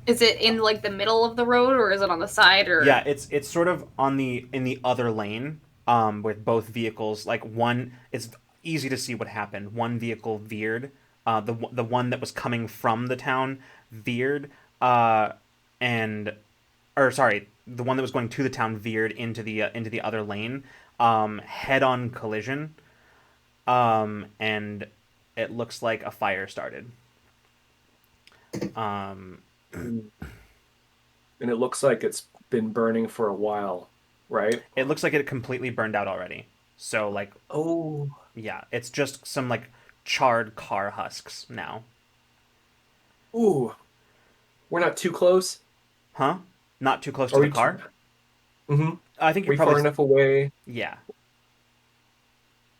Speaker 2: Is it in like the middle of the road or is it on the side
Speaker 1: Yeah,
Speaker 2: or?
Speaker 1: it's sort of on the in the other lane, with both vehicles. Like one, it's easy to see what happened. One vehicle veered. The one that was coming from the town veered, and or sorry, the one that was going to the town veered into the other lane, head on collision, and it looks like a fire started. Um,
Speaker 3: Mm. And it looks like it's been burning for a while, right?
Speaker 1: it looks like it completely burned out already. So like
Speaker 3: Oh.
Speaker 1: yeah, it's just some like charred car husks now.
Speaker 3: Ooh. We're not too close.
Speaker 1: Huh? Not too close to
Speaker 3: Are
Speaker 1: the
Speaker 3: we too?
Speaker 1: car?
Speaker 3: Mm-hmm.
Speaker 1: I think you're
Speaker 3: We far
Speaker 1: probably
Speaker 3: enough away?
Speaker 1: yeah.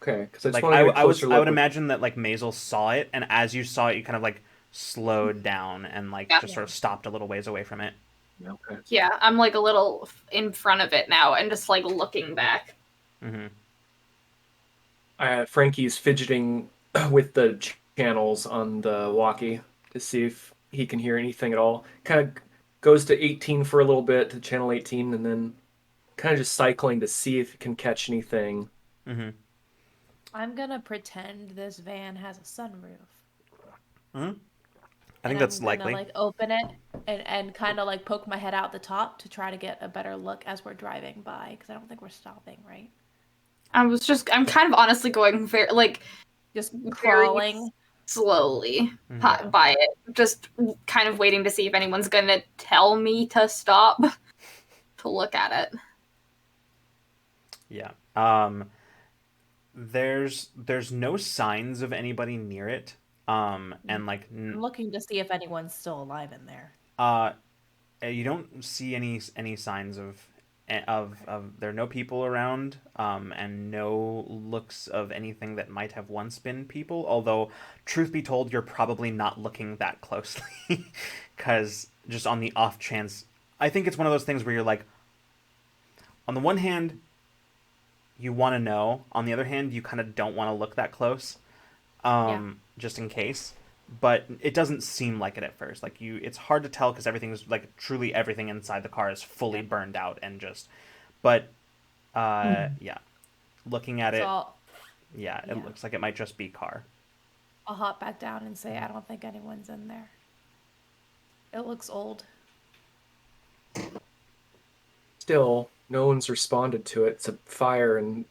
Speaker 3: Okay, because I just
Speaker 1: Like
Speaker 3: want to get a closer
Speaker 1: I
Speaker 3: look
Speaker 1: would
Speaker 3: with.
Speaker 1: imagine that like Maisel saw it, and as you saw it, you kind of like slowed down and like
Speaker 2: Yeah.
Speaker 1: just sort of stopped a little ways away from it.
Speaker 3: Okay.
Speaker 2: Yeah, I'm like a little in front of it now and just like looking back.
Speaker 1: Mm-hmm.
Speaker 3: Frankie's fidgeting with the channels on the walkie to see if he can hear anything at all. Kind of goes to 18 for a little bit to channel 18, and then kind of just cycling to see if he can catch anything.
Speaker 1: Mm-hmm.
Speaker 4: I'm gonna pretend this van has a sunroof.
Speaker 1: Mm-hmm. I think
Speaker 4: And
Speaker 1: that's
Speaker 4: I'm gonna
Speaker 1: likely.
Speaker 4: like open it and kind of like poke my head out the top to try to get a better look as we're driving by because I don't think we're stopping, right?
Speaker 2: I'm kind of honestly going very like
Speaker 4: Just
Speaker 2: very
Speaker 4: crawling.
Speaker 2: slowly
Speaker 1: Mm-hmm.
Speaker 2: by it, just kind of waiting to see if anyone's gonna tell me to stop to look at it.
Speaker 1: Yeah. There's no signs of anybody near it. And like
Speaker 4: I'm looking to see if anyone's still alive in there.
Speaker 1: uh you don't see any signs of there are no people around, and no looks of anything that might have once been people, although truth be told you're probably not looking that closely because just on the off chance, I think it's one of those things where you're like, on the one hand you want to know, on the other hand you kind of don't want to look that close,
Speaker 4: Yeah.
Speaker 1: just in case. but it doesn't seem like it at first. Like it's hard to tell because everything's like truly everything inside the car is fully burned out and just. But yeah, looking at
Speaker 4: So
Speaker 1: it, yeah, it
Speaker 4: yeah.
Speaker 1: looks like it might just be car.
Speaker 4: I'll hop back down and say I don't think anyone's in there. It looks old.
Speaker 3: Still, no one's responded to it. It's a fire and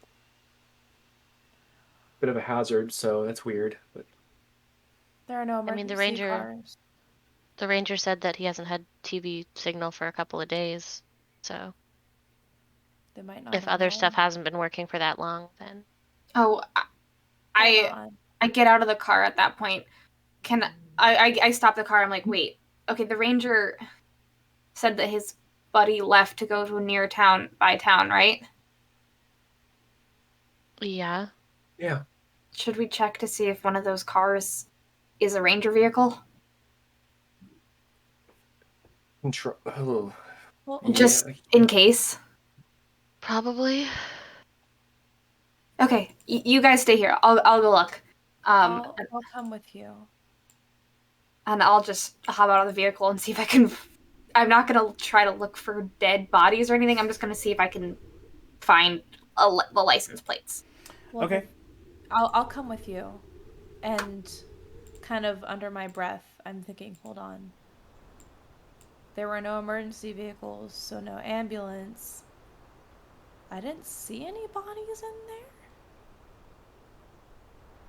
Speaker 3: bit of a hazard, so that's weird. But
Speaker 4: There are no
Speaker 5: I mean,
Speaker 4: emergency cars.
Speaker 5: the ranger said that he hasn't had TV signal for a couple of days. So
Speaker 4: They might not
Speaker 5: if
Speaker 4: have
Speaker 5: other stuff
Speaker 4: known.
Speaker 5: hasn't been working for that long, then
Speaker 2: Oh, I
Speaker 4: Hold on.
Speaker 2: I get out of the car at that point. I stop the car? I'm like, wait. Okay, the ranger said that his buddy left to go to a near town, right?
Speaker 5: yeah.
Speaker 3: yeah,
Speaker 2: Should we check to see if one of those cars is a ranger vehicle?
Speaker 3: oh,
Speaker 4: Well,
Speaker 2: Just
Speaker 3: yeah.
Speaker 2: in case.
Speaker 5: Probably.
Speaker 2: Okay, you guys stay here. I'll go look.
Speaker 4: I'll come with you.
Speaker 2: And I'll just hop out of the vehicle and see if I can. I'm not gonna try to look for dead bodies or anything. I'm just gonna see if I can find the license plates.
Speaker 4: Well,
Speaker 1: Okay.
Speaker 4: I'll come with you. And kind of under my breath, I'm thinking, hold on. There were no emergency vehicles, so no ambulance. I didn't see any bodies in there.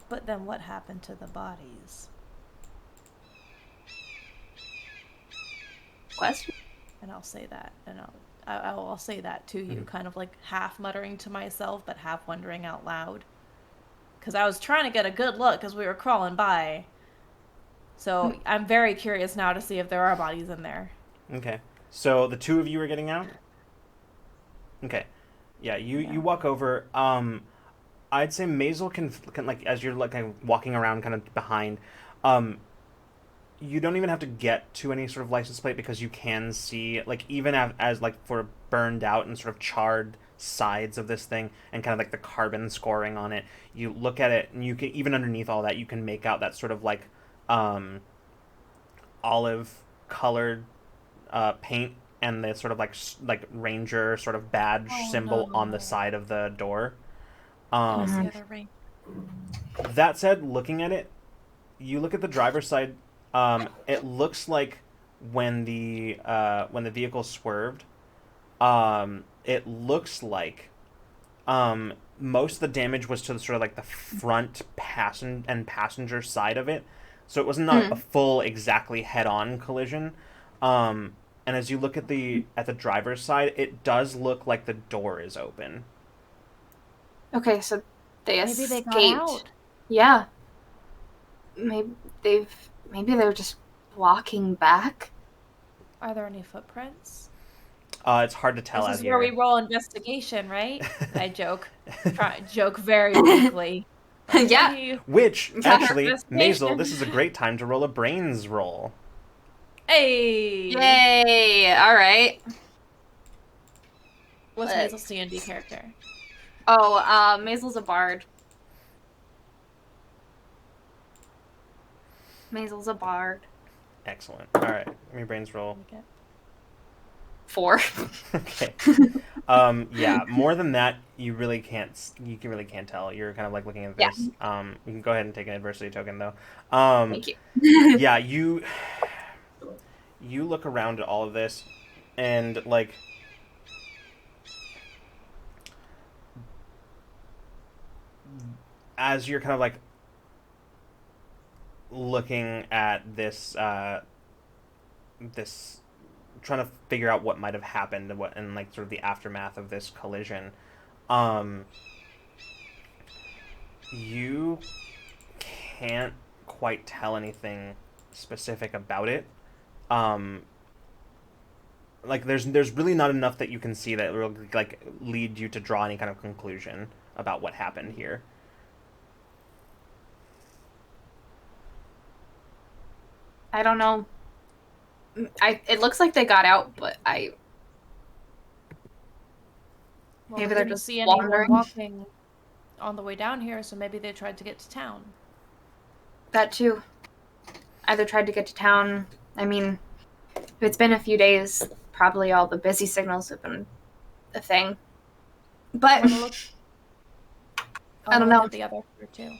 Speaker 4: But then what happened to the bodies?
Speaker 2: Question?
Speaker 4: And I'll say that, and I'll say that to you, kind of like half muttering to myself, but half wondering out loud. Because I was trying to get a good look as we were crawling by. So I'm very curious now to see if there are bodies in there.
Speaker 1: Okay. So the two of you are getting out? Okay. Yeah, you walk over. I'd say Maisel can like as you're like kind of walking around kind of behind, you don't even have to get to any sort of license plate because you can see like even as like for burned out and sort of charred sides of this thing and kind of like the carbon scoring on it. You look at it and you can even underneath all that you can make out that sort of like olive colored paint and the sort of like ranger sort of badge symbol on the side of the door.
Speaker 4: What's the other ring?
Speaker 1: That said, looking at it, you look at the driver's side. It looks like when the vehicle swerved, it looks like most of the damage was to the sort of like the front passenger side of it. So it was not a full exactly head-on collision. And as you look at the driver's side, it does look like the door is open.
Speaker 2: Okay, so they
Speaker 4: Maybe they
Speaker 2: escaped.
Speaker 4: got out.
Speaker 2: Yeah. Maybe they're just walking back.
Speaker 4: Are there any footprints?
Speaker 1: It's hard to tell
Speaker 4: This
Speaker 1: out
Speaker 4: is
Speaker 1: here.
Speaker 4: where we roll investigation, right? I joke. Joke very weakly.
Speaker 2: Yeah.
Speaker 1: Which, actually,
Speaker 2: Investigation.
Speaker 1: Maisel, this is a great time to roll a brains roll.
Speaker 4: Hey!
Speaker 2: Yay! All right.
Speaker 4: What's Maisel's C&D character?
Speaker 2: Oh, Maisel's a bard. Maisel's a bard.
Speaker 1: Excellent. All right, let me brains roll.
Speaker 2: 4.
Speaker 1: Okay. Yeah, more than that, you really can't tell. You're kind of like looking at this.
Speaker 2: Yeah.
Speaker 1: You can go ahead and take an adversity token though.
Speaker 2: Thank you.
Speaker 1: Yeah, you look around at all of this, and like as you're kind of like looking at this this trying to figure out what might have happened and like sort of the aftermath of this collision, you can't quite tell anything specific about it. Like there's really not enough that you can see that will like lead you to draw any kind of conclusion about what happened here.
Speaker 2: I don't know. It looks like they got out, but
Speaker 4: Well,
Speaker 2: maybe
Speaker 4: we
Speaker 2: they're
Speaker 4: didn't
Speaker 2: just
Speaker 4: see anyone
Speaker 2: wandering.
Speaker 4: walking on the way down here, so maybe they tried to get to town.
Speaker 2: That too. either tried to get to town. I mean, if it's been a few days, probably all the busy signals have been a thing. But
Speaker 4: Want to look?
Speaker 2: I don't
Speaker 4: Look
Speaker 2: know.
Speaker 4: at the other car too.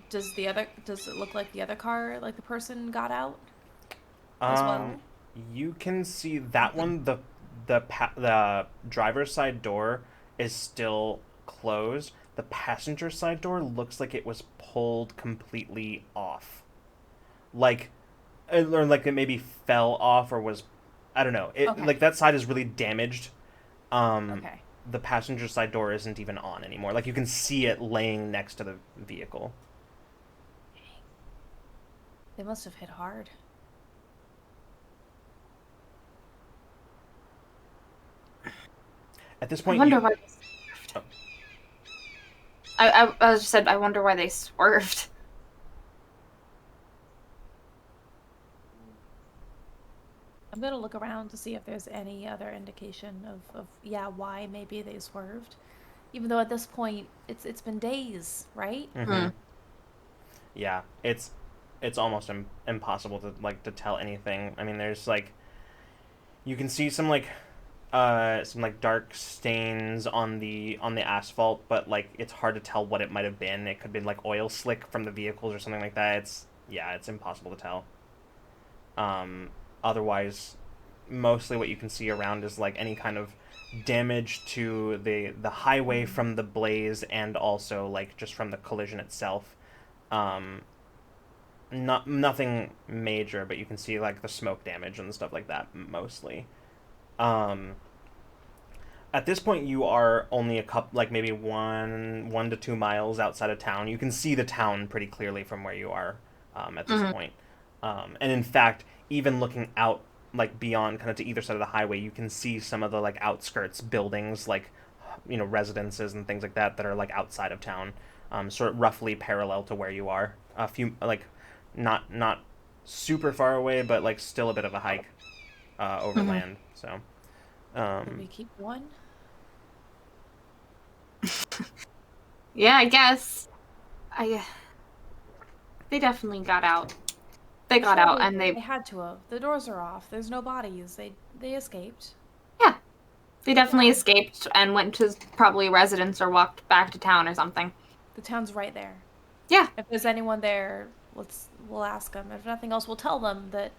Speaker 4: Does it look like the other car, like the person got out as well?
Speaker 1: You can see that one. The driver's side door is still closed. The passenger side door looks like it was pulled completely off. Like, or like it maybe fell off or was, I don't know. It
Speaker 4: Okay.
Speaker 1: like that side is really damaged.
Speaker 4: Okay.
Speaker 1: The passenger side door isn't even on anymore. Like you can see it laying next to the vehicle.
Speaker 4: They must have hit hard.
Speaker 1: At this
Speaker 2: I
Speaker 1: point,
Speaker 2: wonder why. I just said I wonder why they swerved.
Speaker 4: I'm gonna look around to see if there's any other indication of why maybe they swerved. Even though at this point it's been days, right?
Speaker 1: Yeah, it's almost impossible to to tell anything. I mean, there's like you can see some like dark stains on the asphalt, but like it's hard to tell what it might have been. It could be like oil slick from the vehicles or something like that. It's impossible to tell. Um, Otherwise, mostly what you can see around is like any kind of damage to the highway from the blaze and also like just from the collision itself. Um, Nothing major, but you can see like the smoke damage and stuff like that mostly. Um, at this point, you are only a couple, like maybe 1 to 2 miles outside of town. You can see the town pretty clearly from where you are at this point. And in fact, even looking out like beyond kind of to either side of the highway, you can see some of the like outskirts buildings, like residences and things like that are like outside of town, sort of roughly parallel to where you are. A few like not super far away, but like still a bit of a hike over land. So.
Speaker 4: Did we keep going?
Speaker 2: Yeah, I guess. They definitely got out. They got out, and
Speaker 4: They had to have. The doors are off. There's no bodies. They escaped.
Speaker 2: yeah, they definitely
Speaker 4: Yeah.
Speaker 2: escaped and went to probably a residence or walked back to town or something.
Speaker 4: The town's right there.
Speaker 2: Yeah,
Speaker 4: If there's anyone there, we'll ask them. If nothing else, we'll tell them that.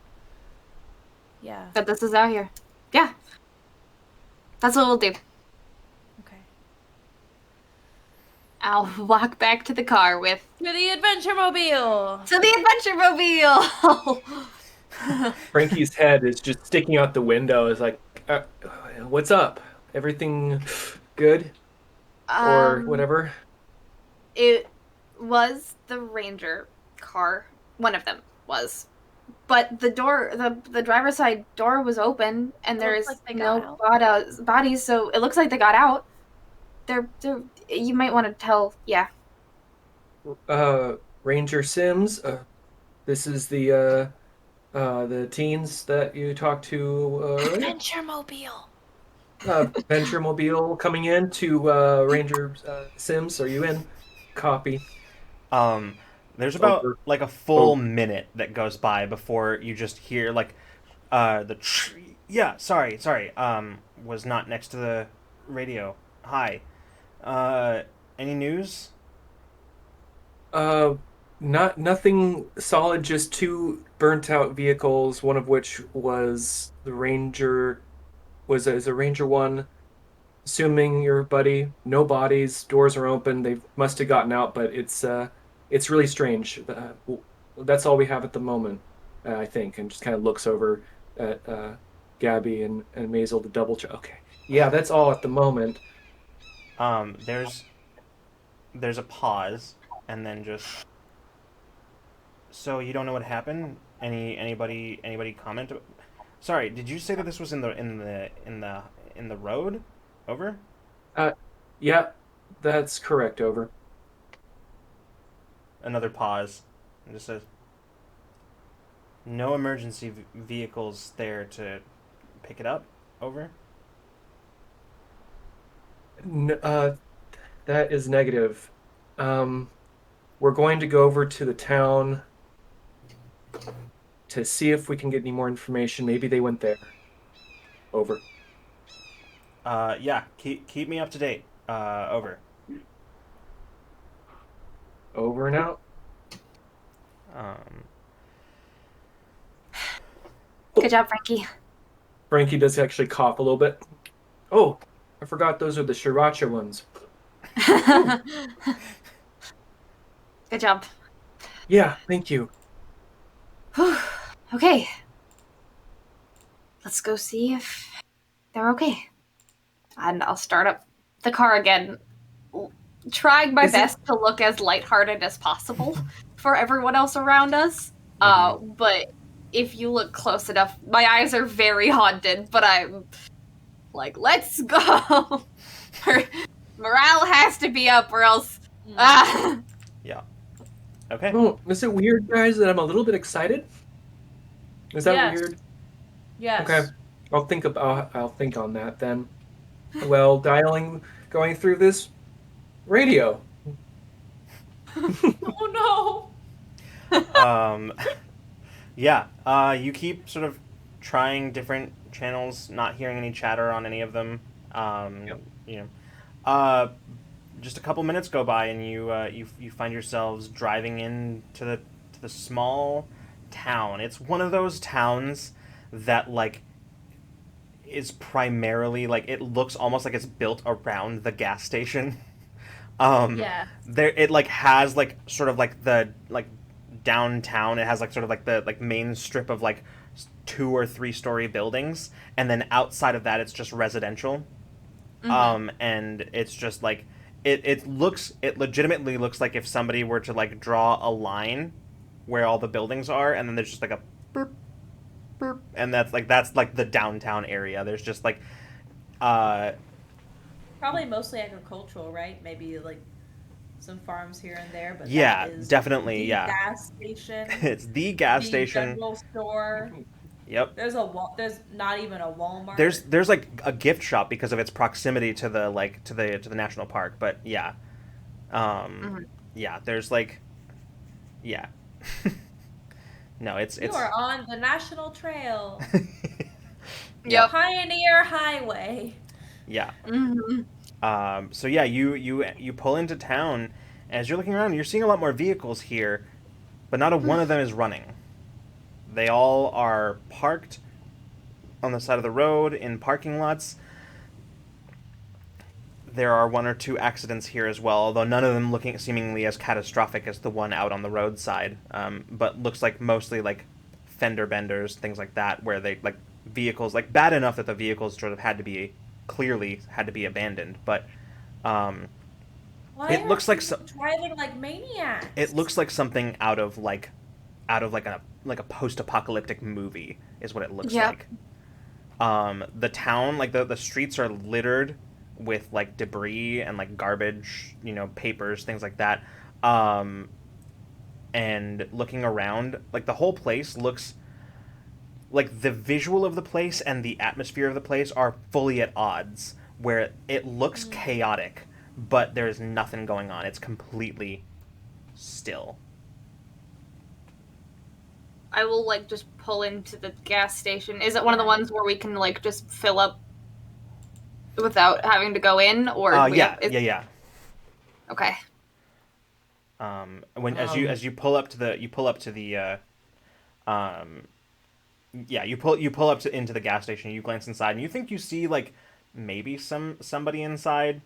Speaker 4: Yeah.
Speaker 2: that this is out here. Yeah, that's what we'll do.
Speaker 4: Okay.
Speaker 2: I'll walk back to the car with
Speaker 4: To the adventure mobile.
Speaker 2: to the adventure mobile.
Speaker 3: Frankie's head is just sticking out the window. Is like, what's up? Everything good or whatever?
Speaker 2: It was the ranger car. One of them was. But the door, the driver's side door was open, and there's
Speaker 4: like they
Speaker 2: no
Speaker 4: got
Speaker 2: bodies, so it looks like they got out. They're you might want to tell, yeah.
Speaker 3: Ranger Sims. This is the teens that you talked to earlier.
Speaker 4: Adventure mobile.
Speaker 3: Venture Mobile coming in to Ranger Sims. Are you in? Copy.
Speaker 1: There's about
Speaker 3: Over.
Speaker 1: like a full minute that goes by before you just hear like yeah, sorry, was not next to the radio. Hi. Any news?
Speaker 3: Uh, nothing solid. Just two burnt out vehicles. One of which was the Ranger. Is a Ranger one. Assuming your buddy. No bodies. Doors are open. They must have gotten out, but it's really strange. That's all we have at the moment, I think. And just kind of looks over at Gabby and Maisel to double check. Okay, yeah, that's all at the moment.
Speaker 1: There's a pause, and then just so you don't know what happened. Anybody comment? Sorry, did you say that this was in the road? Over.
Speaker 3: Yeah, that's correct. Over.
Speaker 1: Another pause. And just says, no emergency vehicles there to pick it up. Over.
Speaker 3: That is negative. We're going to go over to the town to see if we can get any more information. Maybe they went there. Over.
Speaker 1: Yeah, keep me up to date. Over.
Speaker 3: Over and out.
Speaker 1: Um,
Speaker 2: Good job, Frankie.
Speaker 3: Frankie does actually cough a little bit. Oh, I forgot those are the sriracha ones.
Speaker 2: Good job.
Speaker 3: Yeah, thank you.
Speaker 2: Okay. Let's go see if they're okay. And I'll start up the car again, trying my best to look as lighthearted as possible for everyone else around us. But if you look close enough, my eyes are very haunted, but I'm like, let's go. Morale has to be up or else.
Speaker 1: Yeah. Okay.
Speaker 3: Oh, is it weird, guys, that I'm a little bit excited? Is that
Speaker 4: Yes.
Speaker 3: weird?
Speaker 4: Yes.
Speaker 3: Okay. I'll think on that then. Well, going through this radio.
Speaker 4: Oh
Speaker 1: Yeah. You keep sort of trying different channels, not hearing any chatter on any of them.
Speaker 3: Yep.
Speaker 1: You know. Uh, just a couple minutes go by, and you find yourselves driving into the small town. It's one of those towns that like is primarily like it looks almost like it's built around the gas station.
Speaker 4: Yeah.
Speaker 1: There it like has like sort of like the like downtown. It has like sort of like the like main strip of like 2 or 3 story buildings, and then outside of that, it's just residential. And it's just like it legitimately looks like if somebody were to like draw a line where all the buildings are, and then there's just like a burp, burp, and that's like the downtown area. There's just like uh
Speaker 4: Probably mostly agricultural, right? Maybe like some farms here and there, but
Speaker 1: yeah,
Speaker 4: that is
Speaker 1: definitely,
Speaker 4: the
Speaker 1: yeah.
Speaker 4: gas station,
Speaker 1: It's the gas
Speaker 4: the
Speaker 1: station.
Speaker 4: general store.
Speaker 1: Yep.
Speaker 4: There's not even a Walmart.
Speaker 1: There's like a gift shop because of its proximity to the like to the national park, but yeah. Yeah, there's like yeah. No, it's
Speaker 4: You are on the National Trail,
Speaker 1: yeah.
Speaker 4: Pioneer Highway.
Speaker 1: Yeah. So yeah, you pull into town. As you're looking around, you're seeing a lot more vehicles here, but not a one of them is running. They all are parked on the side of the road in parking lots. There are 1 or 2 accidents here as well, although none of them looking seemingly as catastrophic as the one out on the roadside. But looks like mostly like fender benders, things like that, where they like vehicles like bad enough that the vehicles sort of clearly had to be abandoned. But
Speaker 4: Why
Speaker 1: it
Speaker 4: are
Speaker 1: looks like
Speaker 4: people driving like maniacs?
Speaker 1: it looks like something out of like a post-apocalyptic movie is what it looks like. The town, like the streets are littered with like debris and like garbage, papers, things like that. And looking around, like the whole place looks like the visual of the place and the atmosphere of the place are fully at odds, where it looks chaotic, but there's nothing going on. It's completely still.
Speaker 2: I will like just pull into the gas station. Is it one of the ones where we can like just fill up without having to go in, or
Speaker 1: Yeah.
Speaker 2: Okay.
Speaker 1: As you pull up to the you pull up into the gas station. You glance inside, and you think you see like maybe somebody inside.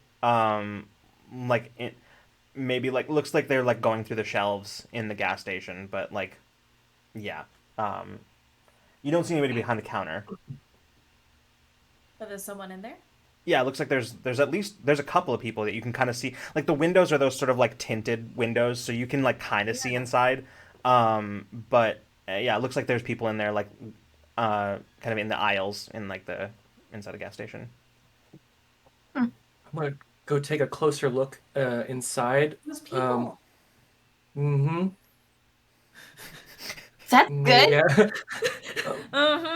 Speaker 1: Maybe like looks like they're like going through the shelves in the gas station, but like, yeah. You don't see anybody behind the counter.
Speaker 4: But there's someone in there?
Speaker 1: Yeah, it looks like there's at least there's a couple of people that you can kind of see. Like the windows are those sort of like tinted windows, so you can like kind of see inside. But yeah, it looks like there's people in there, like kind of in the aisles in like the inside a gas station.
Speaker 3: I'm gonna go take a closer look inside.
Speaker 4: Those people.
Speaker 2: Is that good?
Speaker 3: Yeah.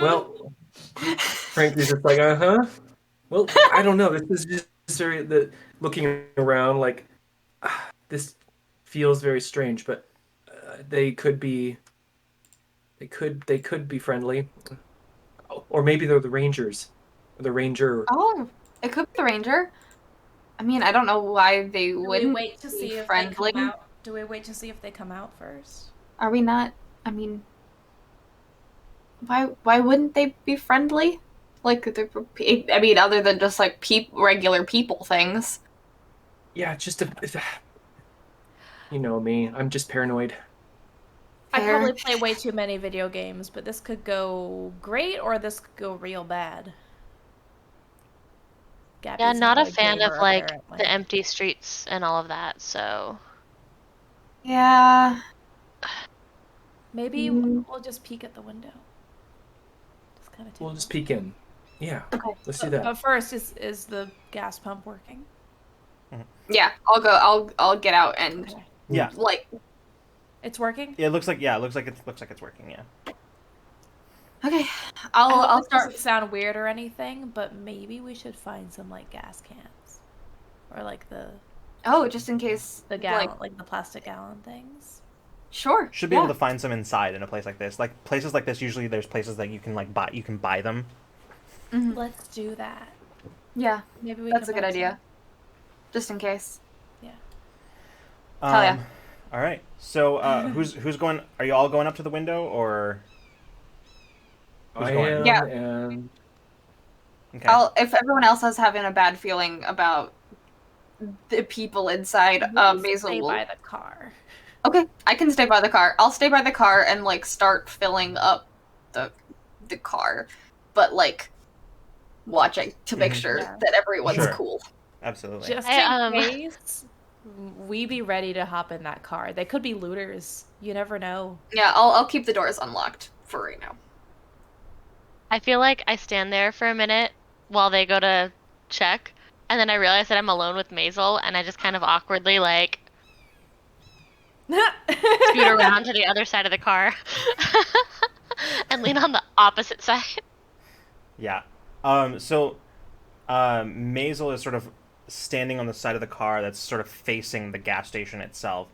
Speaker 3: Well, Frankie's just like, Well, I don't know. This is just looking around like this feels very strange, but they could be They could be friendly. Oh, or maybe they're the Rangers. The Ranger.
Speaker 2: Oh, it could be the ranger. I mean, I don't know why they
Speaker 4: Do we
Speaker 2: wouldn't
Speaker 4: wait to
Speaker 2: be
Speaker 4: see if
Speaker 2: friendly.
Speaker 4: they come out? Do we wait to see if they come out first?
Speaker 2: Are we not? I mean, why wouldn't they be friendly? Like, I mean, other than just like regular people things.
Speaker 3: Yeah, just a. You know me. I'm just paranoid.
Speaker 4: I
Speaker 2: Fair.
Speaker 4: probably play way too many video games, but this could go great or this could go real bad. Gabby's
Speaker 5: Yeah, not a
Speaker 4: not
Speaker 5: fan of
Speaker 4: gamer,
Speaker 5: like
Speaker 4: apparently.
Speaker 5: the empty streets and all of that. So
Speaker 2: Yeah.
Speaker 4: Maybe we'll just peek at the window. Just kind of take
Speaker 3: We'll
Speaker 4: a
Speaker 3: just
Speaker 4: look.
Speaker 3: peek in. Yeah.
Speaker 2: Okay.
Speaker 3: Let's do that.
Speaker 4: But first, is the gas pump working?
Speaker 2: Yeah, I'll go. I'll get out and
Speaker 4: Okay.
Speaker 1: Yeah.
Speaker 2: like.
Speaker 4: It's working?
Speaker 1: It looks like it's working. Yeah.
Speaker 2: Okay,
Speaker 4: I hope
Speaker 2: I'll
Speaker 4: this
Speaker 2: start.
Speaker 4: doesn't sound weird or anything, but maybe we should find some like gas cans. Or like the
Speaker 2: Oh, just in case.
Speaker 4: gallon, like the plastic gallon things.
Speaker 2: Sure.
Speaker 1: Should be able to find some inside in a place like this. Like places like this, usually there's places that you can like buy. You can buy them.
Speaker 2: Mhm.
Speaker 4: Let's do that.
Speaker 2: Yeah,
Speaker 4: Maybe we
Speaker 2: that's a
Speaker 4: can
Speaker 2: good
Speaker 4: find
Speaker 2: idea. Just in case.
Speaker 4: Yeah.
Speaker 2: Hell yeah.
Speaker 1: All right. So who's going? Are you all going up to the window or? Who's
Speaker 3: I
Speaker 1: going?
Speaker 3: am,
Speaker 2: Yeah.
Speaker 3: and
Speaker 1: Okay.
Speaker 2: If everyone else is having a bad feeling about the people inside,
Speaker 4: We'll
Speaker 2: Maisel
Speaker 4: stay
Speaker 2: will.
Speaker 4: by the car.
Speaker 2: Okay, I can stay by the car. I'll stay by the car and like start filling up the car, but like watching to make sure
Speaker 4: Yeah.
Speaker 2: that everyone's
Speaker 1: Sure.
Speaker 2: cool.
Speaker 1: Absolutely.
Speaker 4: Just
Speaker 5: I,
Speaker 4: in case, we be ready to hop in that car. They could be looters. You never know.
Speaker 2: Yeah, I'll keep the doors unlocked for right now.
Speaker 5: I feel like I stand there for a minute while they go to check, and then I realize that I'm alone with Maisel, and I just kind of awkwardly like scoot around to the other side of the car and lean on the opposite side.
Speaker 1: Yeah. So, Maisel is sort of standing on the side of the car that's sort of facing the gas station itself.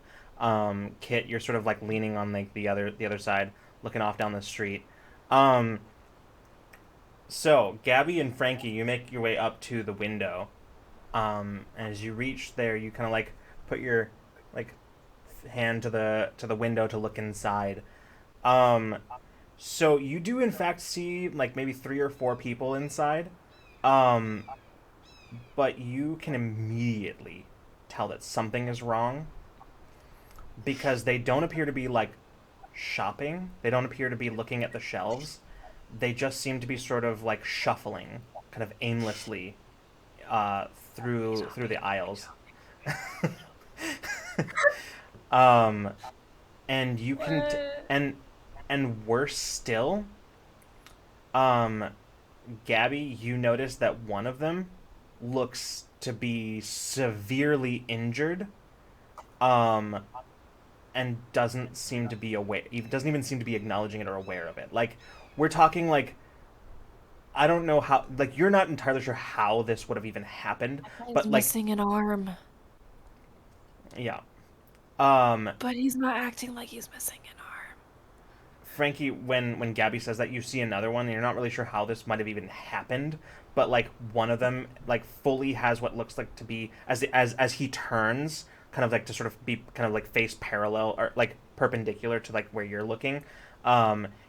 Speaker 1: Kit, you're sort of like leaning on like the other side, looking off down the street. So Gabby and Frankie, you make your way up to the window. As you reach there, you kind of like put your like hand to the window to look inside. So you do in fact see like maybe 3 or 4 people inside. But you can immediately tell that something is wrong because they don't appear to be like shopping. They don't appear to be looking at the shelves. They just seem to be sort of like shuffling, kind of aimlessly, through the aisles. And you can and worse still, Gabby, you notice that one of them looks to be severely injured, and doesn't seem to be aware. Doesn't even seem to be acknowledging it or aware of it. Like we're talking like I don't know how. Like you're not entirely sure how this would have even happened, but like
Speaker 4: missing an arm,
Speaker 1: yeah.
Speaker 4: but he's not acting like he's missing an arm.
Speaker 1: Frankie, when Gabby says that, you see another one, and you're not really sure how this might have even happened, but like one of them like fully has what looks like to be as he turns, kind of like to sort of be kind of like face parallel or like perpendicular to like where you're looking.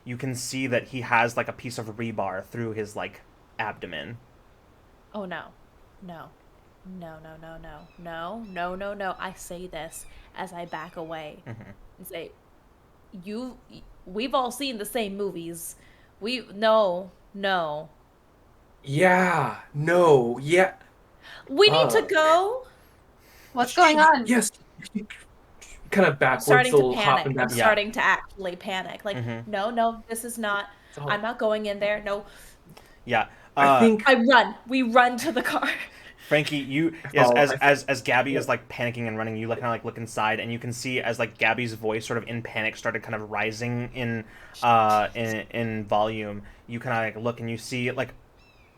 Speaker 1: You can see that he has like a piece of rebar through his like abdomen.
Speaker 4: Oh no. No. No, no, no, no. No, no, no, no. I say this as I back away and say, we've all seen the same movies. No.
Speaker 3: yeah, no, yeah.
Speaker 4: We need to go.
Speaker 2: What's going on?
Speaker 3: Yes. Kind of
Speaker 4: I'm
Speaker 3: backwards,
Speaker 4: starting to
Speaker 3: little hopping
Speaker 4: panic.
Speaker 3: back.
Speaker 4: I'm starting to actually panic. Like,
Speaker 1: Mhm.
Speaker 4: no, this is not.
Speaker 3: Oh.
Speaker 4: I'm not going in there. No.
Speaker 1: Yeah.
Speaker 3: I think
Speaker 4: I run. We run to the car.
Speaker 1: Frankie, you as Gabby is like panicking and running, you like kind of like look inside, and you can see as like Gabby's voice sort of in panic started kind of rising in volume. You kind of like look and you see like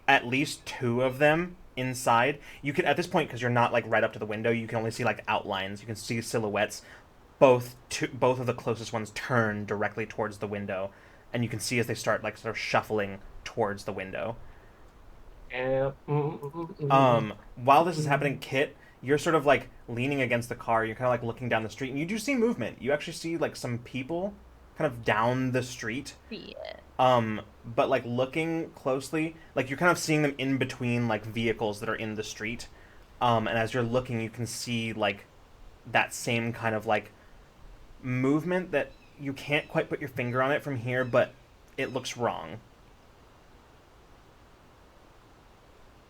Speaker 1: at least 2 of them inside. You can at this point, because you're not like right up to the window, you can only see like outlines. You can see silhouettes. both of the closest ones turn directly towards the window, and you can see as they start like sort of shuffling towards the window.
Speaker 3: Yeah.
Speaker 1: While this is happening, Kit, you're sort of like leaning against the car. You're kind of like looking down the street, and you do see movement. You actually see like some people kind of down the street.
Speaker 5: Yeah.
Speaker 1: But like looking closely, like you're kind of seeing them in between like vehicles that are in the street. And as you're looking, you can see like that same kind of like movement that you can't quite put your finger on it from here, but it looks wrong.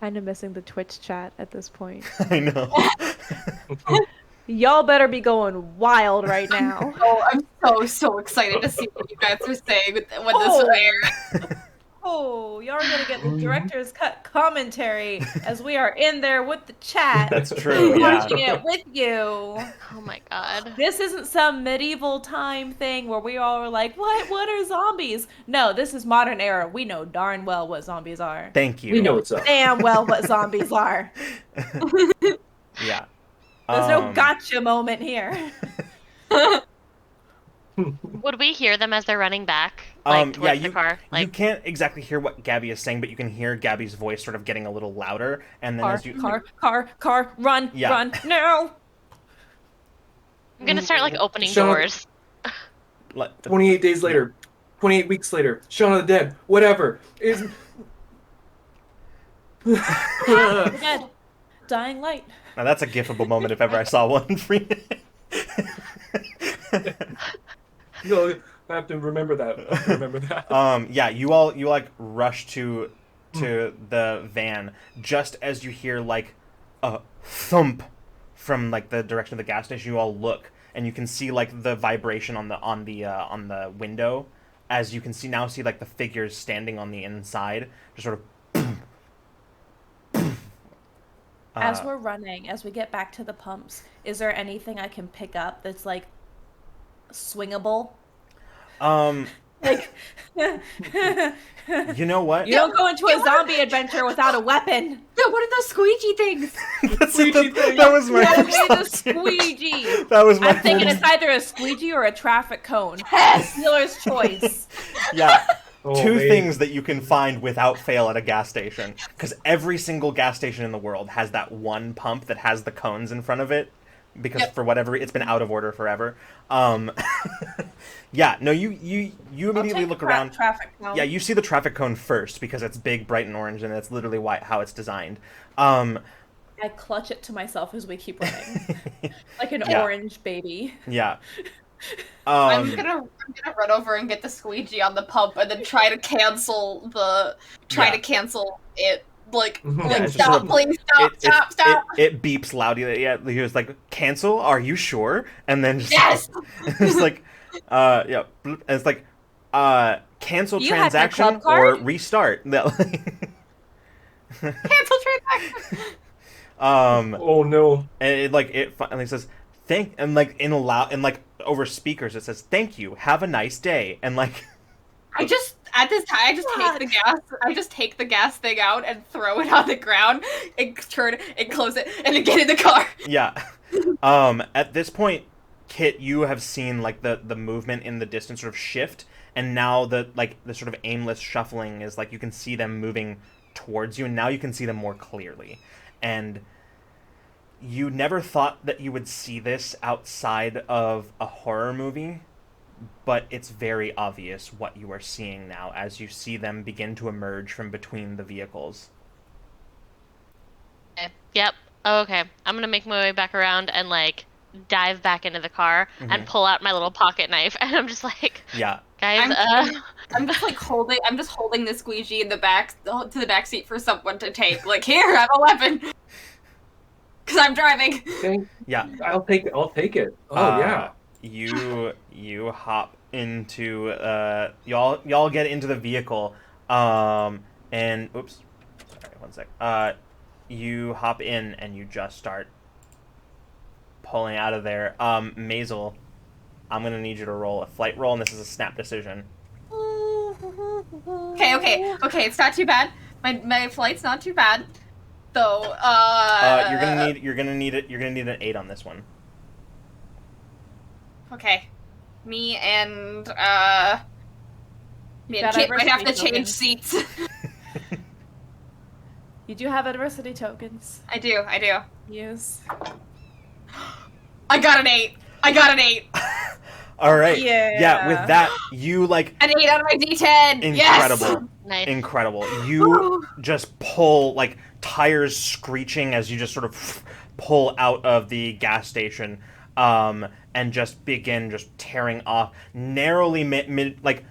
Speaker 4: Kind of missing the Twitch chat at this point.
Speaker 1: I know.
Speaker 4: Y'all better be going wild right now.
Speaker 2: Oh, I'm so excited to see what you guys are saying when this airs.
Speaker 4: Oh, y'all are gonna get the director's cut commentary as we are in there with the chat.
Speaker 1: That's true, yeah.
Speaker 4: Watching it with you.
Speaker 5: Oh my god.
Speaker 4: This isn't some medieval time thing where we all were like, what are zombies? No, this is modern era. We know darn well what zombies are.
Speaker 1: Thank you.
Speaker 3: We know what's up.
Speaker 4: Damn well what zombies are.
Speaker 1: Yeah.
Speaker 4: There's no gotcha moment here.
Speaker 5: Would we hear them as they're running back? Like, towards the car? Like,
Speaker 1: you can't exactly hear what Gabby is saying, but you can hear Gabby's voice sort of getting a little louder, and then as you
Speaker 4: Car, run,
Speaker 1: Yeah.
Speaker 4: run, no.
Speaker 5: I'm gonna start like opening
Speaker 3: Shut up.
Speaker 5: doors.
Speaker 3: 28 days later, 28 weeks later, Shaun of the Dead, whatever. Is
Speaker 4: Dead. Dying light.
Speaker 1: Now that's a gifable moment if ever I saw one. Freeman.
Speaker 3: I have to remember that.
Speaker 1: Yeah, you all like rush to the van just as you hear like a thump from like the direction of the gas station. You all look and you can see like the vibration on the window, as you can see like the figures standing on the inside, just sort of.
Speaker 4: As we're running, as we get back to the pumps, is there anything I can pick up that's like swingable?
Speaker 1: Like, you know what?
Speaker 4: You don't go into a zombie adventure without a weapon.
Speaker 2: Yeah, what are those squeegee things?
Speaker 1: That was my
Speaker 4: That
Speaker 1: first
Speaker 4: made a
Speaker 1: thought, too.
Speaker 4: squeegee.
Speaker 1: That was my
Speaker 4: I'm thinking
Speaker 1: first-
Speaker 4: it's either a squeegee or a traffic cone.
Speaker 2: Yes.
Speaker 4: Dealer's choice.
Speaker 1: Yeah. Two
Speaker 3: man.
Speaker 1: things that you can find without fail at a gas station. Because every single gas station in the world has that one pump that has the cones in front of it. Because for whatever it's been out of order forever. Yeah, no, you immediately look around.
Speaker 4: Traffic cone.
Speaker 1: Yeah, you see the traffic cone first because it's big, bright, and orange, and that's literally how it's designed.
Speaker 4: I clutch it to myself as we keep running, like an
Speaker 1: Yeah.
Speaker 4: orange baby.
Speaker 1: Yeah.
Speaker 2: I'm gonna run over and get the squeegee on the pump and then try to cancel it. Like
Speaker 1: it's just
Speaker 2: stop,
Speaker 1: sort of-
Speaker 2: please stop.
Speaker 1: It beeps loudly. Yeah, he was like, "Cancel? Are you sure?" And then just,
Speaker 2: Yes!
Speaker 1: it's like, yeah, bloop, and it's like, cancel
Speaker 4: You had my
Speaker 1: transaction
Speaker 4: club card?
Speaker 1: or restart.
Speaker 2: Cancel transaction.
Speaker 3: Oh no.
Speaker 1: And it finally says thank, and like in a loud and like over speakers it says thank you, have a nice day, and like
Speaker 2: At this time, I just take the gas thing out and throw it on the ground and turn and close it and then get in the car.
Speaker 1: yeah. At this point, Kit, you have seen like the movement in the distance sort of shift, and now the sort of aimless shuffling is like you can see them moving towards you, and now you can see them more clearly. And you never thought that you would see this outside of a horror movie, but it's very obvious what you are seeing now as you see them begin to emerge from between the vehicles.
Speaker 5: Okay. Yep. Oh, okay. I'm gonna make my way back around and like dive back into the car and pull out my little pocket knife, and I'm just like,
Speaker 1: Yeah.
Speaker 5: guys,
Speaker 2: I'm just holding the squeegee in the back to the back seat for someone to take. Like, here, have a weapon. Because I'm driving.
Speaker 1: Yeah.
Speaker 3: I'll take it. Oh yeah.
Speaker 1: You hop into y'all get into the vehicle, and oops, sorry, one sec. You hop in and you just start pulling out of there. Maisel, I'm gonna need you to roll a flight roll, and this is a snap decision.
Speaker 2: Okay. It's not too bad. My flight's not too bad. Though,
Speaker 1: You're gonna need an 8 on this one.
Speaker 2: Okay. Me and
Speaker 4: You've got
Speaker 2: Kit might have to
Speaker 4: adversity
Speaker 2: change
Speaker 4: tokens.
Speaker 2: seats.
Speaker 4: You do have adversity tokens.
Speaker 2: I do.
Speaker 4: Use.
Speaker 2: I got an 8.
Speaker 1: All right.
Speaker 4: Yeah.
Speaker 1: With that, you like
Speaker 2: An 8 out of my D10.
Speaker 1: incredible.
Speaker 5: Nice.
Speaker 1: Incredible. You just pull, like, tires screeching as you just sort of pull out of the gas station, and just begin just tearing off narrowly like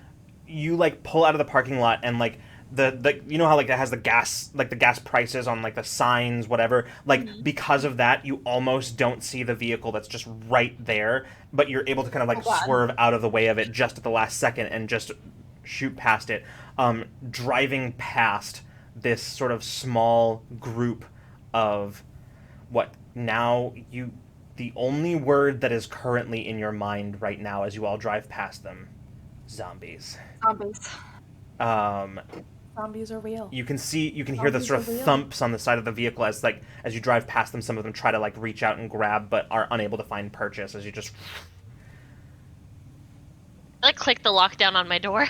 Speaker 1: you like pull out of the parking lot, and like the you know how like it has the gas prices on like the signs, whatever, like because of that you almost don't see the vehicle that's just right there, but you're able to kind of like swerve out of the way of it just at the last second and just shoot past it, driving past this sort of small group of what now you the only word that is currently in your mind right now as you all drive past them: zombies.
Speaker 4: Zombies are real.
Speaker 1: You can hear the
Speaker 4: Zombies
Speaker 1: sort of
Speaker 4: are real.
Speaker 1: thumps on the side of the vehicle as you drive past them. Some of them try to like reach out and grab, but are unable to find purchase as you just.
Speaker 5: I click the lockdown on my door.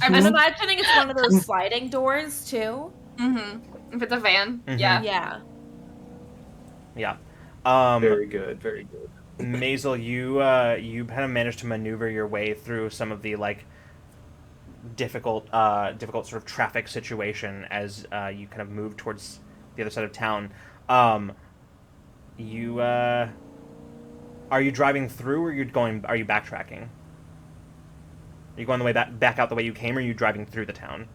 Speaker 4: I'm imagining it's one of those sliding doors too.
Speaker 2: Mm-hmm. If it's a van, yeah.
Speaker 1: Yeah.
Speaker 3: Very good. Very good.
Speaker 1: Maisel, you kind of managed to maneuver your way through some of the like difficult sort of traffic situation as you kind of move towards the other side of town. You are you driving through, or are you backtracking? Are you going the way back out the way you came, or are you driving through the town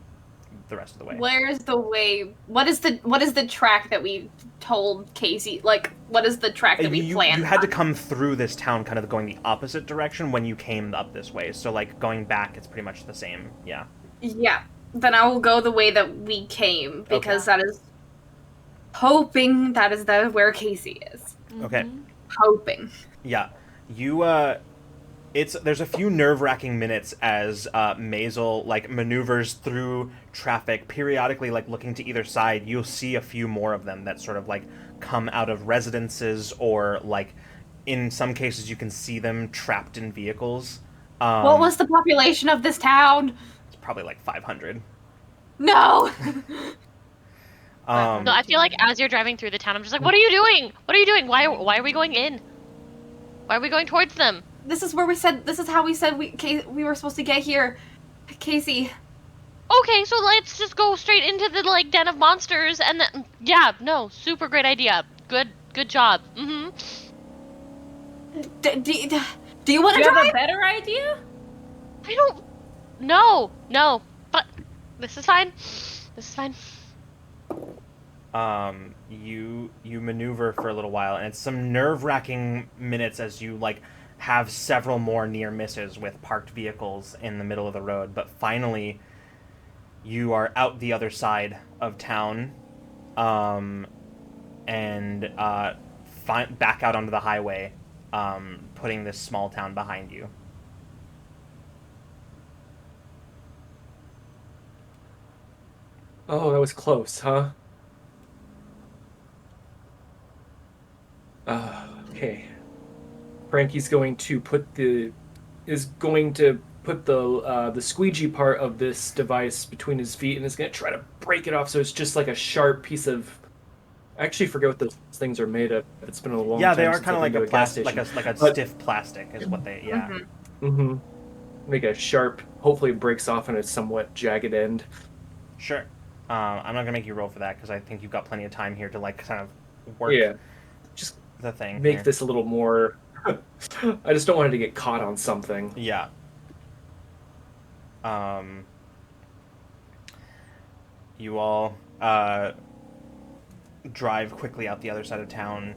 Speaker 1: the rest of the way?
Speaker 2: Where's the way? What is the track that we told Casey? Like, what is the track that we planned?
Speaker 1: You had to come through this town, kind of going the opposite direction when you came up this way. So, like, going back, it's pretty much the same. Yeah.
Speaker 2: Yeah. Then I will go the way that we came, because that is hoping that is where Casey is.
Speaker 1: Okay.
Speaker 2: Hoping.
Speaker 1: Yeah. You there's a few nerve-wracking minutes as Maisel like maneuvers through traffic, periodically like looking to either side. You'll see a few more of them that sort of like come out of residences, or like in some cases you can see them trapped in vehicles.
Speaker 2: What was the population of this town?
Speaker 1: It's probably like 500.
Speaker 2: No.
Speaker 5: So I feel like as you're driving through the town, I'm just like, what are you doing? What are you doing? Why are we going in? Why are we going towards them?
Speaker 2: This is how we said we were supposed to get here, Casey.
Speaker 5: Okay, so let's just go straight into the like den of monsters, and then super great idea. Good job. Mm-hmm.
Speaker 2: Do you want to
Speaker 4: Do you
Speaker 2: drive?
Speaker 4: have a better idea?
Speaker 5: I don't. No, but this is fine.
Speaker 1: You maneuver for a little while, and it's some nerve-wracking minutes as you like have several more near misses with parked vehicles in the middle of the road, but finally you are out the other side of town, and back out onto the highway, putting this small town behind you.
Speaker 3: Oh, that was close, huh? Okay. Frankie's going to put the squeegee part of this device between his feet, and is going to try to break it off, so it's just like a sharp piece of. I actually forget what those things are made of. It's been a long time.
Speaker 1: Yeah, they are
Speaker 3: since
Speaker 1: kind of
Speaker 3: I've
Speaker 1: like
Speaker 3: been to gas station.
Speaker 1: like a stiff plastic is what they. Yeah.
Speaker 3: Mm-hmm. Make a sharp. Hopefully, it breaks off on a somewhat jagged end.
Speaker 1: Sure. I'm not gonna make you roll for that because I think you've got plenty of time here to like kind of work.
Speaker 3: Yeah. Just
Speaker 1: the thing.
Speaker 3: Make
Speaker 1: here.
Speaker 3: this a little more. I just don't want it to get caught on something.
Speaker 1: Yeah. You all drive quickly out the other side of town,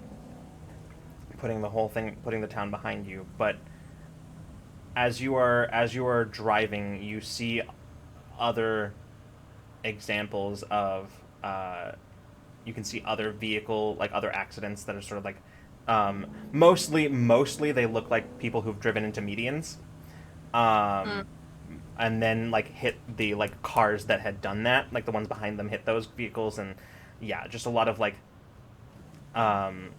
Speaker 1: putting the town behind you. But as you are driving, you see other examples of you can see other other accidents that are sort of like mostly they look like people who've driven into medians, and then like hit the like cars that had done that, like the ones behind them hit those vehicles, and just a lot of like on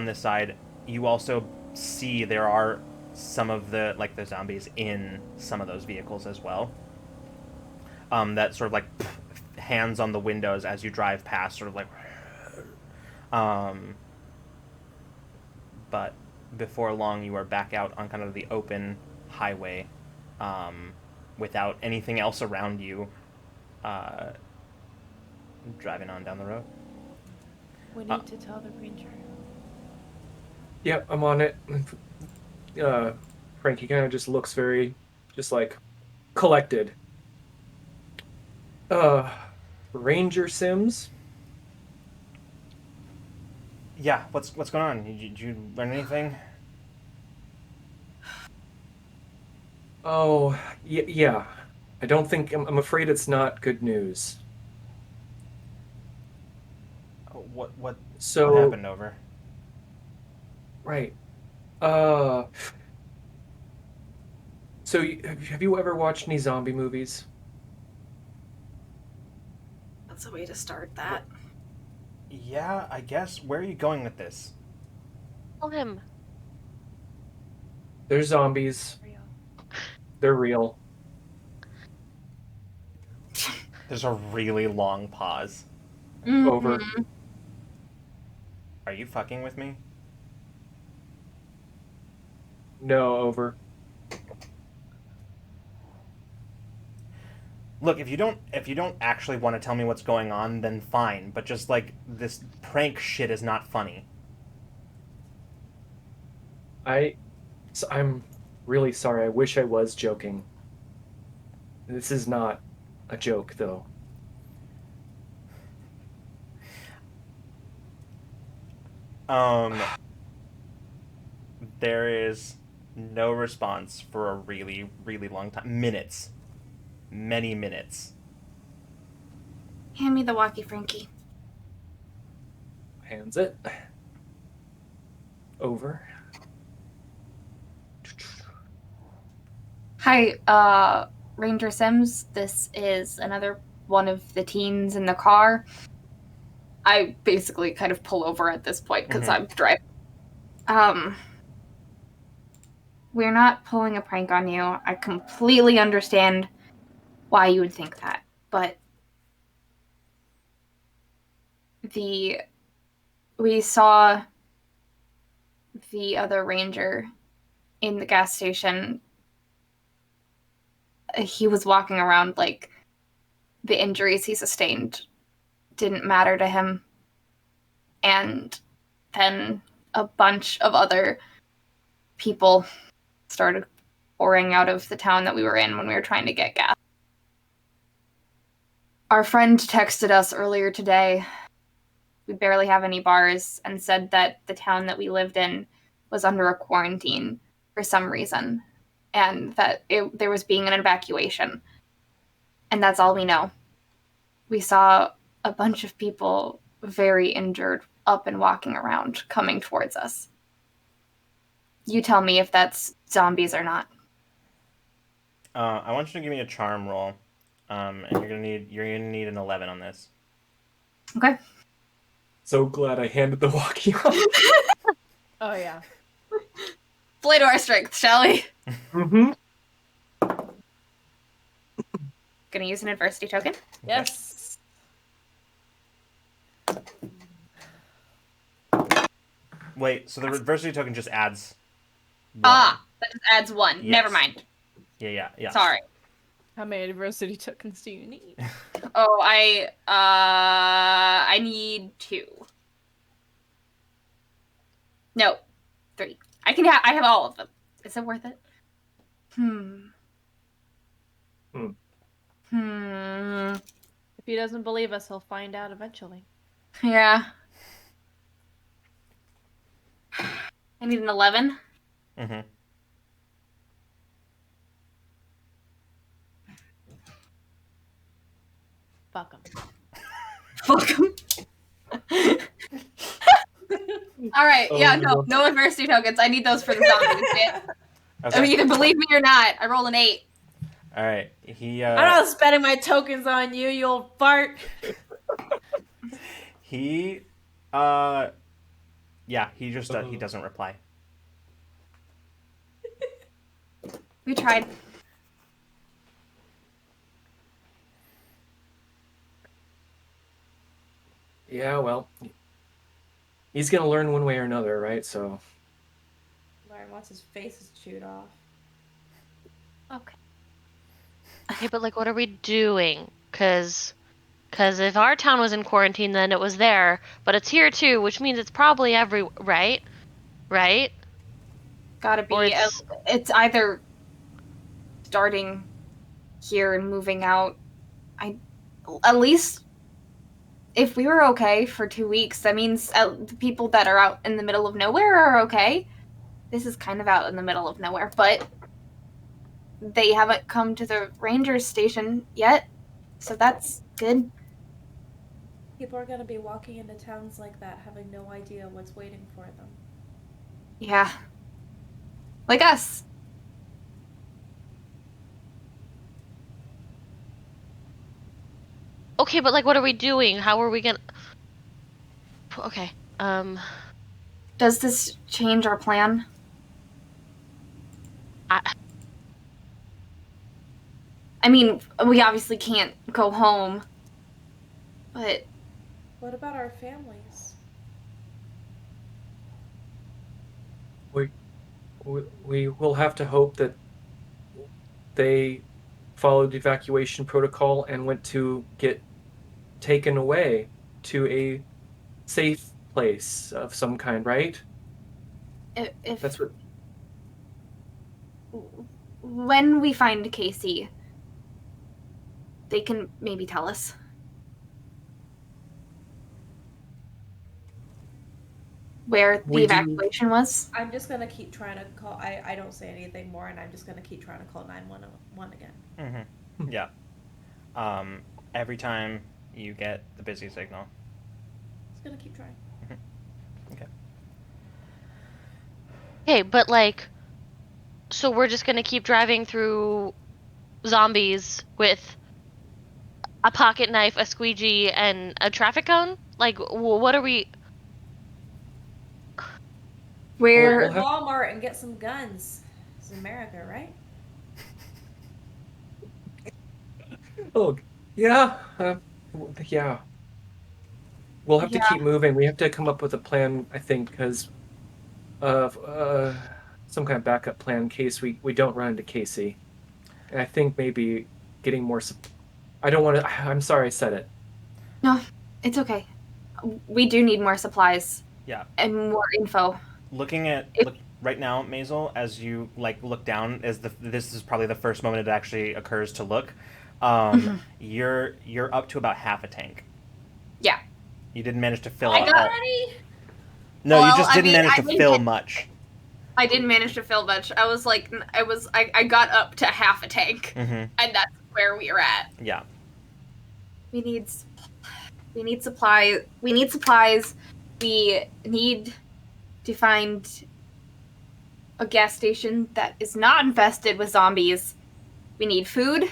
Speaker 1: this side. You also see there are some of the zombies in some of those vehicles as well. That sort of like hands on the windows as you drive past, sort of like. But before long, you are back out on kind of the open highway, without anything else around you, driving on down the road.
Speaker 4: We need to tell the ranger.
Speaker 3: Yep, I'm on it. Frankie kind of just looks very, just like, collected. Ranger Sims?
Speaker 1: Yeah, what's going on? Did you learn anything?
Speaker 3: Oh, yeah. I don't think, I'm afraid it's not good news.
Speaker 1: What
Speaker 3: So,
Speaker 1: happened over?
Speaker 3: right. So have you ever watched any zombie movies?
Speaker 2: That's a way to start that.
Speaker 1: Yeah, I guess. Where are you going with this?
Speaker 5: Tell him.
Speaker 3: They're zombies. They're real.
Speaker 1: There's a really long pause.
Speaker 3: Over.
Speaker 1: Are you fucking with me?
Speaker 3: No, over.
Speaker 1: Look, if you don't actually want to tell me what's going on, then fine. But just like this prank shit is not funny.
Speaker 3: I'm really sorry. I wish I was joking. This is not a joke, though.
Speaker 1: There is no response for a really, really long time. Minutes. Many minutes.
Speaker 2: Hand me the walkie, Frankie.
Speaker 3: Hands it. Over.
Speaker 2: Hi, Ranger Sims. This is another one of the teens in the car. I basically kind of pull over at this point because I'm driving. We're not pulling a prank on you. I completely understand why you would think that, but we saw the other ranger in the gas station. He was walking around like the injuries he sustained didn't matter to him. And then a bunch of other people started pouring out of the town that we were in when we were trying to get gas. Our friend texted us earlier today. We barely have any bars, and said that the town that we lived in was under a quarantine for some reason, and that there was being an evacuation. And that's all we know. We saw a bunch of people very injured up and walking around, coming towards us. You tell me if that's zombies or not.
Speaker 1: I want you to give me a charm roll, and you're gonna need an 11 on this.
Speaker 2: Okay.
Speaker 3: So glad I handed the walkie off.
Speaker 4: Oh, yeah.
Speaker 2: Play to our strength, shall we?
Speaker 3: Mm-hmm.
Speaker 2: Gonna use an adversity token.
Speaker 4: Yes.
Speaker 1: Wait, so the adversity token just adds 1.
Speaker 2: That just adds 1.
Speaker 1: Yes.
Speaker 2: Never mind.
Speaker 1: Yeah.
Speaker 2: Sorry.
Speaker 4: How many adversity tokens do you need?
Speaker 2: Oh, I need 2. No, 3. I have all of them. Is it worth it?
Speaker 4: If he doesn't believe us, he'll find out eventually.
Speaker 2: Yeah. I need an 11.
Speaker 1: Mm-hmm.
Speaker 4: Fuck him.
Speaker 2: Fuck 'em. All right. Yeah. No adversity tokens. I need those for the zombies.
Speaker 1: Okay.
Speaker 2: I mean, either believe me or not. I roll an 8.
Speaker 1: All right.
Speaker 4: I'm not spending my tokens on you, you old fart.
Speaker 1: He just he doesn't reply.
Speaker 2: We tried.
Speaker 3: Yeah, well, he's gonna learn one way or another, right? So
Speaker 4: Lauren wants his face chewed off.
Speaker 2: Okay.
Speaker 5: Okay, but like, what are we doing? Because if our town was in quarantine, then it was there, but it's here too, which means it's probably right? Right?
Speaker 2: Gotta
Speaker 5: Or
Speaker 2: be. It's either starting here and moving out. At least if we were okay for 2 weeks, that means the people that are out in the middle of nowhere are okay. This is kind of out in the middle of nowhere, but they haven't come to the ranger station yet, so that's good.
Speaker 4: People are going to be walking into towns like that having no idea what's waiting for them.
Speaker 2: Yeah. Like us.
Speaker 5: okay, but like, what are we doing? How are we gonna? Okay.
Speaker 2: Does this change our plan?
Speaker 5: I,
Speaker 2: I mean, we obviously can't go home, but
Speaker 4: What about our families?
Speaker 3: we will have to hope that they followed the evacuation protocol and went to get taken away to a safe place of some kind, right?
Speaker 2: if
Speaker 3: That's what.
Speaker 2: when we find Casey, they can maybe tell us where the
Speaker 3: We do.
Speaker 2: evacuation was.
Speaker 4: I'm just going to keep trying to call. I don't say anything more, and I'm just going to keep trying to call 911 again.
Speaker 1: Mm-hmm. Yeah. Every time you get the busy signal.
Speaker 4: Just going to keep trying.
Speaker 1: Okay.
Speaker 5: okay, but like, so we're just gonna keep driving through zombies with a pocket knife, a squeegee, and a traffic cone? Like, what are we?
Speaker 4: Go
Speaker 2: Where
Speaker 3: We'll
Speaker 4: to
Speaker 3: have.
Speaker 4: Walmart and get some guns. It's America, right?
Speaker 3: Oh, yeah. Yeah. We'll have to
Speaker 2: yeah,
Speaker 3: keep moving. We have to come up with a plan, I think, because of some kind of backup plan in case we don't run into Casey. And I think maybe getting more. I don't want to. I'm sorry I said it.
Speaker 2: no, it's okay. We do need more supplies
Speaker 1: Yeah.
Speaker 2: and more info.
Speaker 1: Looking at
Speaker 2: If,
Speaker 1: look right now, Maisel, as you like look down, as this is probably the first moment it actually occurs to look. You're up to about half a tank.
Speaker 2: yeah.
Speaker 1: You didn't manage to fill
Speaker 2: I
Speaker 1: up
Speaker 2: got
Speaker 1: all.
Speaker 4: Already?
Speaker 1: No, you just
Speaker 2: I
Speaker 1: didn't
Speaker 2: mean,
Speaker 1: manage to fill much.
Speaker 2: I didn't manage to fill much. I got up to half a tank,
Speaker 1: Mm-hmm.
Speaker 2: and that's where we are at.
Speaker 1: Yeah.
Speaker 2: We need we need supply. We need supplies. We need to find a gas station that is not infested with zombies. We need food.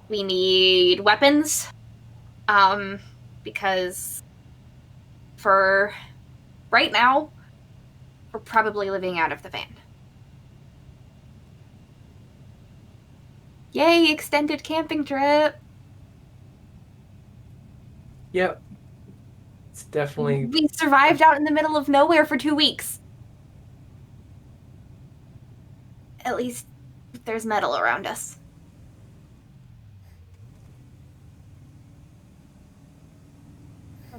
Speaker 2: We need weapons. Because for right now, we're probably living out of the van. Yay, extended camping trip.
Speaker 3: Yeah, it's definitely.
Speaker 2: We survived out in the middle of nowhere for 2 weeks. At least there's metal around us.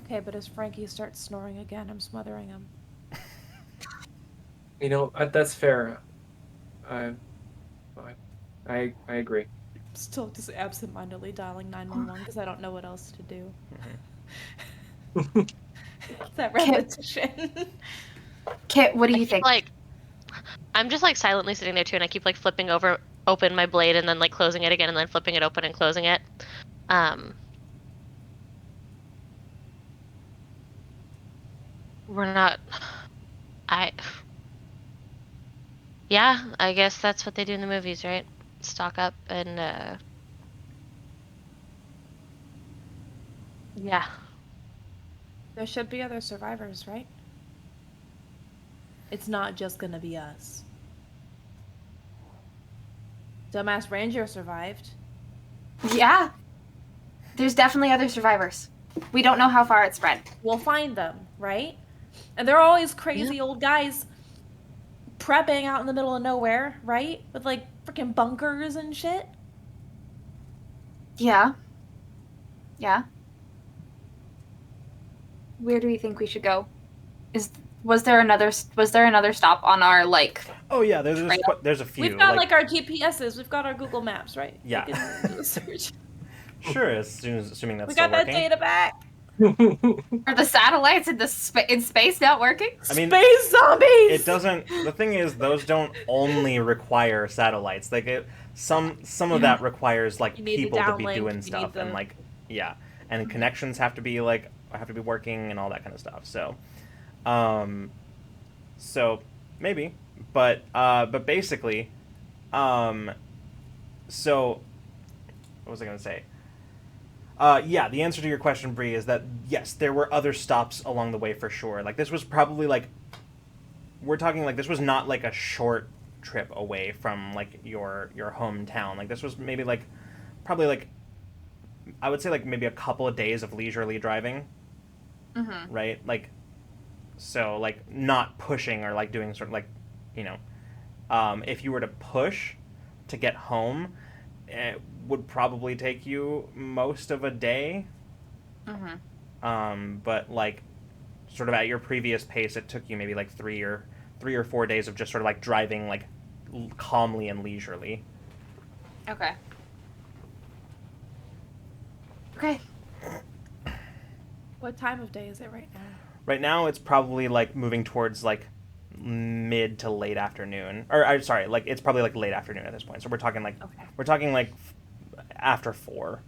Speaker 4: Okay, but as Frankie starts snoring again, I'm smothering him.
Speaker 3: That's fair. I I agree.
Speaker 4: I'm still just absentmindedly dialing 911 because I don't know what else to do. It's that repetition.
Speaker 2: Kit, what do you think?
Speaker 5: Like, I'm just like silently sitting there too, and I keep like flipping open my blade and then like closing it again and then flipping it open and closing it. We're not. I. Yeah, I guess that's what they do in the movies, right? Stock up and yeah.
Speaker 4: There should be other survivors, right? It's not just gonna be us. Dumbass Ranger survived.
Speaker 2: Yeah. There's definitely other survivors. We don't know how far it spread.
Speaker 4: We'll find them, right? And they're always crazy old guys prepping out in the middle of nowhere, right? With like freaking bunkers and shit.
Speaker 2: Yeah. Yeah. Where do we think we should go? Was there another stop on our like?
Speaker 1: Oh yeah, there's a few.
Speaker 4: We've got like our GPSs, we've got our Google Maps, right?
Speaker 1: Yeah.
Speaker 4: We can do a search.
Speaker 1: Sure, assuming that's
Speaker 4: We
Speaker 1: still
Speaker 4: got that
Speaker 1: working.
Speaker 4: data back.
Speaker 2: Are the satellites in space not working?
Speaker 1: I mean,
Speaker 4: Space zombies.
Speaker 1: It doesn't. The thing is, those don't only require satellites. Like some of that requires like
Speaker 4: You need the
Speaker 1: people to be
Speaker 4: downlink,
Speaker 1: doing
Speaker 4: you
Speaker 1: stuff
Speaker 4: need
Speaker 1: and
Speaker 4: the-
Speaker 1: like and connections have to be working and all that kind of stuff. So maybe, but basically, so what was I gonna say? Yeah, the answer to your question, Bree, is that yes, there were other stops along the way for sure. Like this was probably like we're talking like this was not like a short trip away from like your hometown. Like this was maybe like probably like I would say like maybe a couple of days of leisurely driving.
Speaker 2: Mm-hmm.
Speaker 1: Right? Like so like not pushing or like doing sort of like you know if you were to push to get home, it would probably take you most of a day.
Speaker 2: Mm-hmm.
Speaker 1: But like sort of at your previous pace, it took you maybe like 3 or 4 days of just sort of like driving like calmly and leisurely.
Speaker 2: Okay. Okay.
Speaker 4: What time of day is it right now?
Speaker 1: Right now, it's probably like moving towards like mid to late afternoon, or I'm sorry, like it's probably like late afternoon at this point. So we're talking like after 4.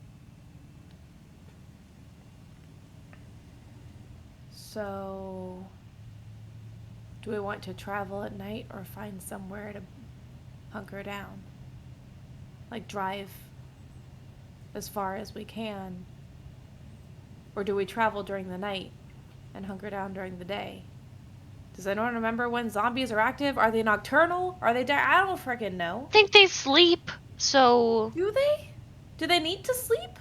Speaker 4: So, do we want to travel at night or find somewhere to hunker down? Like drive as far as we can? Or do we travel during the night and hunker down during the day? Does anyone remember when zombies are active? Are they nocturnal? Are they I don't freaking know.
Speaker 5: I think they sleep, so
Speaker 4: Do they? Do they need to sleep?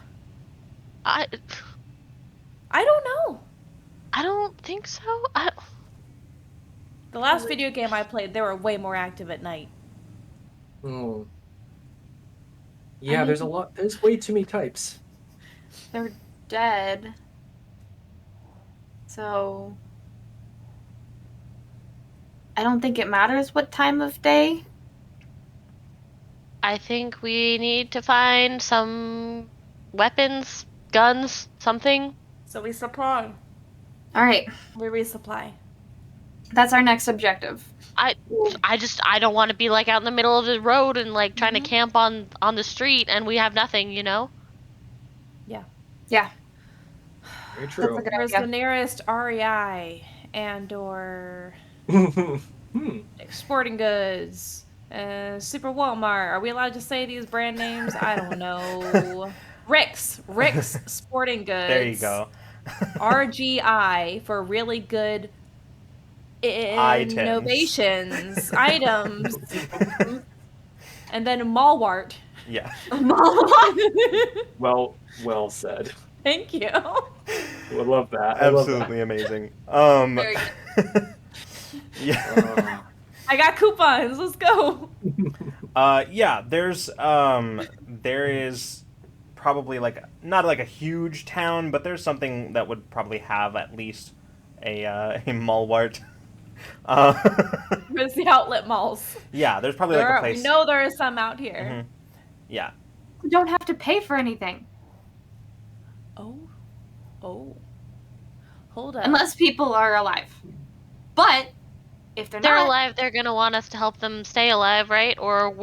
Speaker 5: I
Speaker 4: I don't know.
Speaker 5: don't think so.
Speaker 4: The last video game I played, they were way more active at night.
Speaker 3: Oh. Yeah, there's a lot. There's way too many types.
Speaker 2: They're dead. So I don't think it matters what time of day.
Speaker 5: I think we need to find some weapons, guns, something.
Speaker 4: So we supply.
Speaker 2: All right.
Speaker 4: We resupply.
Speaker 2: That's our next objective.
Speaker 5: I don't want to be like out in the middle of the road and like trying to camp on the street and we have nothing, you know?
Speaker 4: Yeah.
Speaker 2: Yeah.
Speaker 3: Very true.
Speaker 2: Good
Speaker 4: Where's
Speaker 2: idea.
Speaker 4: the nearest REI and or Sporting Goods, Super Walmart? Are we allowed to say these brand names? I don't know. Rick's Sporting Goods.
Speaker 1: There you go.
Speaker 4: RGI for really good innovations, items. And then Malwart.
Speaker 1: Yeah.
Speaker 3: Well said.
Speaker 4: Thank you.
Speaker 3: I love that.
Speaker 1: Absolutely amazing.
Speaker 2: Very good.
Speaker 1: Yeah.
Speaker 4: I got coupons. Let's go.
Speaker 1: Yeah, there is probably like not like a huge town, but there's something that would probably have at least a Malwart.
Speaker 4: Where's the outlet malls?
Speaker 1: Yeah, there's probably like a place.
Speaker 4: We know there are some out here.
Speaker 1: Yeah.
Speaker 2: We don't have to pay for anything
Speaker 4: Oh. Hold up.
Speaker 2: unless people are alive. But if they're
Speaker 5: They're
Speaker 2: not,
Speaker 5: alive, they're gonna want us to help them stay alive, right? Or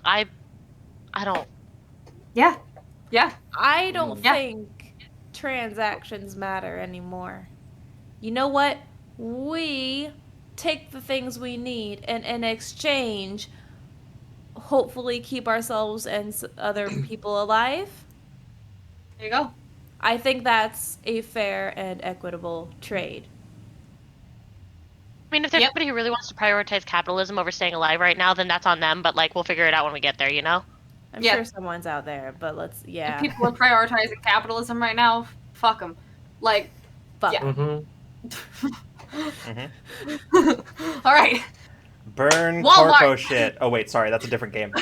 Speaker 5: I don't.
Speaker 2: yeah.
Speaker 4: I don't
Speaker 2: Yeah.
Speaker 4: think transactions matter anymore. You know what? We take the things we need and in exchange hopefully keep ourselves and other people alive.
Speaker 2: There you go.
Speaker 4: I think that's a fair and equitable trade.
Speaker 5: I mean, if there's
Speaker 2: Yep.
Speaker 5: somebody who really wants to prioritize capitalism over staying alive right now, then that's on them. But like, we'll figure it out when we get there, you know.
Speaker 4: I'm
Speaker 2: Yeah.
Speaker 4: sure someone's out there, but let's,
Speaker 2: And people are prioritizing capitalism right now. Fuck them. Like,
Speaker 4: Fuck.
Speaker 2: yeah.
Speaker 3: Mm-hmm.
Speaker 2: All right.
Speaker 1: Burn
Speaker 2: Walmart.
Speaker 1: corpo shit. Oh wait, sorry, that's a different game.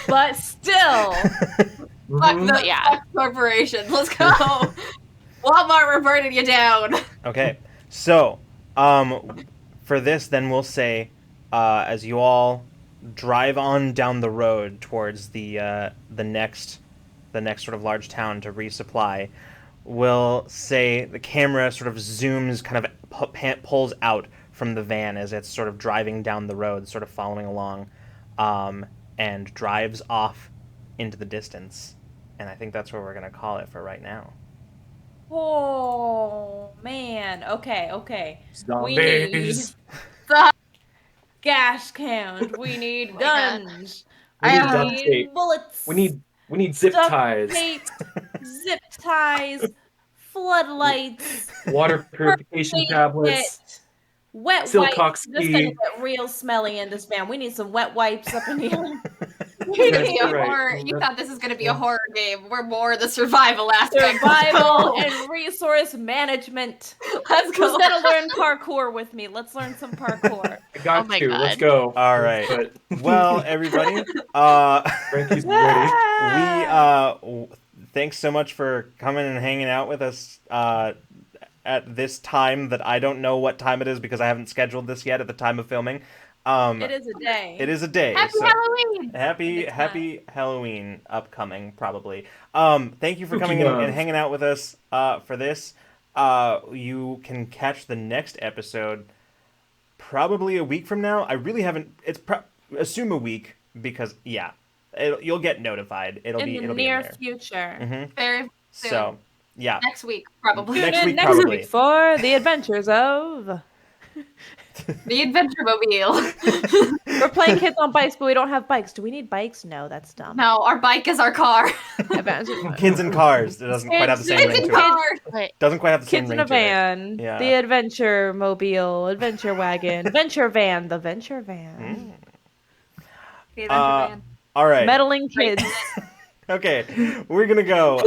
Speaker 4: But still.
Speaker 2: Fuck
Speaker 3: Mhm.
Speaker 2: the
Speaker 5: Yeah.
Speaker 2: fuck corporation. Let's go. Walmart, we're burning you down.
Speaker 1: Okay, so for this, then we'll say, as you all drive on down the road towards the next sort of large town to resupply, we'll say the camera sort of zooms, kind of pulls out from the van as it's sort of driving down the road, sort of following along, and drives off into the distance. And I think that's where we're gonna call it for right now.
Speaker 4: Oh, man. Okay. We need
Speaker 3: Zombies.
Speaker 4: gas cans. We need
Speaker 5: Oh my God.
Speaker 4: guns.
Speaker 3: We
Speaker 2: I,
Speaker 3: need
Speaker 4: We
Speaker 3: duct
Speaker 4: need
Speaker 3: tape.
Speaker 4: bullets.
Speaker 3: We need zip
Speaker 4: duct
Speaker 3: ties.
Speaker 4: tape, zip ties, floodlights,
Speaker 3: Water purification
Speaker 4: first aid kit,
Speaker 3: tablets.
Speaker 4: wet
Speaker 3: Silcock
Speaker 4: wipes. This is gonna
Speaker 3: ski.
Speaker 4: get real smelly in this van. We need some wet wipes up in here.
Speaker 2: you
Speaker 3: Yes,
Speaker 2: be a
Speaker 3: you're right.
Speaker 2: horror. You thought this was going to be a
Speaker 3: Yeah.
Speaker 2: horror game. We're more the survival aspect.
Speaker 4: Survival and resource management.
Speaker 2: Let's go.
Speaker 4: Who's gonna learn parkour with me? Let's learn some parkour.
Speaker 3: I got
Speaker 5: Oh my
Speaker 3: to. Let's
Speaker 5: God.
Speaker 3: go.
Speaker 1: All right.
Speaker 3: But
Speaker 1: Well, everybody,
Speaker 3: Frankie's ready.
Speaker 1: thanks so much for coming and hanging out with us at this time that I don't know what time it is because I haven't scheduled this yet at the time of filming.
Speaker 4: It is a day.
Speaker 1: It is a day.
Speaker 2: Happy
Speaker 1: so
Speaker 2: Halloween.
Speaker 1: happy Halloween upcoming probably. Thank you for
Speaker 3: Spooky
Speaker 1: coming and
Speaker 3: month.
Speaker 1: hanging out with us for this. You can catch the next episode probably a week from now. I really haven't. Assume a week because you'll get notified. It'll
Speaker 4: in
Speaker 1: be
Speaker 4: the
Speaker 1: it'll
Speaker 4: near
Speaker 1: be in
Speaker 4: future.
Speaker 1: there. Mm-hmm.
Speaker 2: Very soon.
Speaker 1: So yeah,
Speaker 2: Next week, probably.
Speaker 1: Next
Speaker 4: Tune in
Speaker 1: week,
Speaker 4: next
Speaker 1: probably.
Speaker 4: week for the adventures of.
Speaker 2: The Adventure Mobile.
Speaker 4: We're playing kids on bikes, but we don't have bikes. Do we need bikes? No, that's dumb.
Speaker 2: No, our bike is our car.
Speaker 1: Kids in cars. It doesn't quite have the same
Speaker 2: Kids
Speaker 1: ring
Speaker 2: in
Speaker 1: to it.
Speaker 2: car.
Speaker 5: Wait,
Speaker 1: Doesn't quite have the same
Speaker 4: Kids in
Speaker 1: ring
Speaker 4: a
Speaker 1: to it.
Speaker 4: van.
Speaker 1: Yeah.
Speaker 4: The adventure mobile, adventure wagon, venture van, the venture van.
Speaker 2: The Adventure Van.
Speaker 1: All right.
Speaker 4: Meddling kids.
Speaker 1: Okay, we're gonna go.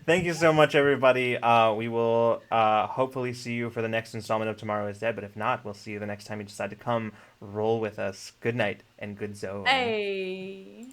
Speaker 1: Thank you so much, everybody. We will hopefully see you for the next installment of Tomorrow is Dead, but if not, we'll see you the next time you decide to come roll with us. Good night and good zone.
Speaker 4: Hey.